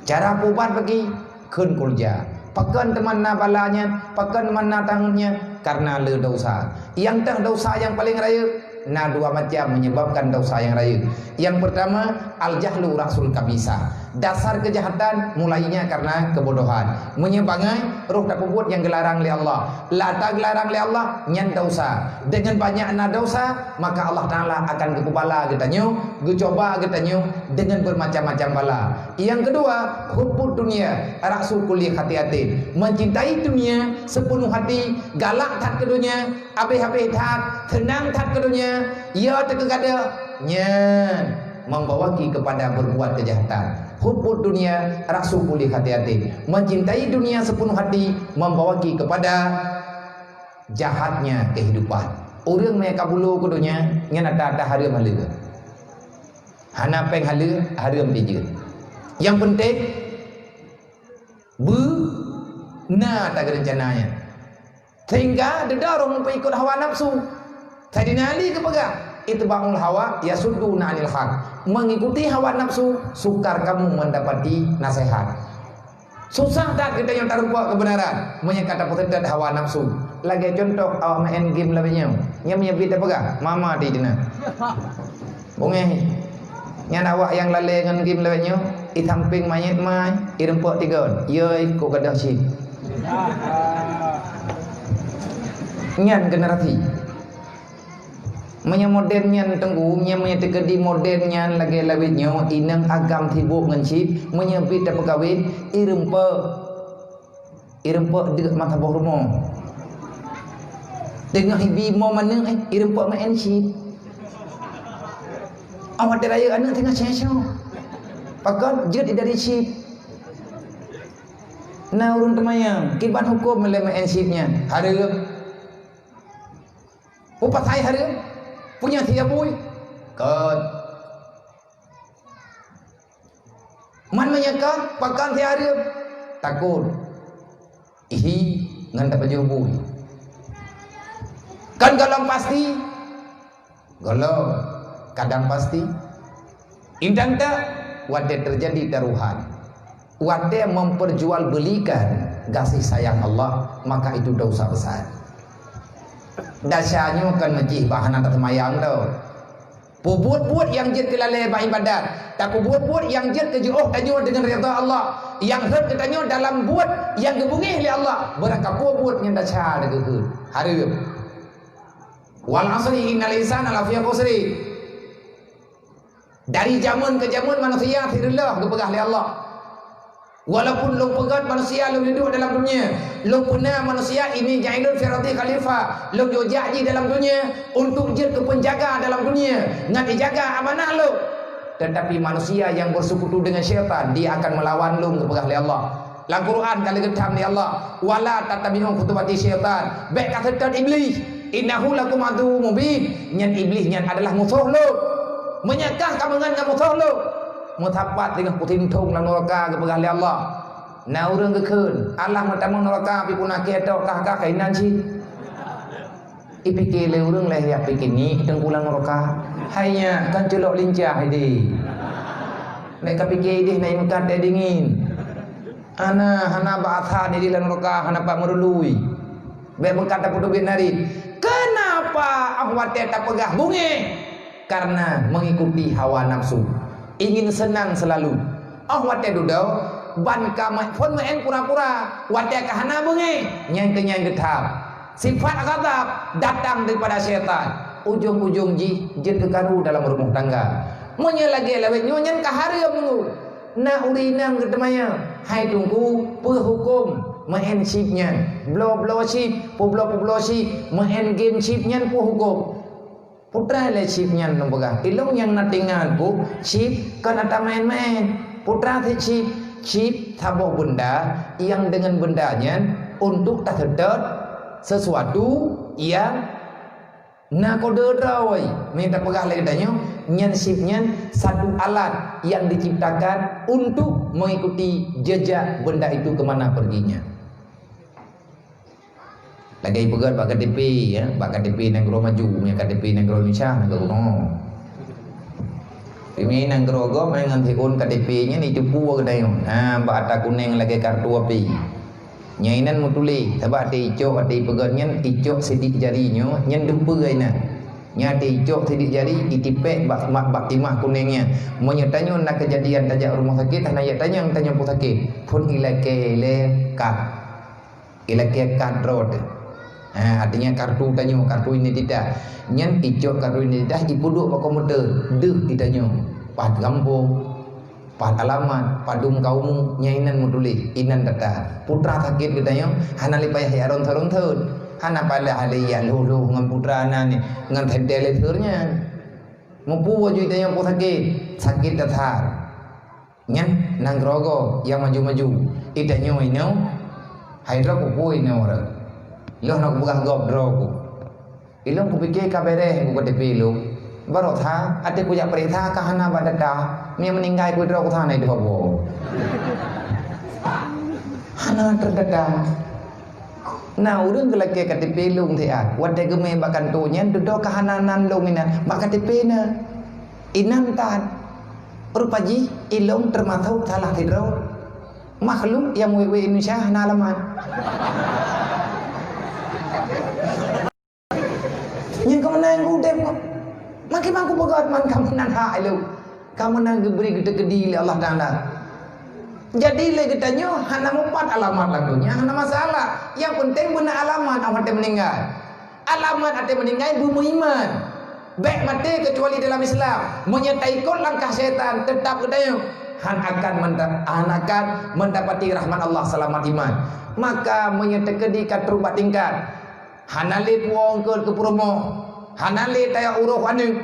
Speaker 1: Cara pubat bagi kun kulja, pakan teman na balanya, pakan teman na tangannya karena le dosa. Yang tak dosa yang paling raya, na dua macam menyebabkan dosa yang raya. Yang pertama al-jahlu rasul kabisa. Dasar kejahatan mulainya karena kebodohan. Menyebangai roh tak puput yang gelarang oleh Allah. Lata gelarang oleh Allah nyan dosa. Dengan banyak na dosa maka Allah Taala akan kepala getanyo, gecoba getanyo dengan bermacam-macam bala. Yang kedua, hubbud dunia, rasul kulli hati-hati. Mencintai dunia sepenuh hati, galak tat ke dunia, habis-habis tat, tenang tat ke dunia, ya terkegada nyan membawaki kepada berbuat kejahatan. Hubbud dunia rasul kulli hati-hati. Mencintai dunia sepenuh hati membawaki kepada jahatnya kehidupan. Orang mereka bulu kudunya ngan ada harum halu. Hana peng halu harum pijut. Yang penting benar tak rencananya. Sehingga didorong pengikut hawa nafsu. Sayyidina Ali kepegang itba'ul hawa yasudduna 'anil haq. Mengikuti hawa nafsu sukar kamu mendapati nasihat. Susah tak kita yang terlupa kebenaran menyekata potensi hawa nafsu. Lagi contoh awak main game lebihnya. Nya menyebut apa gak? Mama di dina. Bunge. Nya awak yang lalai dengan game lebihnya, i samping mayat mai, i rempok tiga. Yoi ko kadah si. Nyan generasi. Menya modernnya tenggu, menya tegedi modernnya lagi lawitnya inang agam sibuk ngencip, menya bida pegawai irempe dekat mata bawah rumah. Dengan ibi mau mana irempe main cip. Awak raya anak tengah cecau. Pakat jut dari cip. Nah urun temayang, kibat hukum melai main cipnya. Harap. Upat saya harap. Punya tiap bui kat man menyekat pakan tiarip takut ihi ngan tak baju bui kan galang pasti galau kadang pasti indang tak wate terjadi taruhan wate memperjualbelikan kasih sayang Allah, maka itu dosa besar. Dasarnya kan majih bahan atas mayang tau. Buat-buat yang jid kelalai ibadat, tak buat-buat yang jid kejuh tanyo dengan redha Allah. Yang herd ketanyo dalam buat yang gebungih oleh Allah. Berangkat buat yang dasar degeun. Hareup. Wal asri innal insana lafi khusri. Dari zaman ke zaman manusia tirullah kepegah oleh Allah. Walaupun lo pegat manusia lo hidup dalam dunia, lo pernah manusia ini jailun firati khalifah, lo jojaji dalam dunia untuk jid ke penjaga dalam dunia, ngan dijaga amanah lo. Tetapi manusia yang bersekutu dengan syaitan, dia akan melawan lo kepegah oleh Allah. Dalam Quran kali getam ni Allah, wala tatabinu khutubati syaitan. Baik kata iblis, innahu lakum adu mubin. Nyan iblis nyan adalah musuh lo. Menyakah kamu dengan musuh lo. Mutapat dengan puting tung dalam neraka kepegah oleh Allah. Nah orang kekeun Allah matamu neraka pi punake tok kah kainan si. Ipikir le urang leh ya pikir ni tengkulang neraka. Hanya kan celok lincah idi. Nek kapikir idih nai mekat dingin. Hana ba'atha di dalam neraka hana pak merului. Be mekat putu binari. Kenapa awak tak pegah bunge? Karena mengikuti hawa nafsu. Ingin senang selalu. Wate dudau ban kamai pun main pura-pura. Wate kahana bungi nyang getap. Sifat ghadab datang daripada syaitan. Ujung-ujung jin kekaru dalam rumah tangga. Monya lagi lawet nyonya kahareum nu. Na urinang getemaya. Hai tunggu pehukum main chipnya. Blow chip, publo chip, main game chipnya pehukum. Putra le chip nyan nomboga ilong yang natingan bu chip kan ada main-main putra si chip tabok benda yang dengan bendanya untuk tak terdekat sesuatu yang nakode rawai minta pegah lagi danyo nyan chipnya satu alat yang diciptakan untuk mengikuti jejak benda itu kemana perginya. Lagi pegat bak KTP ya, bak KTP negara maju, punya KTP negara Indonesia, negara no. Ini negara go main nganti on KTP-nya ni cupu ke dayo. Bak ada kuning lagi kartu api. Nyainan mutuli, sebab ada icok, ada pegatnya icok sidik jarinya, nyen dempe aina. Nya ada icok sidik jari ditipek bak timah kuningnya. Menyertanya nak kejadian tajak rumah sakit, hanya tanya pun sakit. Pun ilake kad road. Artinya kartu tanyo, kartu ini tidak. Nyen icok kartu ini tidak dipuduk pak komputer. Deh ditanyo. Pad kampung, pad alamat, padum kaum nyainan mutuli, inan data. Putra sakit ditanyo, hana lipayah ya ron-ron. Hana pala hale ya lu ngan putra ana ni ngan tendele thurnya. Mampu waju ditanyo pu sakit datar. Nyen nang grogo yang maju-maju. Itanyo ino haidra pupu ino ora. Lo nak buka gobro ku. Ilong ku fikir kabere ku KTP lu. Baru tha ate ku jak perintah ka hana badada. Mia meninggal ku dro ku tha nai dobo. Hana terdada. Nah, urang gelake KTP lu te a. Wate geme bakan tu nyen dodo ka hananan lu mina. Bak KTP na. Inan tan. Rupaji ilong termasuk salah tidro. Makhluk yang wewe Indonesia hana alaman. Yang kamu nang udem kok. Makin aku pegat man kamu nan hak lu. Kamu nang beri gede-gede Allah Taala. Jadi le getanyo hana mumpat alamat lagunya hana masalah. Yang penting benar alamat awak meninggal. Alamat ate meninggal bumu iman. Baik mati kecuali dalam Islam. Menyertai ikut langkah setan tetap getanyo. Han akan mendapati rahmat Allah selamat iman. Maka menyertai di katrubat tingkat. Hanale puong ke promo. Hanale taya uruh anu.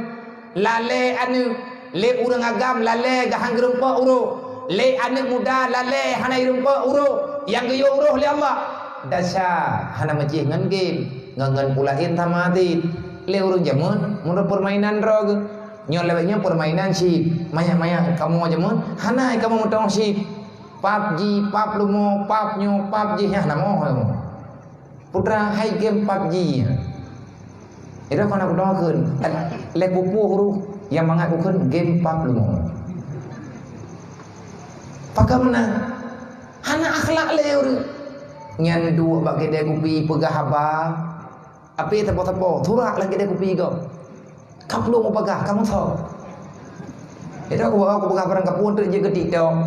Speaker 1: Lale anu. Le urang agam lale gahang gerumpa uruh. Le anak muda lale hana irumpa uruh. Yang geyo uruh le Allah. Dasar hana macih ngan game. Ngan pulain tamati. Le urang jamun mun permainan rog. Nyon lewatnya permainan si maya-maya kamu jamun. Hana kamu mutong si PUBG, PUB lumo, PUB nyo, PUBG nya namo kamu. Putra hai game PUBG. Itu kan aku doakan. Le pupu huru yang mengakukan game PUB lumo. Pakamna hana akhlak leur nyan dua bagi dia kupi pegah haba api tepo-tepo turak lagi dia kupi go kaplu mau pegah kamu tahu itu aku pegah barang kapun tu je gede dong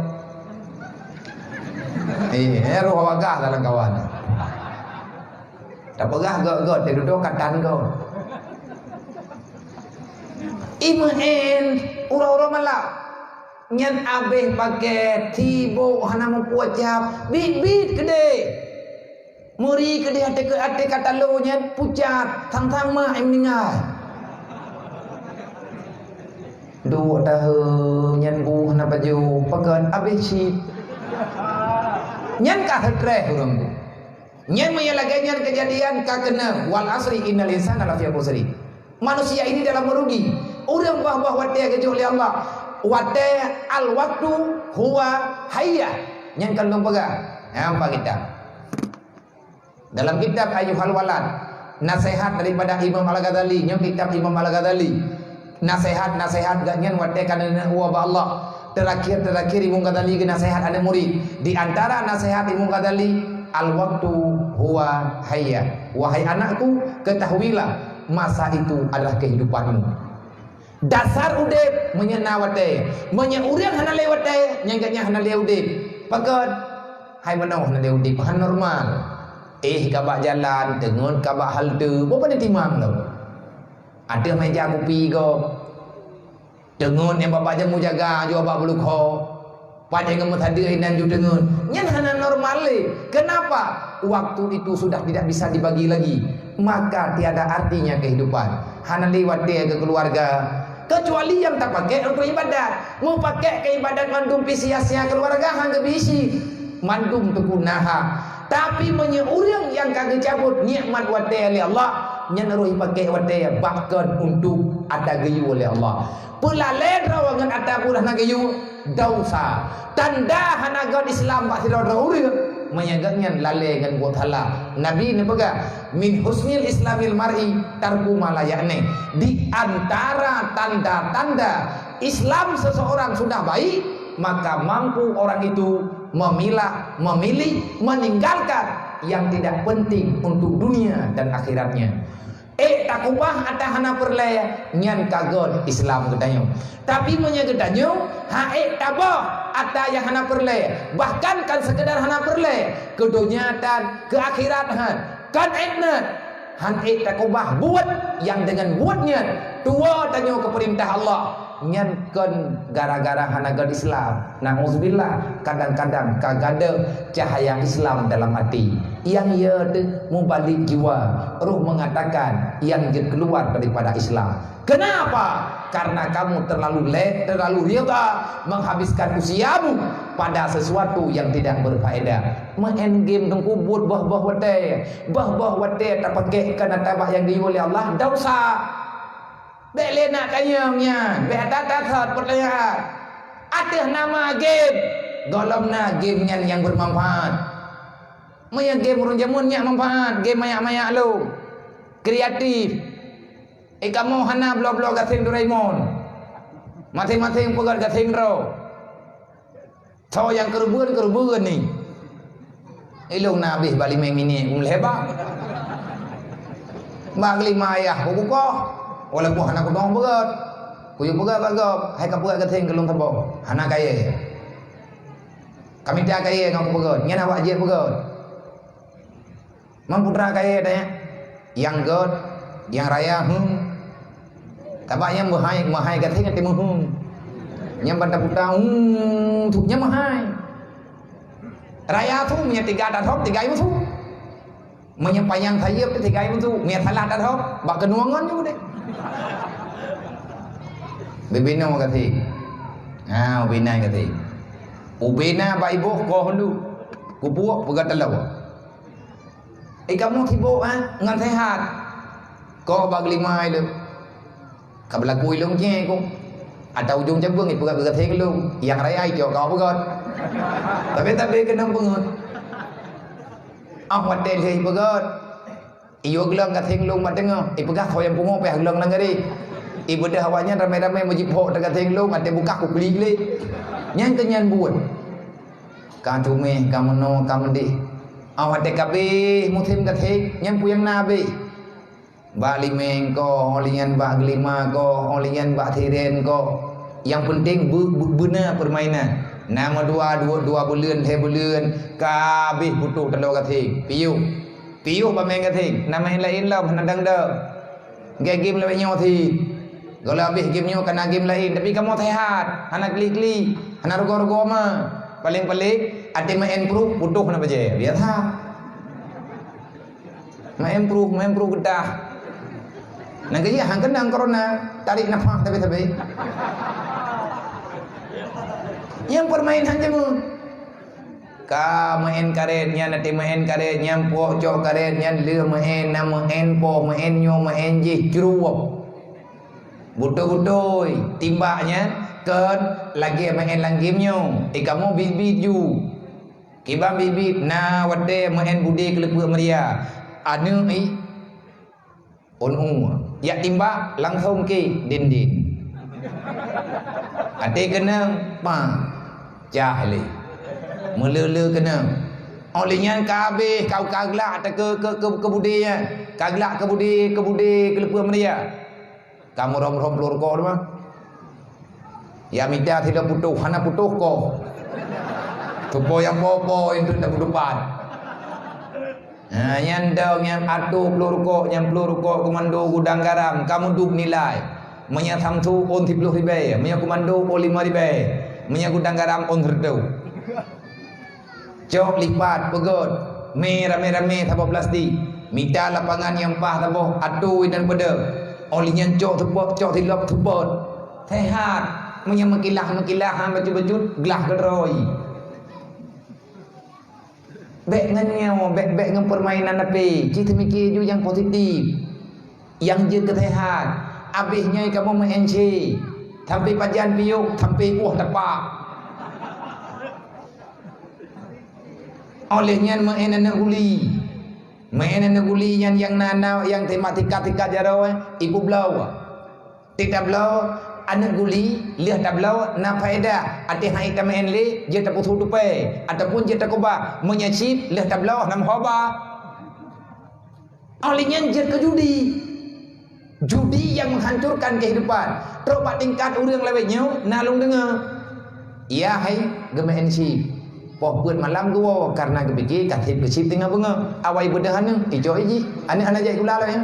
Speaker 1: roh pegah dalam kawan dah pegah go dia duduk katan go iman ura-ura malak nyan abeh pakai tibo hana mempuat jap bit gede muri gede ate kata lo nyan pucat tang mah meninggal 2 tahun nyan bu hana baju pakai abeh si nyan ka stres urang nyan lagi nyan kejadian ka kena wal asri innal insana lafi khusri manusia ini dalam merugi urang bah wate kecuali Allah wate al waktu huwa hayya yang kandung pegang apa kitab dalam kitab Ayyuhal Walad nasihat daripada Imam Al-Ghazali yang kitab Imam Al-Ghazali nasihat ganyan wate kana huwa Allah terakhir Imam Ghazali ke nasihat ada murid di antara nasihat Imam Ghazali al waktu huwa hayya wahai anakku ketahuilah masa itu adalah kehidupanmu. Dasar udip menyenawate menyeuriang hana lewate nyangkanya hana leudip pakat hai manau hana leudip han normal kabak jalan tengon kabak halte apa ni timang lo ada meja kopi go tengon yang bapak jamu jaga jo bapak belukho pada ngemut hadir dan ju tengon nyan hana normal le kenapa waktu itu sudah tidak bisa dibagi lagi maka tiada artinya kehidupan hana lewat dia ke keluarga kecuali yang tak pakai untuk ibadat mau pakai ke ibadat mandum sia-sia keluarga hangga bisi mandum tukunaha tapi menyeuriang yang kagak cabut nikmat wate oleh Allah nyeneruhi pakai wate bahkan untuk ada gayu oleh Allah pelalen rawangan ada pula na gayu dausa tanda hanagon Islam pak sira urang menyagaknya lale dengan buat halal Nabi ini pega min husnil islamil mar'i tarku malayakne di antara tanda-tanda Islam seseorang sudah baik maka mampu orang itu memilih meninggalkan yang tidak penting untuk dunia dan akhiratnya takubah ada hana perlaya nyan kagon Islam katanya tapi menyegedanyo tabah ada yang hana perlaya bahkan kan sekedar hana perlaya ke dunia dan ke akhirat kan etna takubah buat yang dengan buatnya tua tanyo ke perintah Allah nyan kan gara-gara hana god Islam na'udzubillah kadang-kadang kagada cahaya Islam dalam hati yang ia mubalik jiwa ruh mengatakan yang keluar daripada Islam kenapa karena kamu terlalu rida menghabiskan usiamu pada sesuatu yang tidak berfaedah. Main game tengkubut bah-bah wate tak pakai kena tabah yang diuli Allah dosa. Bek nak tanyanya, bek tak pertanyaan. Ada nama game, golongna game yang bermanfaat. Maya game urang jamunnya manfaat, game mayak-mayak lu. Kreatif. Kamu hana blog-blog gathing Doraemon. Masing-masing pegat gathing ro. So yang kerubuan ni. Ilung nabi balik main mini hebat. Bagi maya buku ko. Wala buah anak dong pegat. Kuyu pegat bagop, hai ka pegat gathing kelung tabo. Hana kaya. Kami tak kaya ngau pegat. Nyana awak je pegat. Mamputra kaya dah. Yang god, yang raya Tabaknya mahai gathing ati Yang pada putar thuknya mahai. Raya tu punya 3 dathop 3 ibu tu. Menyempayang sayap 3 ibu tu. Mia salah dathop, bak kenuangan juga deh. Bebina gathing. Ubina gathing. Ubina ba ibu ko hundu. Kupuak pegat telau. Kamu sibuk ngan sehat. Kau bag 5 itu. Kabla kui lung je ko. Atau ujung cabang itu pegat theng lung. Yang raya itu kau pegat. Tapi kena pengut. Hotel he pegat. Iyo gelang kat theng lung mateng. Pegat kau yang pungo pe gelang nang gari. Ibu dah awaknya ramai-ramai mujipok dekat theng lung ate buka ku beli le. Nyang kenyan buat. Ka tume kamono kamandi. Awak kabe musim kat theng nyang puyang nabe. Bak limeng ko, olingan bak gelima ko, olingan bak thiren ko. Yang penting benar permainan. Nama dua bulan, 3 bulan, kabeh butuh telur gathing. Piu ba main gathing. Nama yang lain lah menandang dah. Game lain nyo thi. Kalau habis game nyo kena game lain, tapi kamu sehat. Anak klik-klik, anak rogo-rogo mah. Paling-paling ada main pro butuh na baje. Biar tha. Main pro gedah. Nang kaya hang kenang corona, tarik nafas tapi. Yang permainan je mu. Ka main karet nya nanti main karet nya po cok karet nya le main na main po main nyo main je ceruap. Buto-butoi timbaknya kan lagi main langgim nyo. Kamu bibit ju. Kibam bibit na wate main bude kelepuk meria. Anu ya timbak langsung ke din. Ate kena jahli. Melele kena. Olehnya kabeh kau kaglak ke budaya. Kaglak ke budaya kelepuk meria. Kamu rom pelur ko mah. Ya minta tidak putuh, hana putuh ko. Tupo yang popo itu tak depan. Yang dong yang atu pelur ko komando gudang garam kamu duk nilai menya samsu on 30 ribu menya komando on 5 ribu menya gudang garam on 100 cok lipat pegot rame-rame tabo plastik minta lapangan yang pah tabo atu dan beda olinya cok tilap tupot sehat menya mekilah baju gelah geroi Bek dengan permainan api. Kita mikir ju yang positif. Yang je kesehat. Habisnya kamu main C. Sampai pajan piuk, sampai tapak. Olehnya main anak guli. Main anak guli yang nanau yang tematika jaro ibu belau. Tidak belau anak guli lihat tablau na faedah ati hai tamen le je tak putu tupai ataupun je tak koba menyacip lihat tablau nam hoba alinya je ke judi yang menghancurkan kehidupan teruk tingkat urang lewetnya nalung dengar ya hai gemen si poh buat malam gua karena kepikir kathit besip tengah bunga awai bedahana ijo iji anak jai gula lah ya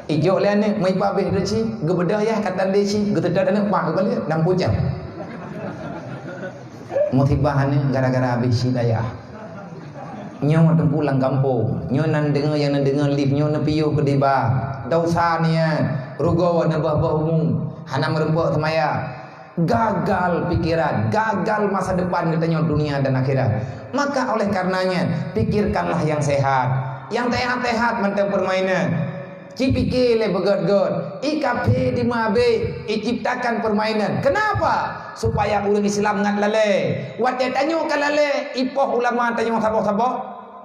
Speaker 1: ijo le ni mai pa be si gebedah ya katan de si getedat anak pak balik 60 jam motivah ni gara-gara habis si daya nyo tu pulang kampung nyo nan dengar lift nyo na piu ke diba dosa ni rugo na bah umum hana merempok semaya gagal pikiran, gagal masa depan katanya dunia dan akhirat. Maka oleh karenanya pikirkanlah yang sehat, yang tehat-tehat mentang permainan. Cipike le begot-got, ikape di mabe, ciptakan permainan. Kenapa? Supaya orang Islam ngat lale. Wate tanyo kalale, ipoh ulama tanyo sabok-sabok,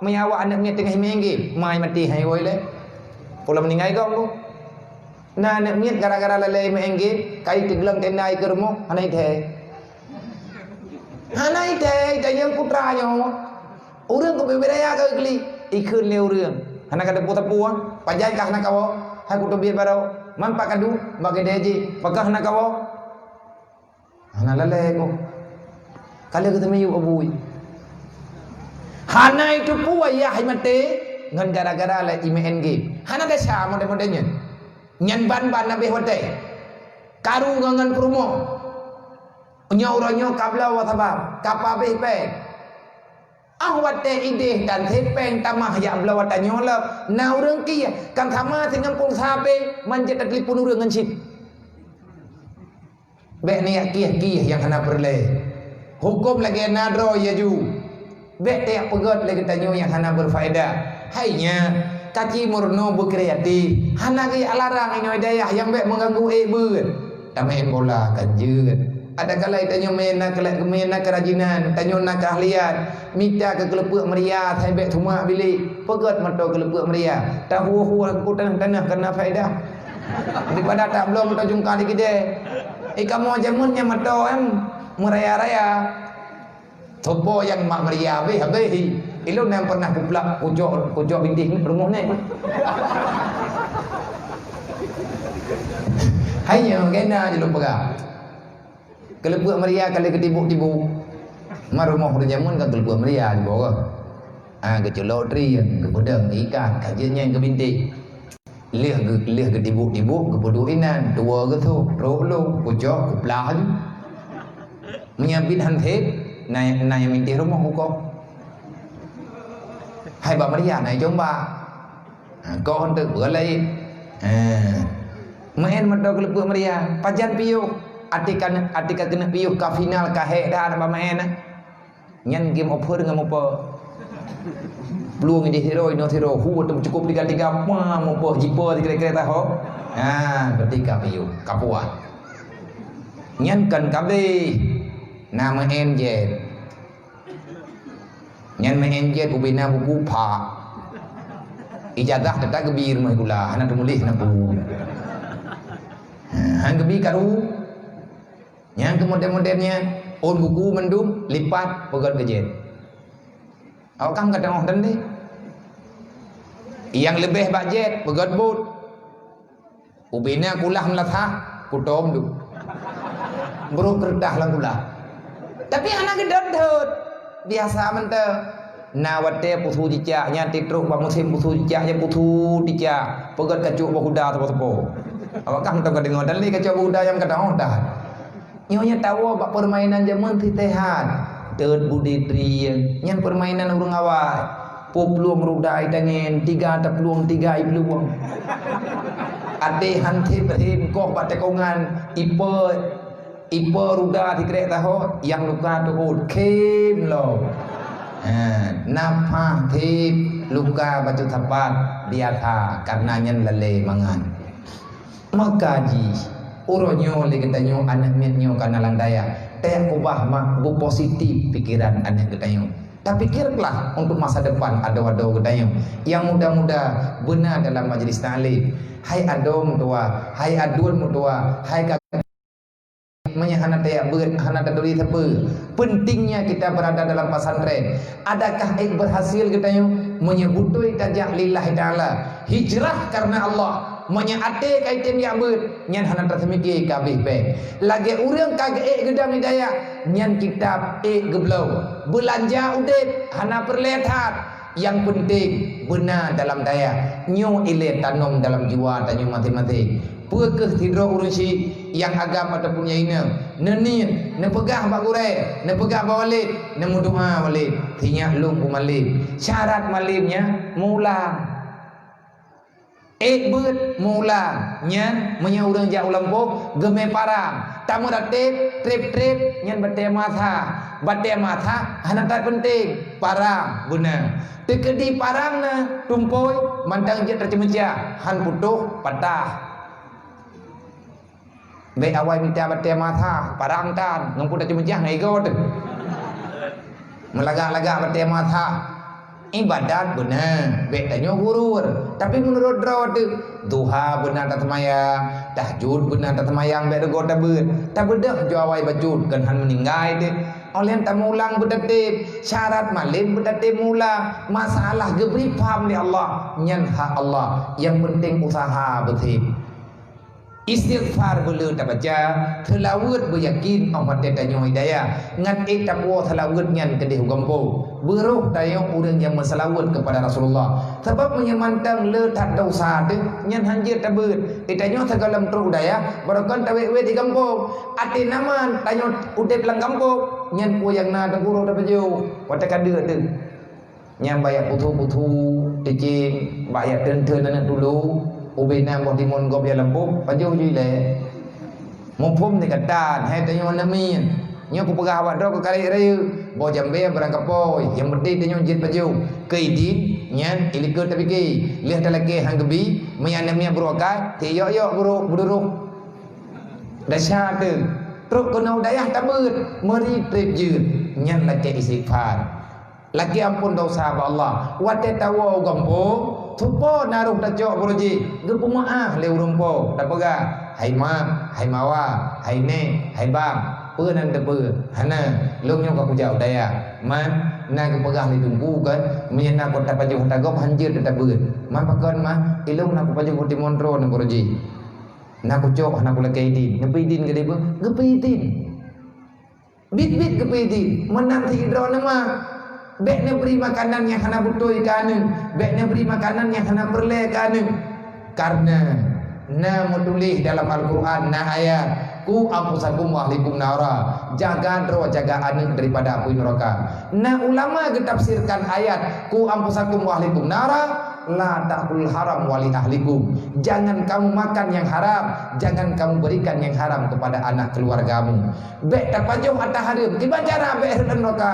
Speaker 1: meyawa anaknya tengah mengge, mai mati hai woi le. Ulama meninggal kau. Nah anak miat gara-gara lale mengge, kai teglang tenai kermo, hanai the. Hanai the, tanyo putra nyo. Orang ko beberaya ke kli, ikun le orang. Anak ada puta-puan, pajai kah nak kawo, hai kutu biar barau, mampak kadu, bagi deji, pakah nak kawo, anak lalai ko, kalian ketemu yuk abui, hana itu puai ya hai mate, ngan gara-gara le IMNG, hana desa model-modelnya, nyan ban-ban nabe hote, karu ngan promo, nyauranya kabla wataba, kapabe pe. Awat teh ide dan tepeng tamah yang belawat nyolap. Nah orang kia kan sama dengan pun sabe manjat telefon orang ngancip. Bek ni kia yang kena perle. Hukum lagi nadro ya ju. Bek teh pegot lagi tanyo yang kena berfaedah. Hainya kaki murno berkreatif. Hana ki alarang ino daya yang bek mengganggu ber. Tamain bola kan jeut. Ada kala tanyo mena kerajinan, tanyo nak keahlian, minta ke kelepuk meriah, taibek tumak bilik, pegot mato kelepuk meriah. Tahu aku tanah kena faedah. Daripada tak belum kita jungka di kide. Kamu jamunnya mato meraya-raya. Topo yang mak meriah habis. Ilo yang pernah kuplak kujok bintih ni rumah ni. Hanya kena je lu pegang. Kelepuk meriah kali ketibuk-tibuk. Marumah berjamun kan kelepuk meriah di bawah. Ke lotri yang ke pedang ikan kajiannya yang ke bintik. Liah ketibuk-tibuk ke peduinan dua ke tu rolo kujok kuplah tu. Menyabit hantip naik mintik rumah kok. Hai bak meriah naik jomba. Kau hendak berlai. Main mata kelepuk meriah pajan piuk. Atika kena piuh ke final ke hek dah ada main nyan game over dengan apa peluang di hero hu tu cukup 3-3 apa jipo kira-kira tahu ketika piuh kapuah nyan kan kabe nama enjet nyan main enjet ubina buku pa ijazah tetap gebir mah gula anak tulis nak bu hang gebi karu yang kemudian-kemudiannya on buku mendung lipat pegat kejet. Awak kan kadang orang deh. Yang lebih budget pegat but. Ubina kulah melatah kutom du. Bro kerdah lah kulah. Tapi anak gedot biasa mentah. Nawate putu jicak nyati truk ba musim putu jicak nya putu jicak pegat kacuk ba kuda tepo-tepo. Awak kan tahu kadang dan li kacuk kuda yang kadang dah. Nyonya tahu bak permainan zaman titehan teut budi trian nyan permainan urang awak popluang rudai tangen 3 ada peluang 3 peluang ade hantip him kok batekongan ipe ruda dikrek tahu yang luka tu kem lo napah tip luka batu tapat biata karena nyan lele mangan maka ji uronyo legetanyo anak miatnyo kana lang daya teh ubah mak bu positif pikiran anak getanyo tapi pikirlah untuk masa depan ado-ado getanyo yang muda-muda benar dalam majlis ta'lim hai adom tua hai adun tua hai menyahana teh hana taduri tepe pentingnya kita berada dalam pesantren adakah berhasil getanyo menyebutui tajak lillahi ta'ala hijrah karena Allah menyaate kaitin ya ber nyan hana tersemiki kabeh pe lagi urang kagek gedang hidayah nyan kitab geblau belanja udit hana perlihat yang penting benar dalam daya nyo ile tanam dalam jiwa tanyo mati-mati pekeh tidro urusi yang agama ataupun yaina neni ne pegah bak gure ne pegah bawalid ne mudoa walid tinyak lung malib syarat malibnya mula beut mulang nyen menya urang ja ulampo geme parang tamu ratip trip nyen bate matha hanata penting parang guna tekedi parang na tumpoi mantang je tercemeja han putuh patah be awai minta bate matha parang tan ngompu tercemeja ngai god melaga-laga bate matha ibadat benar, bedanya gurur. Tapi menurut draw tu, duha benar tak semayang, tahajud benar tak semayang, beda gota ber. Tak bedah jawai bajud kan han meninggal tu. Oleh tak mulang berdatib, syarat malim berdatib mulang, masalah geberi paham di Allah, nyan hak Allah. Yang penting usaha bertib. Istighfar boleh tak baca, telawat beryakin Allah tak tanya hidayah. Ngan takwa telawat nyan kedih gampo. Beruh tayong orang yang menselawat kepada Rasulullah. Sebab menyemantang le tak dosa tu nyan hanjir tabut. Tanya sagalam terus hidayah, barakan tawe-we di gampo. Ati naman tanya udep lang gampo. Nyan po yang na tenguru dah baju. Wata kada tu. Nyan bayak putu-putu, ticing, bayak ten-ten anak dulu. Ubena boh timun gop ya lempuk paju ju le mumpum ni katan hai tanyo namin nyo ku pegah awak dro ke kali raya boh jambe barang kapoi yang penting tanyo jit paju keidin nyan ilikut tapi ke leh talake hang gebi meyan namia berokai ti yo buruk buduruk dasar tu truk kono dayah tabut meri trip jeut nyan lake istighfar lagi ampun dosa ba Allah wate tawo gampo tupo naruh dacok boroji gepu maah le urumpo dapega hai ma hai mawa hai ne hai bang peunan depe hana long nyong ka kujau daya man na ke pegah ni tunggu kan menyena kota paju tagop hanjir tetap beut man pakon mah ilung na ku paju ku timondro na boroji na ku cok na ku lakaidin ngepidin gede be ngepidin bit ngepidin menanti hidro nama beknya beri makanan yang hana butuh ikan, beknya beri makanan yang hana berle ikan. Karena na menulis dalam Al-Quran na ayat ku ampusakum wa ahlikum nara, jaga anak daripada api neraka. Na ulama getafsirkan ayat ku ampusakum wa ahlikum nara la ta'kul haram wali ahlikum. Jangan kamu makan yang haram, jangan kamu berikan yang haram kepada anak keluargamu. Bek tapajum atah harim tiba cara bek neraka.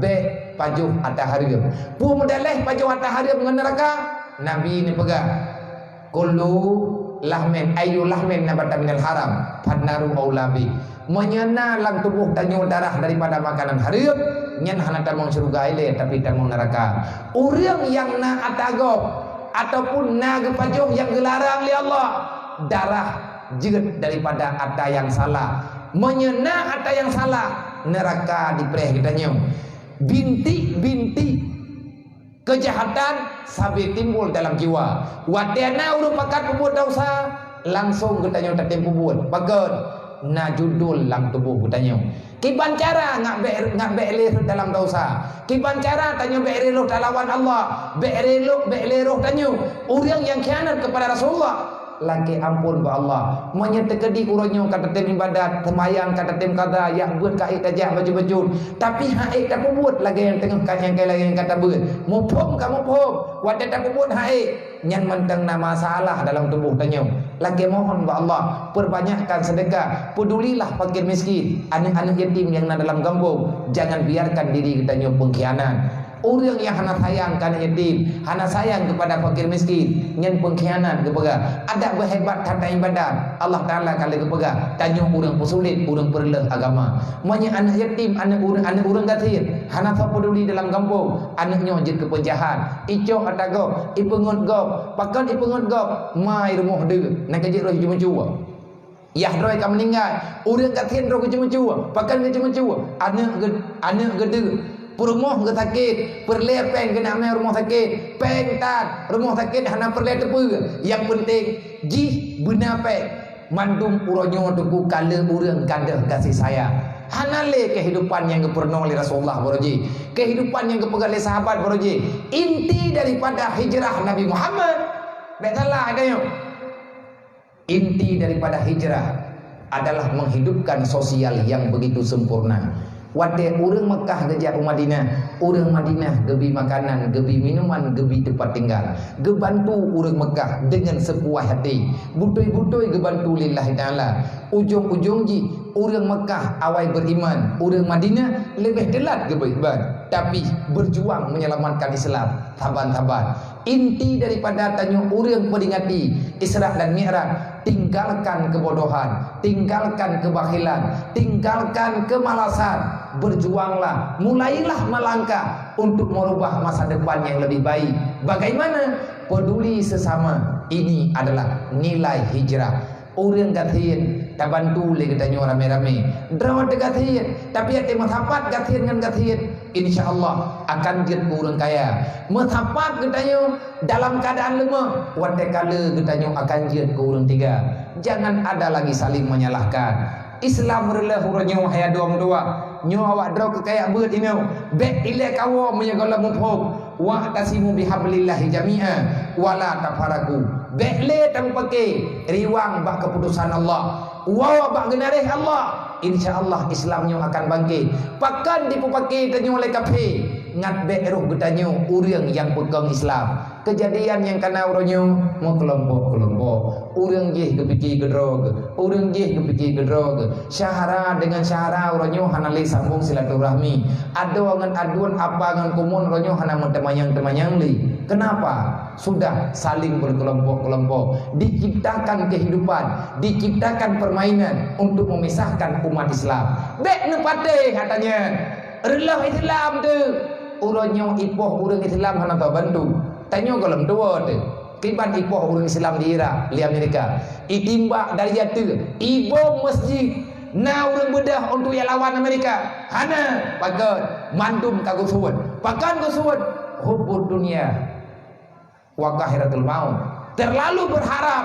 Speaker 1: Be pajuh atah harim pu medaleh pajuh atah harim ngan neraka nabi ni pegang kullu lahmin ayu lahmin nabata minal haram fadnaru aulabi menyena lang tubuh tanyo darah daripada makanan harim nyen hana tamong surga ile tapi tamong neraka urang yang na atagop ataupun na gepajuh yang gelarang li Allah darah jeut daripada ata yang salah menyena ata yang salah neraka dipreh kitanya binti kejahatan sampai timbul dalam jiwa. Wadana merupakan pembuat dosa langsung ketanya tak timbul. Bagus na judul lang tubuh ketanya. Kiban cara ngak be'leh dalam dosa. Kiban cara tanya be'leh lawan Allah. Be'leh tanya orang yang khianat kepada Rasulullah. Laki ampun ba Allah menyetekedi uronyo kata tem ibadat semayang kata tem kada yang buat kai tajah baju-baju tapi haik tak buat lagi yang tengah yang kai lagi yang kata buat mupom kamu pom wadah tak buat haik nyan menteng nama masalah dalam tubuh tanya lagi mohon ba Allah perbanyakkan sedekah pedulilah fakir miskin anak-anak yatim yang dalam kampung jangan biarkan diri kita pengkhianat. Orang yang hana sayang kana yatim, hana sayang kepada fakir miskin, nyen pengkhianat kepada ada berhebat tata ibadat. Allah Taala kali kepada tanya orang pesulit, orang perleh agama. Monya anak yatim, anak orang gatir, hana peduli dalam kampung, anaknya jid ke penjahat. Ico atago, ipengot gop, pakan ipengot gop, mai rumah de, nak kejik roh cuma-cuma. Yah roy ka meninggal, orang gatir roh cuma-cuma, pakan cuma-cuma, anak gede Perumah ke sakit, perlepeng kena ambil rumah sakit, pengtat rumah sakit hana perle tepu. Yang penting jih benar peng mandum uronyo tuku kala urang kandah kasih sayang. Hana le kehidupan yang kepernah oleh Rasulullah boroji. Kehidupan yang kepegang oleh sahabat boroji. Inti daripada hijrah Nabi Muhammad. Tak salah adanya. Inti daripada hijrah adalah menghidupkan sosial yang begitu sempurna. Wate orang Mekah gejak Madinah, orang Madinah gebi makanan, gebi minuman, gebi tempat tinggal. Gebantu orang Mekah dengan sepuas hati. Butoi-butoi gebantu lillahi ta'ala. Ujung-ujung ji orang Mekah awal beriman, orang Madinah lebih telat beriman, tapi berjuang menyelamatkan Islam. Taban-taban. Inti daripada tanya orang peringati Isra dan Mi'raj, tinggalkan kebodohan, tinggalkan kebakhilan, tinggalkan kemalasan, berjuanglah, mulailah melangkah untuk merubah masa depan yang lebih baik. Bagaimana? Peduli sesama. Ini adalah nilai hijrah. Orang gathian tak bantu le katanya rame-rame. Drawat gathian, tapi ate mathapat gathian dengan gathian, insyaallah akan jadi orang kaya. Mathapat katanya dalam keadaan lemah, wate kala katanya akan jadi orang tiga. Jangan ada lagi saling menyalahkan. Islam rela huranyo haya dua nyo awak draw kekaya beut inau bek ile kawo menyagala mufhum wa tasimu bihablillahi jami'a wala tafaraku bek le tang pake riwang bak keputusan Allah wa bak genareh Allah, insyaallah Islamnya akan bangkit. Pakan dipupake tanyo oleh kafe ngat bek roh getanyo urang yang pegang Islam. Kejadian yang kana uronyo mau kelompok-kelompok. Urang je kepikir gedrog, urang je kepikir gedrog. Syahara dengan syahara uronyo hanale sambung silaturahmi. Ado ngan aduan apa ngan kumun uronyo hana temayang-temayang li. Kenapa? Sudah saling berkelompok-kelompok. Diciptakan kehidupan, diciptakan permainan untuk memisahkan umat Islam. Bek nepate katanya. Relah Islam tu. Uronyo ipoh urang Islam hana tau bantu. Tanya kalau tua tu, kiban ipoh orang Islam di Irak, di Amerika, itimbak dari jatuh, ibu masjid, na orang bedah untuk yang lawan Amerika, hana pakai mandum kagusuan, pakan gusuan, hubur dunia, wakahiratul maut, terlalu berharap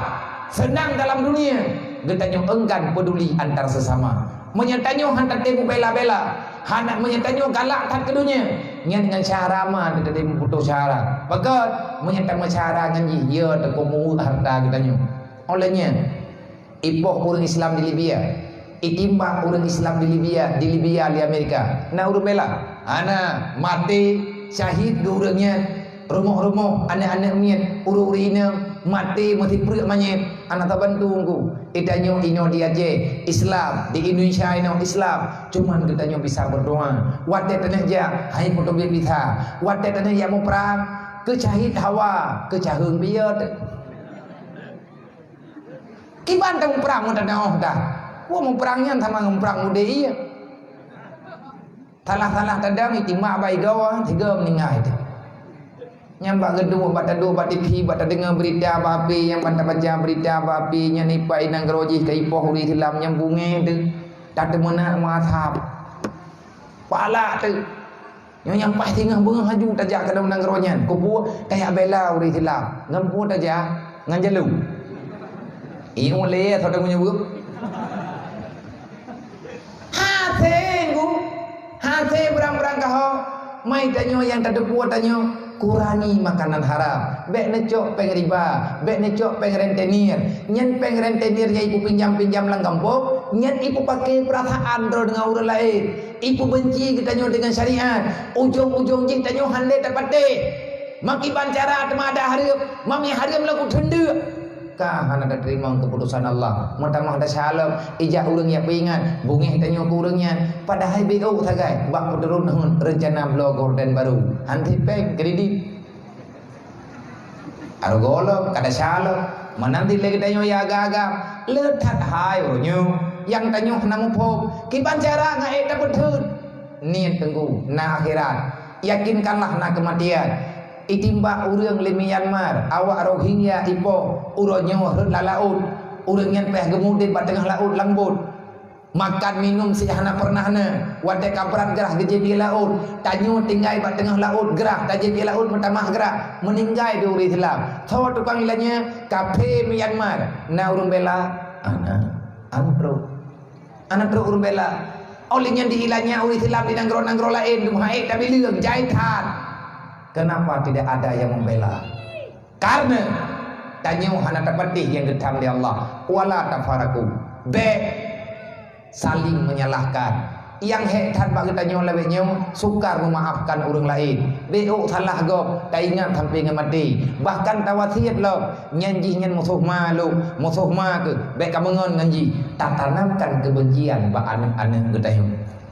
Speaker 1: senang dalam dunia, getanya enggan peduli antar sesama, menyatanya hantar temu bela-bela, hendak menyatanya galak tak kedunya. Nyan dengan cara mah dia tadi putus cara. Bagat menyatang cara ngan ya tak komu harta katanya. Olehnya ipoh orang Islam di Libya, itimbak orang Islam di Libya di Amerika. Nah urang bela, ana mati syahid ke urangnya, rumah-rumah anak-anak mian uru-urina mati perut manyet. Anak tak bantu ku. Itanyo ino dia je Islam di Indonesia ino Islam. Cuman kita bisa berdoa. Wate tanah ja hai foto bisa. Wate tanah ya mau perang ke cahit hawa ke cahung biot. Kiban tang perang mau tanah dah. Wa mau perangnya sama perang muda iya. Salah-salah tadang itimak bai gawa tiga meninggal itu. Nyambak gedung bata dua bata TV bata dengar berita apa-apa yang bata baca berita apa-apa nya nipai nang geroji ke ipoh uri Islam nyambunge tu tak temena mazhab pala tu yang pas tengah bengah haju tajak ke dalam nang geronyan kupu kayak bela uri Islam ngampu tajak ngan jalu iu le thau punya buku hase berang-berang kau mai tanyo yang tak puat tanyo kurangi makanan haram. Bek necok peng riba, bek necok peng rentenir. Nyen peng rentenir ya ibu pinjam-pinjam lang kampung, nyen ibu pakai perasaan ro dengan orang lain. Ibu benci kita nyo dengan syariat. Ujung-ujung jing tanyo hande tapate. Maki bancara temada hareup, mami hareup lagu tende. Kah hana da terima keputusan Allah. Matamah da salam, ijak urang ya pingan, bungih tanyo ku urangnya. Padahal BO sagai, bak pedurun rencana blog orden baru. Hanti peng kredit. Argolo kada salam, menanti lagi tanyo ya agak-agak. Letat hai uronyo, yang tanyo hana mupok. Kiban cara ngae da betul. Niat tengku na akhirat. Yakinkanlah na kematian. Itimbak urang li Myanmar, awak Rohingya ipoh uronyo herd la laut, urang nyan peh gemudin bat tengah laut langbut. Makan minum si hana pernah na, wadai kaprat gerah geje di laut, tanyo tinggai bat tengah laut gerah, taje di laut metamah gerah, meninggai di uri Islam. Thaw tukang ilanya kafe Myanmar, na urang bela anak pro urang bela. Olehnya di ilanya uri Islam di nanggro-nanggro lain, dumhae tapi leung jaitan. Kenapa tidak ada yang membela? Karena tanya hana tapatih yang getam di Allah. Wala tafaraku. B. Saling menyalahkan. yang hektan bak kita nyo lebihnya sukar memaafkan orang lain. Beuk salah gop, tak ingat sampai mati. Bahkan tawasiat lo, nyanji nyan musuh malu, musuh ma ke, baik kamangan nyanji. Tak tanamkan kebencian bak anak-anak kita nyo.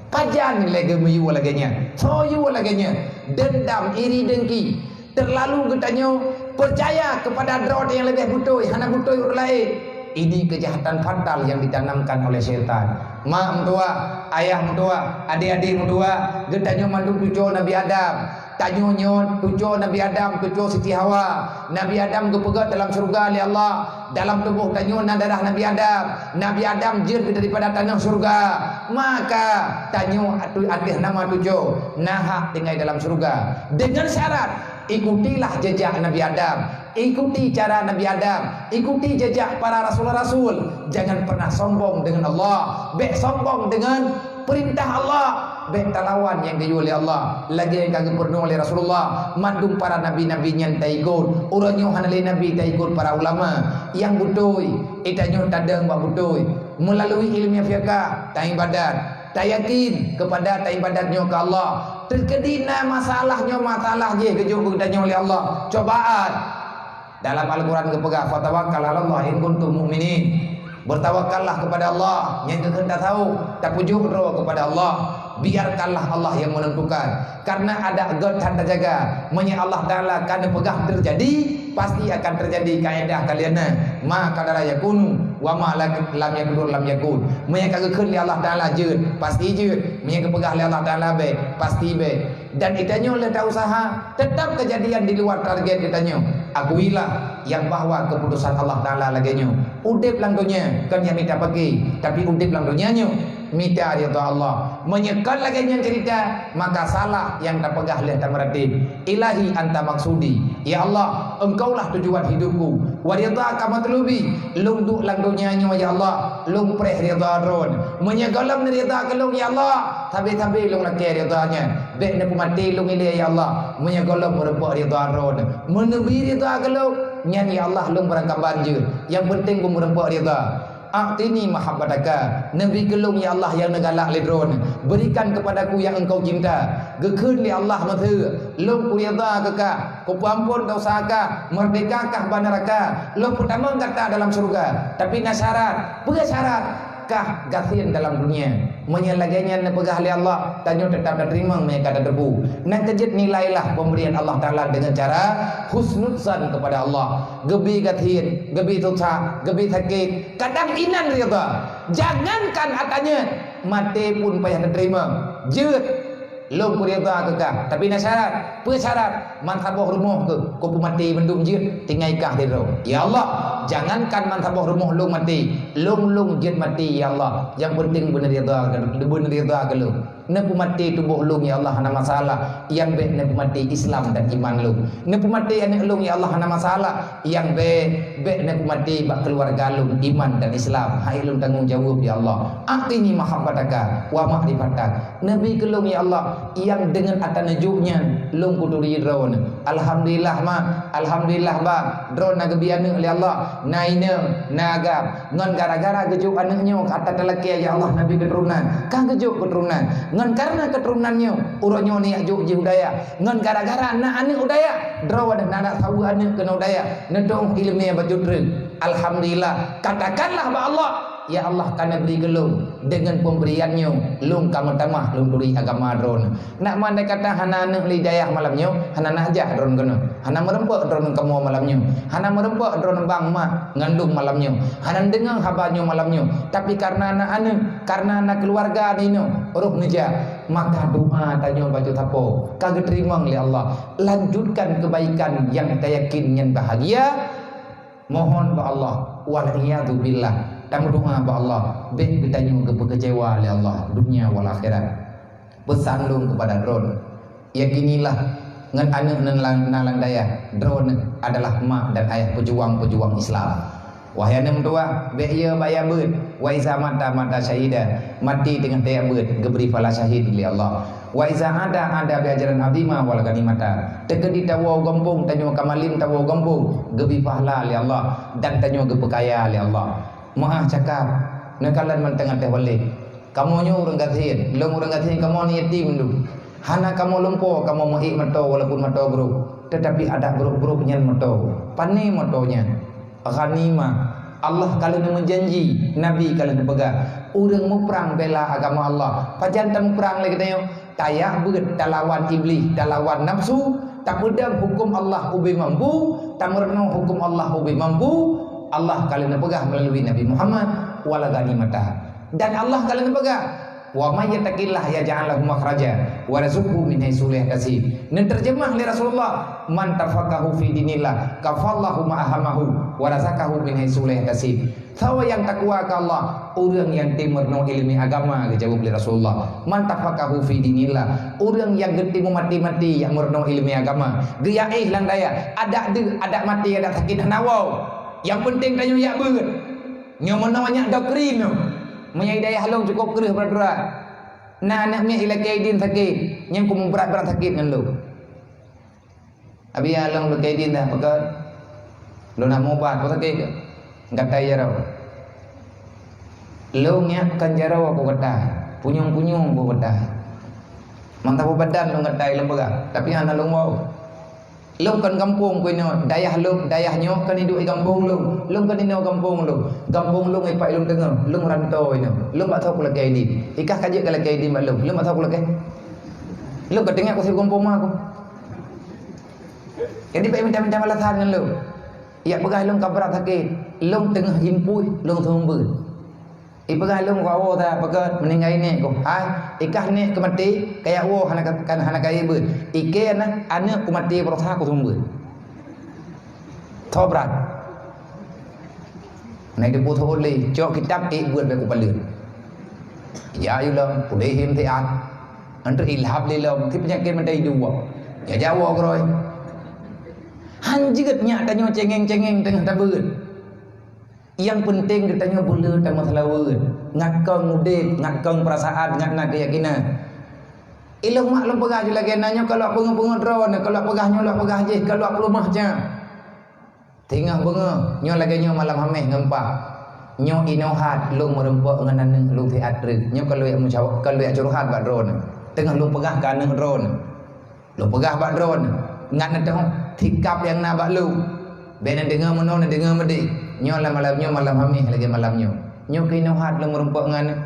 Speaker 1: Pajan lagi meyu laganya, soyu laganya, dendam, iri dengki. Terlalu kita nyo percaya kepada drone yang lebih butuh, hana butuh orang lain. Ini kejahatan fatal yang ditanamkan oleh syaitan. Mak mentua, ayah mentua, adik-adik mentua, getanyo mandu tujuh Nabi Adam. Tanyo nyon tujuh Nabi Adam, tujuh Siti Hawa. Nabi Adam kepegat dalam surga oleh Allah. Dalam tubuh tanyo darah Nabi Adam. Nabi Adam jir daripada tanah surga. Maka tanyo atas nama tujuh nahak tinggal dalam surga. Dengan syarat ikutilah jejak Nabi Adam. Ikuti cara Nabi Adam, ikuti jejak para rasul-rasul. Jangan pernah sombong dengan Allah, bek sombong dengan perintah Allah, bek talawan yang dijual oleh Allah. Lagi yang kagak pernah oleh Rasulullah, mandung para nabi-nabi yang tak ikut. Orang yang hanali nabi tak ikut para ulama yang butuh. Itanya tadang bak butuh melalui ilmiah fiqh, tak ibadat, tak yakin kepada tak ibadatnya ke Allah. Terkedina masalahnya masalah je kejuk bertanya oleh Allah. Cobaan dalam Al-Quran kepegang fatawakkal 'alallah in kuntum mu'minin. Bertawakallah kepada Allah yang kehendak tahu, tak pujuk roh kepada Allah. Biarkanlah Allah yang menentukan. Karena ada God tanda jaga. Menye Allah Ta'ala kana pegah terjadi, pasti akan terjadi kaedah kalian. Ma kadara yakunu wa ma lam yakun lam yakun. Menye kagak keun li Allah Ta'ala jeut, pasti jeut. Menye kepegah li Allah Ta'ala be, pasti be. Dan itanya oleh tak usaha, tetap kejadian di luar target itanya. Akuilah yang bahwa keputusan Allah Ta'ala laganya. Udip lang dunia kan yang minta pergi, tapi udip lang dunianya minta ridha Allah. Menyekat lagi yang cerita, maka salah yang terpegah oleh tamratib. Ilahi anta maksudi, ya Allah, engkaulah tujuan hidupku. Wa ridhaka matlubi, lung duk lang dunianya ya Allah, lung preh ridha ron. Menyegalam ridha kelung ya Allah, tabi-tabi lung laki ridhanya. Bek nak mati lung ile ya Allah, menyegalam merepok ridha ron. Menebi ridha kelung nyan ya Allah lung berangkat banjir. Yang penting ku merepok ridha. A'tini mahabbataka, Nabi kelung ya Allah yang negalak ledron. Berikan kepadaku yang engkau cinta. Gekeun li Allah mateu, lung ku ridha kekah, ku ampun dosa ka, merdekakah banaraka. Lung pertama kata dalam surga, tapi nasyarat, pega syarat kah gasin dalam dunia. Menyelagainya nepegah oleh Allah, tanya tetap terima mereka ada debu. Nak kejut nilailah pemberian Allah Ta'ala dengan cara husnuzan kepada Allah. Gebi gatin, gebi tusa, gebi sakit, kadang inan ridha. Jangankan atanya mati pun payah terima. Jeut lom ridha kekah, tapi nak syarat, pe syarat man saboh rumah ke, ko mati mendum jeut tinggal ikah dia. Ya Allah, jangankan man saboh rumah lung mati, lung jeut mati ya Allah. Yang penting benar ridha ke lung. Nepu mati tubuh lung ya Allah hana masalah. Yang be nepu mati Islam dan iman lung. Nepu mati anak lung ya Allah hana masalah. Yang be nepu mati bak keluarga lung iman dan Islam. Hai lung tanggung jawab ya Allah. Aqini mahabbataka wa ma'rifatak. Nabi kelung ya Allah yang dengan atas nejuknya lung kudu ridron. Alhamdulillah ma, alhamdulillah ba. Dron nagebiana oleh Allah. Naina nagap ngon gara-gara gejuk anaknya kata telaki ya Allah Nabi keturunan. Kah gejuk keturunan. Ngan karena keturunannya urangnya ni ajuk je udaya. Ngan gara-gara anak udaya, draw ada nak tahu anak kena udaya. Nedong ilmu bajudreun. Alhamdulillah. Katakanlah ba Allah, ya Allah kana beri gelung dengan pemberiannya lung kamu tamah lung turi agama dron. Nak mandai kata hana anak lidayah malamnya, hana najah dron kena. Hana merempek dron kamu malamnya. Hana merempek dron bang mak ngandung malamnya. Hana dengar habarnya malamnya. Tapi karena anak-anak, karena anak keluarga ini roh neja, maka doa tanya baju tapo kagak terima oleh Allah. Lanjutkan kebaikan yang kita yakin yang bahagia. Mohon ba Allah waliyadu billah. Dan doa ba Allah ben kita nyung kecewa oleh Allah dunia wal akhirat. Pesan lung kepada drone, yakinilah ngan anak nalang daya drone adalah mak dan ayah pejuang-pejuang Islam. Wahai anak tua, be ieu baya beut, wa iza mata syahida, mati dengan daya beut, geberi pala syahid oleh Allah. Wa iza ada ajaran abima wal ganimata. Tekedi tawo gombong tanyo kamalim tawo gombong, gebi pahala oleh Allah dan tanyo gepekaya oleh Allah. Maah cakap nakalan man tengah teh wali kamu nyu urang gatin, long urang gatin kamu ni yatim dulu. Hana kamu lumpuh, kamu maik mato walaupun mato grup, tetapi ada grup-grup nyen mato, pani matonya, ghanimah. Allah kalau nak menjanji, Nabi kalau nak pegang, orang mu perang bela agama Allah. Pajan tamu perang lagi tanya, tayak beut lawan iblis, lawan nafsu, tak pedang hukum Allah ubi mampu, tak merenung hukum Allah ubi mampu. Allah kalau nak pegang melalui Nabi Muhammad wala ghanimah. Dan Allah kalau nak pegang, wa may yattaqillah yaj'al lahu makhraja wa yarzuqhu min haitsu la yahtasib. Dan terjemah oleh Rasulullah, man tafaqahu fi dinillah kafallahu ma'ahamahu wa razaqahu min haitsu la yahtasib. Siapa yang takwa ke Allah, orang yang timurno ilmu agama, jawab oleh Rasulullah. Man tafaqahu fi dinillah, orang yang gerti mati-mati yang murno ilmu agama. Dia lang daya, ada mati ada sakit nawau. Yang penting tanya ya beut. Nyo menanya doktrin no. Menyai daya halong cukup kereh berat-berat. Nah anak mi ila kaidin sakit, yang ku berat-berat sakit dengan lu. Abi halong lu kaidin dah pekat. Lu nak mobat apa sakit ke? Kata jarau. Lu nyak kan jarau aku kata. Punyung-punyung aku kata. Mantap badan lu kata ilmu pekat. Tapi anak lu mau. Lu kan kampung ku ino, dayahnya kan hidup di kampung lu. Lu kan ino kampung lu. Kampung lu ngai pai lu dengar, lu rantau ino. Lu tak tahu pula kai di. Ikah kajak kalau kai di mak lu. Lu tak tahu pula kai. Lu ketengah aku si kampung mak aku. Jadi pai minta-minta alasan dengan lu. Ya pegah lu kabrat sakit. Lu tengah himpui, lu thumbeun. Ipegah lu kau dah pekat meninggal ini kau. Ikah ni kemati kayak wo hana kaya ber. Ike anak kemati berusaha ku tumbuh. Tobrat. Naik depu thole, cok kitab buat beku palir. Ya yulam, pulih him tiat. Antara ilham lelam, ti penyakit mendai dua. Ya Jawa keroi. Hanjigatnya tanya cengeng-cengeng tengah tabut. Yang penting katanya boleh tak masalah word. Ngakang mudik, ngakang perasaan, ngakna keyakinan. Ilmu maklum pegah je lagi nanya kalau pengen-pengen drone, kalau pegahnya lah pegah je, kalau aku lemah je. Tengah benga, nyo lagi nyo malam hameh ngempak. Nyo inohat lu merempak ngan lu teatre. Nyo kalau yang menjawab, kalau yang curhat bak drone. Tengah lu pegah kan drone. Lu pegah bak drone. Ngan tengok tikap yang nak bak lu. Bena dengar menon dengar medik. Nyo lah malam hamih lagi malamnya. Nyo kena hat lu merempak ngan.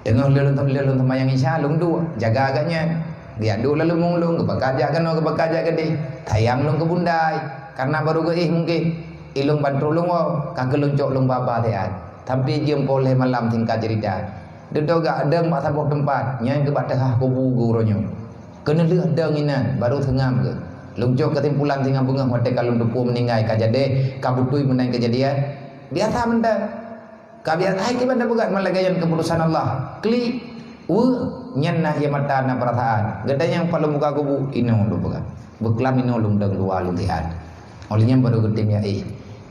Speaker 1: Dengar lu temayang isya lu dua jaga agaknya. Dia dulu lalu munglung ke bakaja kan ke bakaja gede. Tayang lu ke bundai karena baru geih mungkin. Ilung bantu lu kagak luncok lu baba teat. Tapi jiem boleh malam tingkat cerita. Dedo gak ada mak sabuk tempat nyai ke batah kubu guronyo. Kena lihat denginan baru tengam ke. Luncok kesimpulan tinggal bunga hotel kalau dupu meninggal kajade kabutui menang kejadian biasa benda kabiasa hai benda bukan malagayan keputusan Allah klik nyenah ya mata na perasaan gede yang paling muka kubu ino lu bukan beklam ino lum dang dua lu lihat olehnya baru gede ya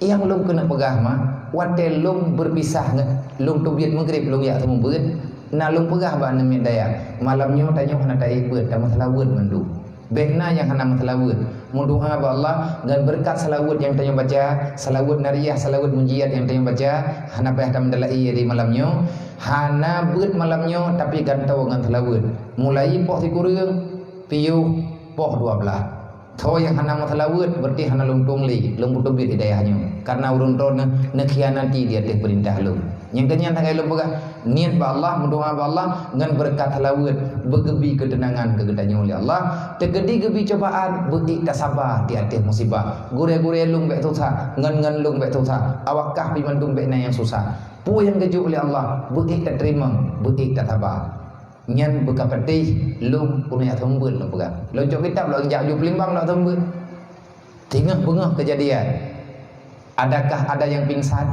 Speaker 1: yang lum kena pegah mah watel lum berpisah lum tubiat maghrib lum ya temu beut na lum pegah ba nemit daya malamnya tanya hana dai beut tak masalah beut mandu Bekna yang hana matlawud Muduha ba Allah dan berkat salawud yang tanya baca salawud nariyah salawud mujiat yang tanya baca hana payah tak mendalai di malamnya hana beut malamnya tapi gantau dengan salawud mulai poh ti kurang piu poh 12 tho yang hana matlawud berarti hana lungtung li lung putubit hidayahnya karena urun ron nekhianati dia teh perintah lu yang kenyan tak lu boga niat ba Allah mendoa ba Allah dengan berkat salawud bergebi ketenangan kegedanya oleh Allah tegedi gebi cobaan beutik tak sabar di atas musibah gure-gure lung bek susah ngan lung bek susah awakah pi mandung bek yang susah pu yang geju oleh Allah beutik tak terima beutik tak sabar nyan beka pedih lung punya thembun lu boga lonjok kitab lu jak ju pelimbang lu thembun tengah bengah kejadian adakah ada yang pingsan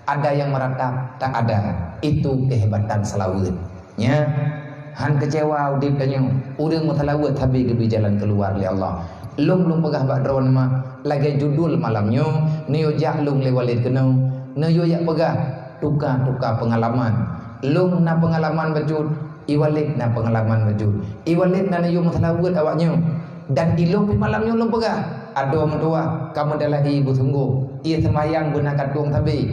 Speaker 1: ada yang meratap tak ada itu kehebatan salawud nya han kecewa udip tanya urang salawud tapi gebi jalan keluar oleh Allah lung pegah bak drone mah lagi judul malamnya niyo jak lung lewalid kena niyo yak pegah tukar pengalaman lung na pengalaman bajud iwalid na pengalaman bajud iwalid na niyo salawud awaknya dan ilung malamnya lung pegah ado mentua kamu adalah ibu tunggu ia semayang gunakan tuang tabi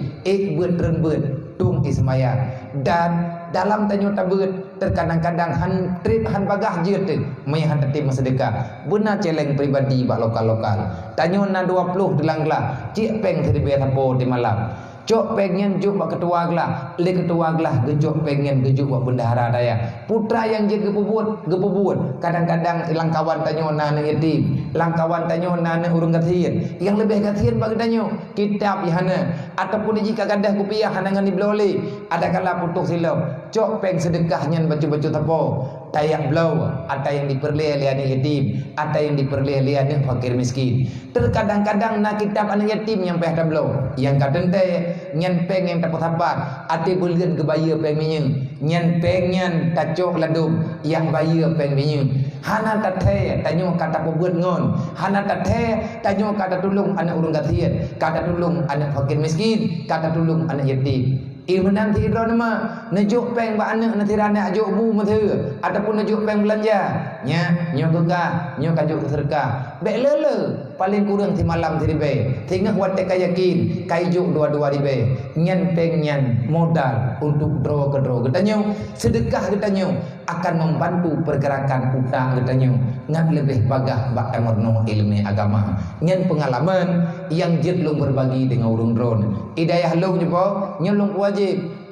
Speaker 1: buat ren buat tung tolong ismayang. Dan dalam tanyo tabut terkadang-kadang han trip han bagah je tu mai han tetip sedekah. Benar celeng pribadi bak lokal-lokal. Tanyo na 20 delang gelah. Cik peng tadi be tapo di malam. Cok pengen juk bak ketua gelah, le ketua gelah gejok pengen gejuk bak bendahara daya. Putra yang je gepubut. Kadang-kadang ilang kawan tanyo na yatim, lang kawan tanyo na urung gathian. Yang lebih gathian bagi tanyo kitab ihana ataupun jika gadah kupiah hanangan di blole. Ada kala putuk silap. Cok peng sedekah nyan baju-baju tapo. Tayak belau, ada yang diperlihat-lihat yatim, ada yang diperlihat-lihat fakir miskin. Terkadang-kadang nak kitab anak yatim yang pehda belau, yang kadang teh nyan peng yang dapat sabar, ada bulian kebaya peng minyeng, nyan peng nyan tacok ladum, yang baya peng minyeng. Hana tathe tanyo kata pebut ngon, hana tathe tanyo kata tolong anak urang gathian, kata tolong anak fakir miskin, kata tolong anak yatim. Menang ti ro nama nejuk peng ba anak nanti rana ajuk bu mathe ataupun nejuk peng belanja nya nyo keka nyo kajuk sedekah be lele paling kurang ti malam ti ribe tinggal wate kayakin kaijuk dua-dua ribe nyan peng nyan modal untuk draw getanyo sedekah getanyo akan membantu pergerakan utang getanyo ngan lebih bagah bak emorno ilmu agama nyan pengalaman yang jetlung berbagi dengan urung drone hidayah long jepo nyolong wajib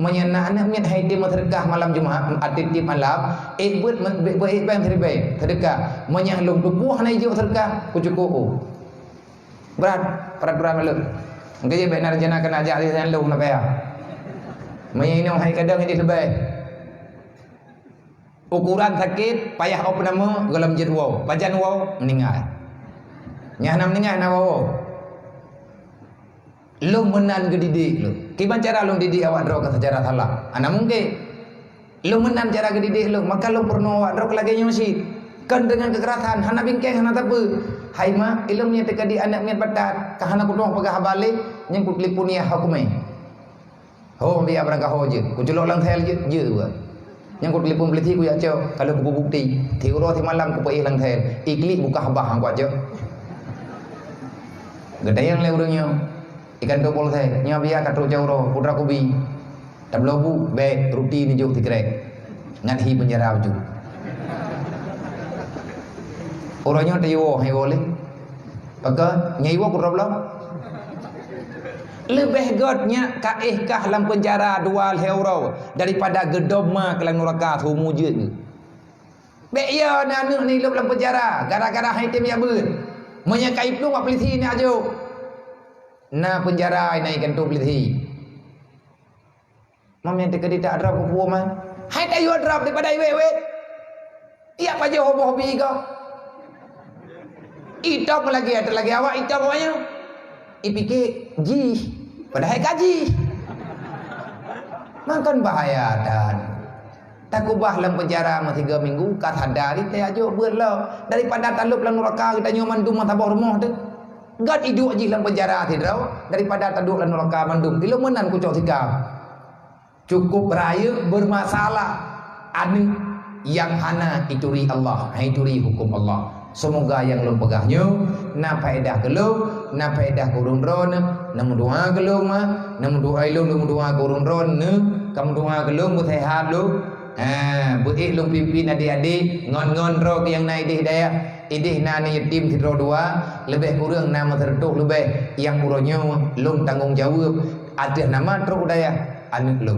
Speaker 1: menyana anak miat haidi sedekah malam Jumaat atiti malam buat bang terbaik sedekah menyahlung tubuh na ijo sedekah kucuku berat malu ngajib benar jana kena ajak di sana lu na payah menyinong hai kadang ini lebih ukuran sakit payah op nama gelam jid wow bajan wow meninggal nyana meninggal na wow lu menan ke didik lu kiban cara lu didik awak draw ke sejarah salah ana mungkin lu menan cara ke didik lu maka lu perlu awak draw lagi nyusi kan dengan kekerasan hana bingkeng hana tapu hai ma ilmu nya tekadi anak miat patat ka hana kutung pagah balik nyang kutlipunia hukumai ho biar berangkat ho je ku jelok lang thel je buat nyang kutlipun beliti ku ya cau kalau buku bukti ti uro ti malam ku pai lang thel ikli buka habah ku aja gedayang le urangnya ikan topol saya nya biar katro cauro putra kubi tablobu be ruti ni juk tikrek ngan hi penjara ju orangnya tayo hai boleh maka nyai wo kurablah lebih godnya kaihkah dalam penjara 2 euro daripada gedoma kelang neraka sumu je be ya anak ni dalam penjara gara-gara hai tim ya beun menyakai plung apa polisi ni ajo na penjara naikkan tu polisi mam yang tekadi tak drop ku puo man hai tayo drop daripada iwe iya pa je hobi kau itong lagi ada lagi awak itong awaknya ipike ji padahal kaji makan bahaya dan takubah dalam penjara 3 minggu kat hadari teh ajo beurlau daripada talup lang neraka kita nyoman dum tabah rumah tu gad iduk ji dalam penjara tidrau daripada taduk lan neraka mandum kilo menan ku cok tiga cukup raya bermasalah anu yang hana ituri Allah ituri hukum Allah semoga yang lu pegahnya na faedah kelung na faedah kurung ron namu doa kelung mah namu doa ilung namu doa kurung ron ne kamu doa kelung sehat lu buik lu pimpin adik-adik ngon-ngon ro yang naik di hidayah idih na ni yatim tidro 2 lebih kurang nama tertuk lebih yang uronyo lu tanggung jawab ada nama truk daya anak lu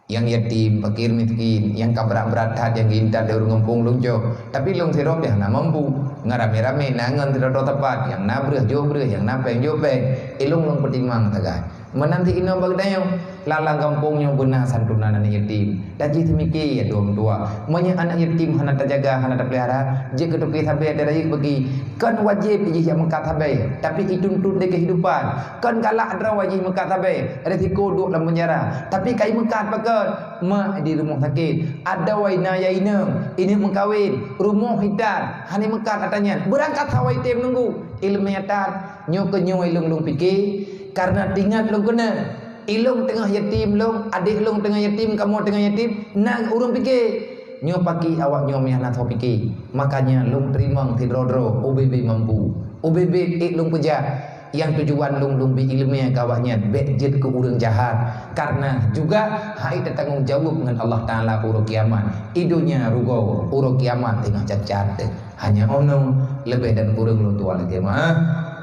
Speaker 1: yang yatim, fakir, miskin, yang kabrak-beratat, yang gintar dari ngempung lunjo. Tapi long sirop yang na mampu, ngarame-rame nangan tidak tepat, yang na breh jobreh, yang na peng jopeng, ilung long pertimang tagay. Menanti ino bagdayo, lalang kampungnya benar santunan anak yatim. Daji semiki ya tua. Manya anak yatim hana terjaga, hana terpelihara. Jika ketuki sabai ada raya bagi, kan wajib iji yang mengkat sabai. Tapi itu untuk de kehidupan. Kan galak ada wajib mengkat sabai. Resiko duduk dalam penjara. Tapi kai mengkat pakai mak di rumah sakit. Ada waina ya ini mengkawin. Rumah hidat, hanya mengkat katanya. Berangkat sawai tem nunggu. Ilmu nyata, nyoke ilung lung pikir. Karena tinggal lu kena ilung tengah yatim long adik long tengah yatim kamu tengah yatim nak urung fikir nyo pagi awak nyo miana tho fikir makanya long terima tidrodro OBB mampu OBB ilung peja yang tujuan lung bi ilmu kawaknya bejit ke urang jahat, karena juga hai tanggung jawab dengan Allah Taala urang kiamat. Idunya rugo urang kiamat tengah cacat hanya ono lebih dan kurang lu tua lagi mah,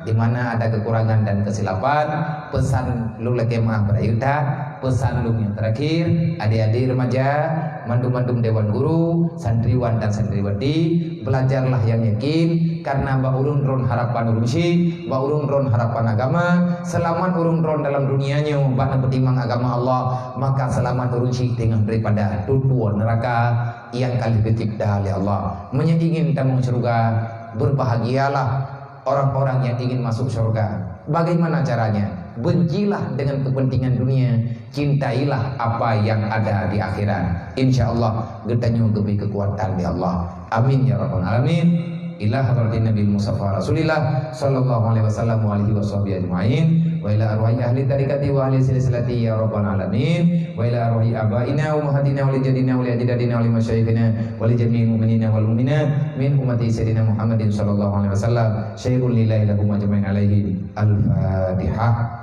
Speaker 1: di mana ada kekurangan dan kesilapan. Pesan lu lagi mah berayuda, pesan lu yang terakhir, adik-adik remaja, mandum-mandum dewan guru, santriwan dan santriwati, belajarlah yang yakin, karena ba urung ron harapan urung si, ba urung ron harapan agama. Selamat urung ron dalam dunianya ba beriman agama Allah, maka selamat urung si dengan daripada tutuan neraka yang kali dicipta oleh Allah. Ingin tamu surga, berbahagialah orang-orang yang ingin masuk surga. Bagaimana caranya? Bencilah dengan kepentingan dunia, cintailah apa yang ada di akhirat. Insya Allah getanyo gebi kekuatan di Allah. Amin ya rabbal alamin. Ila hadratin Nabi Mustafa Rasulillah sallallahu alaihi wasallam wa alihi washabihi ajmain, wa ila arwahi ahli tariqati wa ahli silsilati ya rabbal alamin, wa ila arwahi abaina wa ummahatina wa lijadina wa liajdadina wa limasyayikhina wa lijami'il mu'minina wal mu'minat min ummati sayyidina Muhammadin sallallahu alaihi wasallam. Syairul lillahi lahum ajmain alaihi. Al-Fatihah.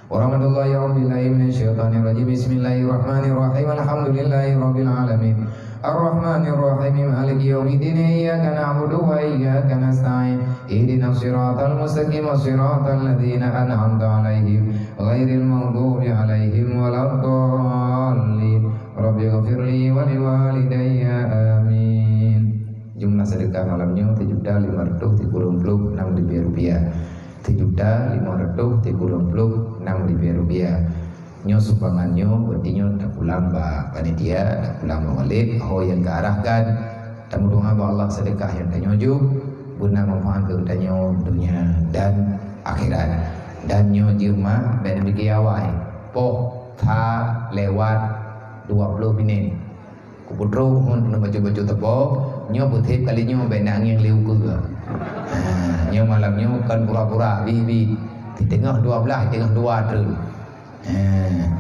Speaker 1: Warahmatullahi wabarakatuh. Bismillahirrahmanirrahim. Alhamdulillahi rabbil alamin. Ar-Rahmanir-Rahim. Maliki yaumiddin. Iyyaka na'budu wa iyyaka nasta'in. Ihdinas siratal mustaqim. Siratal ladzina an'amta 'alaihim ghairil maghdubi 'alaihim waladdallin. Rabbighfirli wa liwalidayya. Amin. Jumlah sedekah malamnya 7.536.000 rupiah. 7.536.000 rupiah. Nyo sumbangannya berarti tak pulang ba panitia, tak pulang ba walid, ho yang kearahkan. Mudah-mudahan Allah sedekah yang tanyoju guna manfaat ke tanyo dunia dan akhirat. Dan nyo jirma ben bikiawai poh tha lewat 20 minit. Kuputro mun baju-baju tepo nyo putih kali nyo benang yang liu ke. Nyo malamnya kan pura-pura bibi di tengah 12 tengah 2 terus.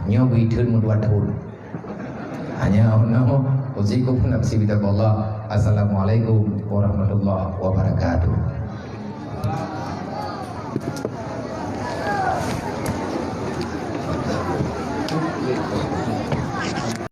Speaker 1: Nyo bi turun 2 tahun. Hanya ono usikum nafsi bidakallah. Assalamualaikum warahmatullahi wabarakatuh.